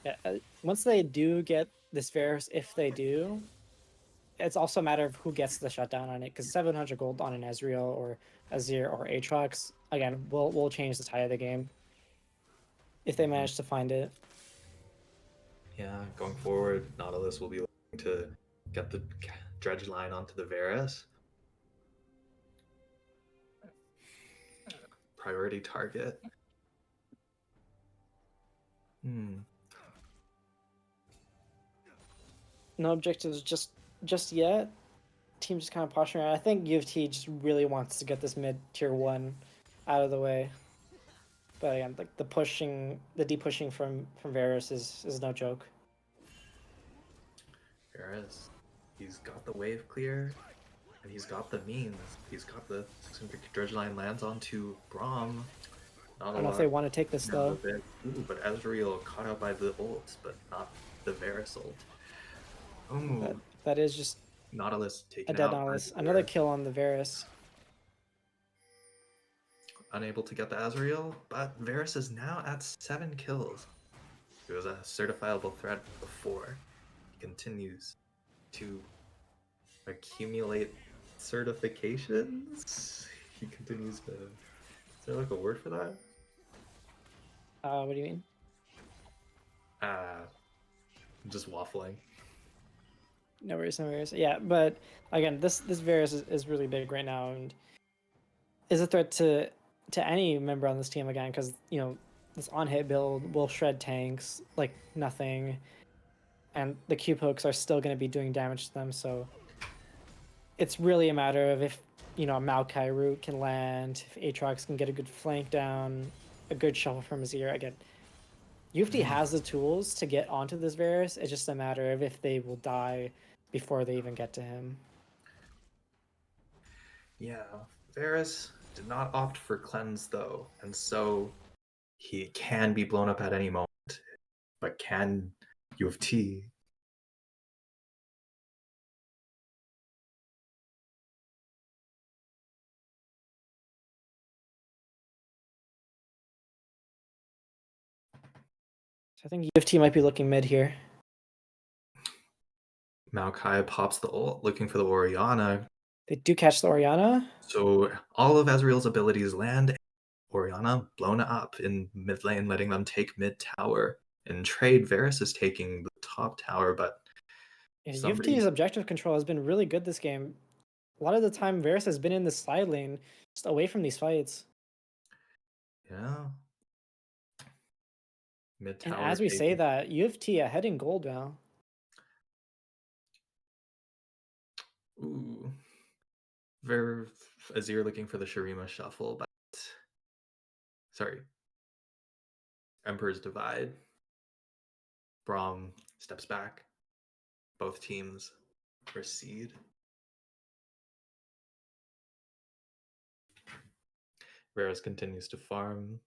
Yeah, once they do get this Varus, if they do, it's also a matter of who gets the shutdown on it, because 700 gold on an Ezreal or Azir or Aatrox, again, will change the tide of the game. If they manage to find it. Yeah, going forward, Nautilus will be looking to get the dredge line onto the Varus. Priority target. no objectives just yet. Team just kind of posturing. I think UofT just really wants to get this mid tier 1 out of the way. But again, like the deep pushing from Varus is no joke. Whereas he's got the wave clear, and he's got the means. He's got the 650 dredge line lands onto Braum. Not I a don't know if lot. they want to take this Now though. that, but Ezreal caught out by the ult, but not the Varus ult. Ooh, That is just Nautilus a taken dead out. Nautilus. Another kill on the Varus. Unable to get the Ezreal, but Varus is now at 7 kills. He was a certifiable threat before. He continues to accumulate certifications. He continues to. Is there like a word for that? What do you mean? Just waffling. No worries, no worries. Yeah, but again, this Varus is really big right now and is a threat to any member on this team again because you know this on hit build will shred tanks like nothing, and the Q pokes are still going to be doing damage to them. So it's really a matter of if you know a Maokai root can land, if Aatrox can get a good flank down, a good shuffle from his ear. Again, UofT has the tools to get onto this Varus. It's just a matter of if they will die before they even get to him. Yeah, Varus did not opt for cleanse though, and so he can be blown up at any moment. But can UofT? So I think UofT might be looking mid here. Maokai pops the ult, looking for the Orianna. They do catch the Orianna. So all of Ezreal's abilities land. Orianna blown up in mid lane, letting them take mid tower. In trade, Varus is taking the top tower, but Yeah, somebody. UofT's objective control has been really good this game. A lot of the time, Varus has been in the side lane, just away from these fights. Yeah. Mid And tower as we say taken. that, UofT ahead in gold now. Ooh. Ver Azir looking for the Shurima shuffle, but sorry. Emperor's Divide. Braum steps back. Both teams proceed. Varus continues to farm.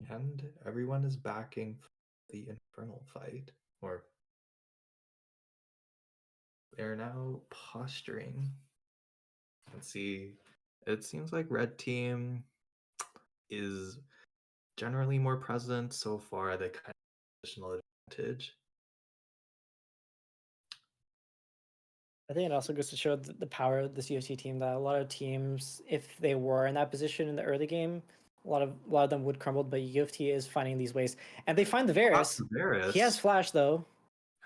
And everyone is backing the Infernal fight. Or they're now posturing. Let's see. It seems like red team is generally more present so far. They kind of additional advantage. I think it also goes to show the power of this UofT team that a lot of teams, if they were in that position in the early game, a lot of them would crumble. But UofT is finding these ways, and they find the Varus. Varus. He has flash though.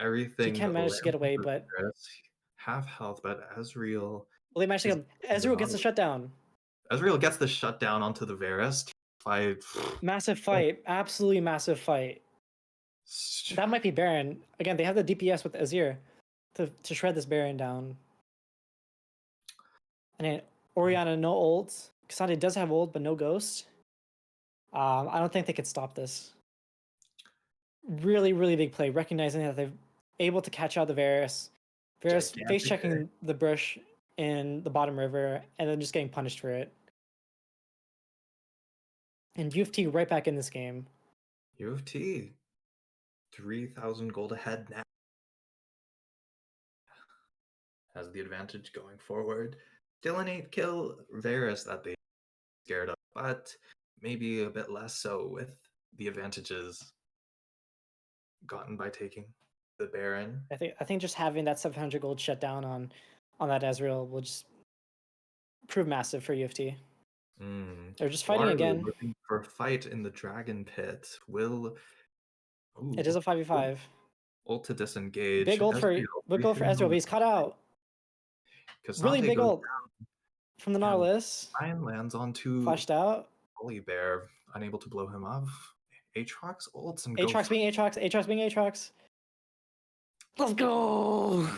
Everything He can manage to get away, but Varus, half health, but Ezreal. well, they managed to get Ezreal gets the shutdown. Ezreal gets the shutdown onto the Varus. Fight. Massive fight, absolutely massive fight. That might be Baron. Again, they have the DPS with Azir to shred this Baron down. And then Orianna, no ult. Cassandra does have ult, but no ghost. I don't think they could stop this. Really, really big play, recognizing that they're able to catch out the Varus. Varus face checking the brush in the bottom river, and then just getting punished for it. And UofT right back in this game. UofT 3,000 gold ahead now. Has the advantage going forward. Still an 8-kill Varus that they scared of, but maybe a bit less so with the advantages gotten by taking the Baron. I think just having that 700 gold shut down on that Ezreal will just prove massive for UofT. They're just fighting Waterloo again. looking for a fight in the Dragon Pit. Will. Ooh, It is a 5v5. Ult to disengage. Big ult for Ezreal, but he's cut out. Really big ult from the Nautilus. Ryan lands onto Flashed out. Holy Bear, unable to blow him up. Aatrox ults and go. Aatrox being Aatrox, Aatrox being Aatrox. Let's go!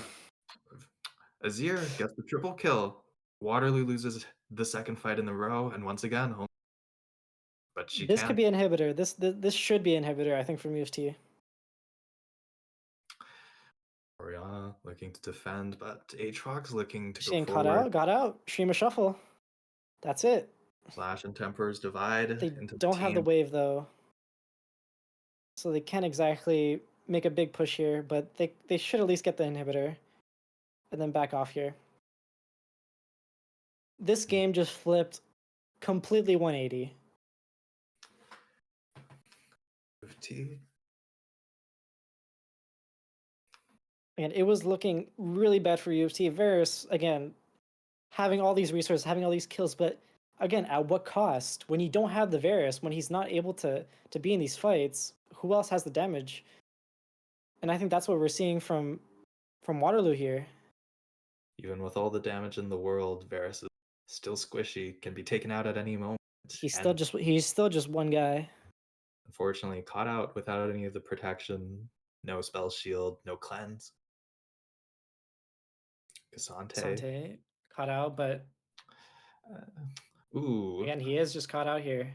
Azir gets the triple kill. Waterloo loses the second fight in a row, and once again, but she This can't. could be inhibitor. This should be inhibitor, I think, from UofT. Orianna looking to defend, but Aatrox looking to She's go getting caught forward. out, got out. Stream a shuffle. That's it. Flash and Temper's divide They into don't the have the team. wave though, so they can't exactly make a big push here. But they should at least get the inhibitor, and then back off here. This game just flipped completely 180. UofT. And it was looking really bad for UofT. Varus, again, having all these resources, having all these kills, but again, at what cost? When you don't have the Varus, when he's not able to be in these fights, who else has the damage? And I think that's what we're seeing from Waterloo here. Even with all the damage in the world, Varus is still squishy, can be taken out at any moment. He's still just one guy. Unfortunately, caught out without any of the protection, no spell shield, no cleanse. Cassante caught out, but Ooh. again, he is just caught out here.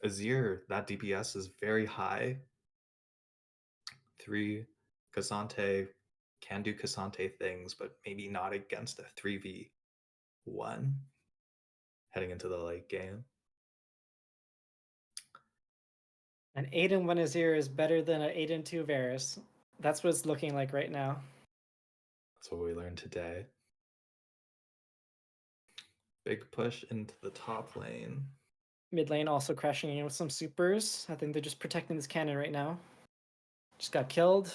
Azir, that DPS is very high. 3. Cassante can do Cassante things, but maybe not against a 3v1 heading into the late game. An 8-1 Azir is better than an 8-2 Varus. That's what it's looking like right now. That's what we learned today. Big push into the top lane. Mid lane also crashing in with some supers. I think they're just protecting this cannon right now. Just got killed.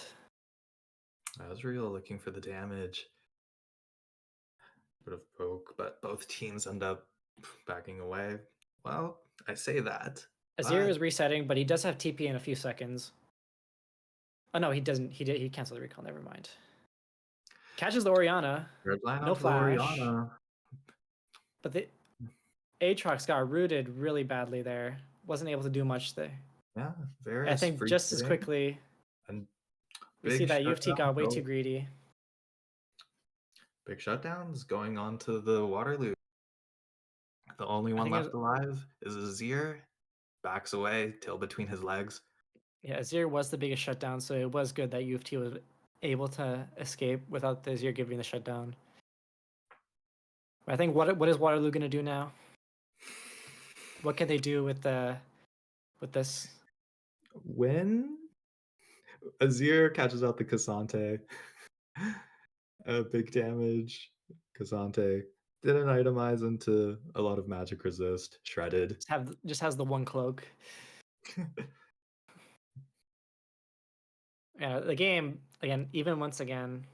Asriel looking for the damage. Bit of poke, but both teams end up backing away. Well, I say that. Azir is resetting, but he does have TP in a few seconds. Oh no, he doesn't. He canceled the recall. Never mind. Catches the Orianna. No flash. Orianna. But the Aatrox got rooted really badly there. Wasn't able to do much there. Yeah, very. I think just as quickly. And we see that UofT got way too greedy. Big shutdowns going on to the Waterloo. The only one left alive is Azir. Backs away, tail between his legs. Yeah, Azir was the biggest shutdown, so it was good that UofT was able to escape without the Azir giving the shutdown. But I think what is Waterloo gonna do now? What can they do with this? When Azir catches out the Cassante, big damage. Cassante didn't itemize into a lot of magic resist. Shredded. Just has the one cloak. Yeah, the game again. Even once again,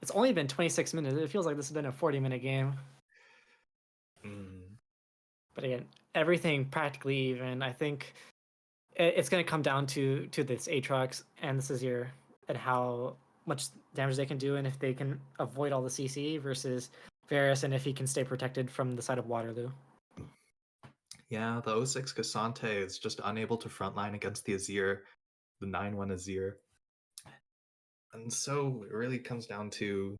it's only been 26 minutes. It feels like this has been a 40-minute game. But again, everything practically even. I think it's going to come down to this Aatrox and this Azir and how much damage they can do, and if they can avoid all the CC versus Varus, and if he can stay protected from the side of Waterloo. Yeah, the 06 Cassante is just unable to frontline against the Azir, the 9-1 Azir. And so it really comes down to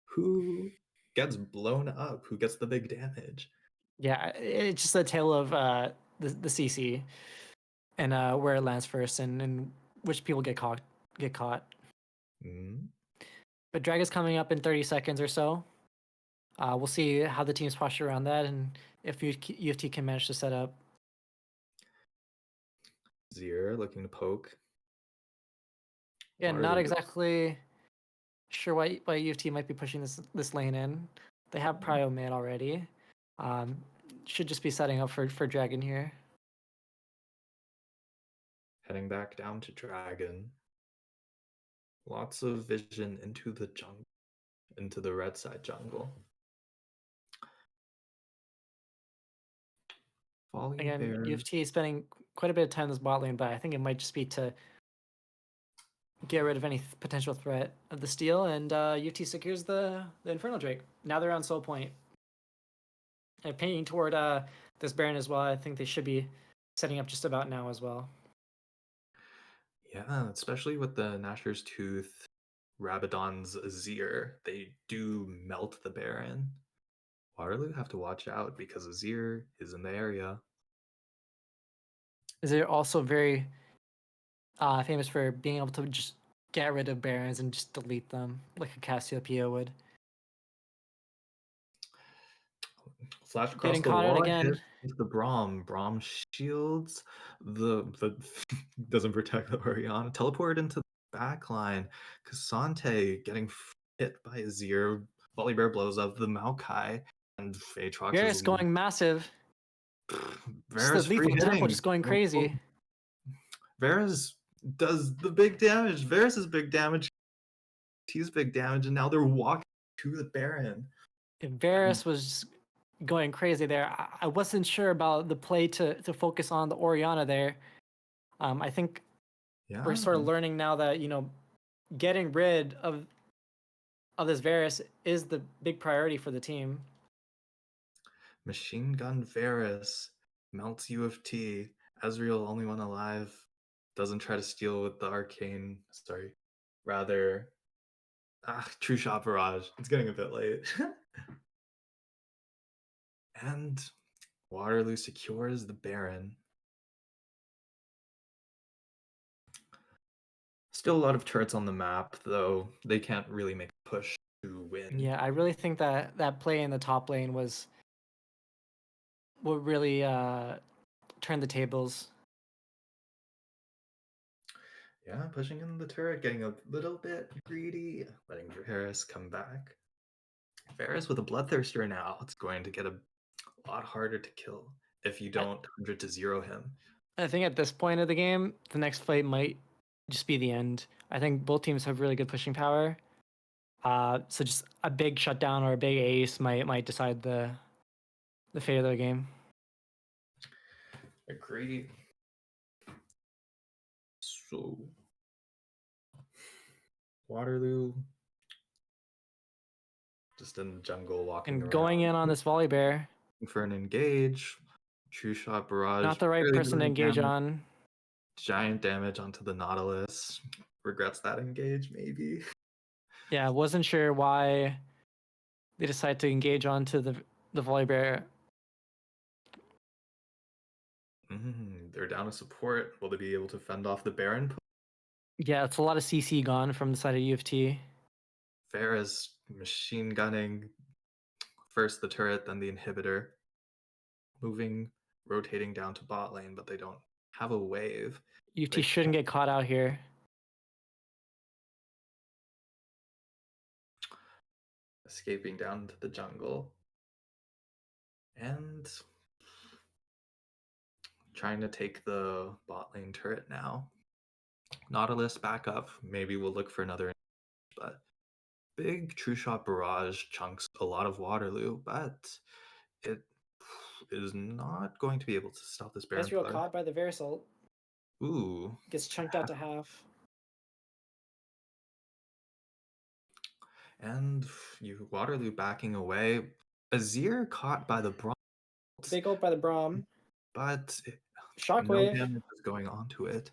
who gets blown up, who gets the big damage. Yeah, it's just a tale of the CC and where it lands first, and which people get caught. But Drag is coming up in 30 seconds or so. We'll see how the teams posture around that, and if UofT can manage to set up. Azir looking to poke. Yeah, not exactly sure why UofT might be pushing this lane in. They have Prio mid already. Should just be setting up for Dragon here. Heading back down to Dragon. Lots of vision into the jungle, into the red side jungle. Again, UofT is spending quite a bit of time in this bot lane, but I think it might just be to get rid of any potential threat of the steal, and UofT secures the Infernal Drake. Now they're on soul point. And painting toward this Baron as well. I think they should be setting up just about now as well. Yeah, especially with the Nashor's Tooth, Rabadon's Azir, they do melt the Baron. Waterloo have to watch out because Azir is in the area. Is it also very famous for being able to just get rid of barons and just delete them like a Cassiopeia would? Flash across Getting the caught out wall, again. hit with the Braum. Braum shields the doesn't protect the Orianna. Teleport into the back line. Cassante getting hit by Azir. Volibear blows up the Maokai, and Aatrox is Varus going massive. Just the Varus free lethal tempo hitting. just going crazy. Varus does the big damage. Varus is big damage. He's big damage, and now they're walking to the Baron. If Varus was going crazy there, I wasn't sure about the play to focus on the Orianna there. I think Yeah, we're sort of learning now that, you know, getting rid of this Varus is the big priority for the team. Machine Gun Varus melts UofT. Ezreal, only one alive, doesn't try to steal with the arcane. Sorry, rather, True Shot Barrage. It's getting a bit late. And Waterloo secures the Baron. Still a lot of turrets on the map, though they can't really make a push to win. Yeah, I really think that that play in the top lane was what really turned the tables. Yeah, pushing in the turret, getting a little bit greedy, letting Varus come back. Varus with a Bloodthirster now, it's going to get a lot harder to kill if you don't 100 to 0 him. I think at this point of the game, the next fight might just be the end. I think both teams have really good pushing power. So just a big shutdown or a big ace might decide the fate of the game. Agree. So Waterloo just in the jungle walking And around. going in on this volley bear, For an engage. True Shot Barrage. not the right barely person to doing engage damage. on. Giant damage onto the Nautilus. Regrets that engage, maybe. Yeah, wasn't sure why they decided to engage onto the volley bear. They're down to support. Will they be able to fend off the Baron? Yeah, it's a lot of CC gone from the side of UofT. Varus machine gunning first the turret, then the inhibitor. Moving, rotating down to bot lane, but they don't have a wave. UofT shouldn't get caught out here. Escaping down into the jungle. And trying to take the bot lane turret now. Nautilus back up. Maybe we'll look for another, but big True Shot Barrage chunks a lot of Waterloo, but it is not going to be able to stop this Baron Ezreal play. caught by the Varus ult. Ooh. Gets chunked out to half. And you Waterloo backing away. Azir caught by the Braum, Big ult by the Braum. but no Shockwave. damage is going onto it.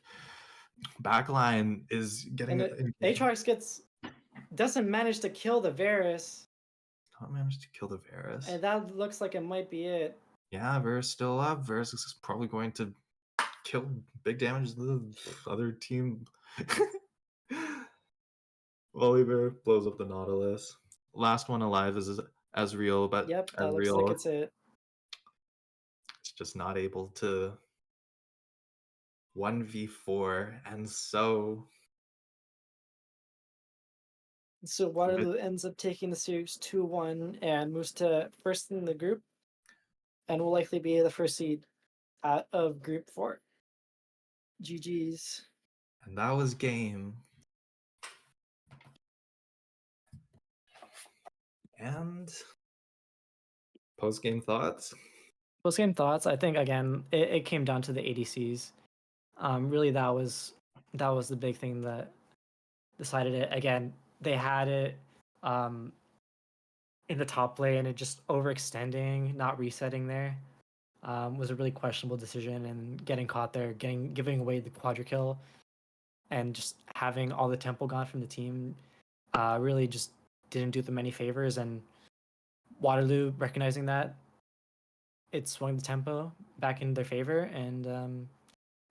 Backline is getting And Aatrox doesn't manage to kill the Varus. not managed to kill the Varus. And that looks like it might be it. Yeah, Varus still up. Varus is probably going to kill big damage to the other team. Volibear blows up the Nautilus. Last one alive is Ezreal, but Yep, that Ezreal looks like it's it. is just not able to 1v4, and so Waterloo ends up taking the series 2-1 and moves to first in the group and will likely be the first seed out of Group 4. GG's. and that was game. And post-game thoughts? Post-game thoughts, I think, again, it came down to the ADCs. Really, that was the big thing that decided it. Again, they had it in the top lane and just overextending, not resetting there was a really questionable decision, and getting caught there, giving away the quadra kill. and just having all the tempo gone from the team really just didn't do them any favors. And Waterloo, recognizing that, it swung the tempo back in their favor, and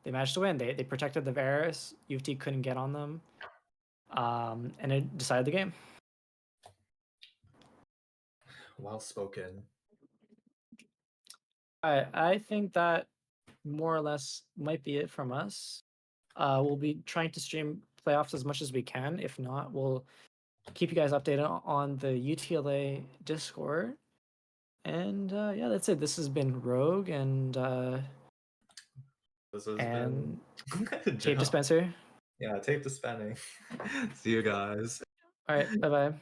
they managed to win. They protected the Varus. UofT couldn't get on them, and it decided the game. Well spoken. I think that more or less might be it from us. We'll be trying to stream playoffs as much as we can. If not, we'll keep you guys updated on the UTLA Discord. And yeah, that's it. This has been Rogue and This has and been Tape Dispenser. Yeah, tape dispensing. See you guys. All right, bye bye.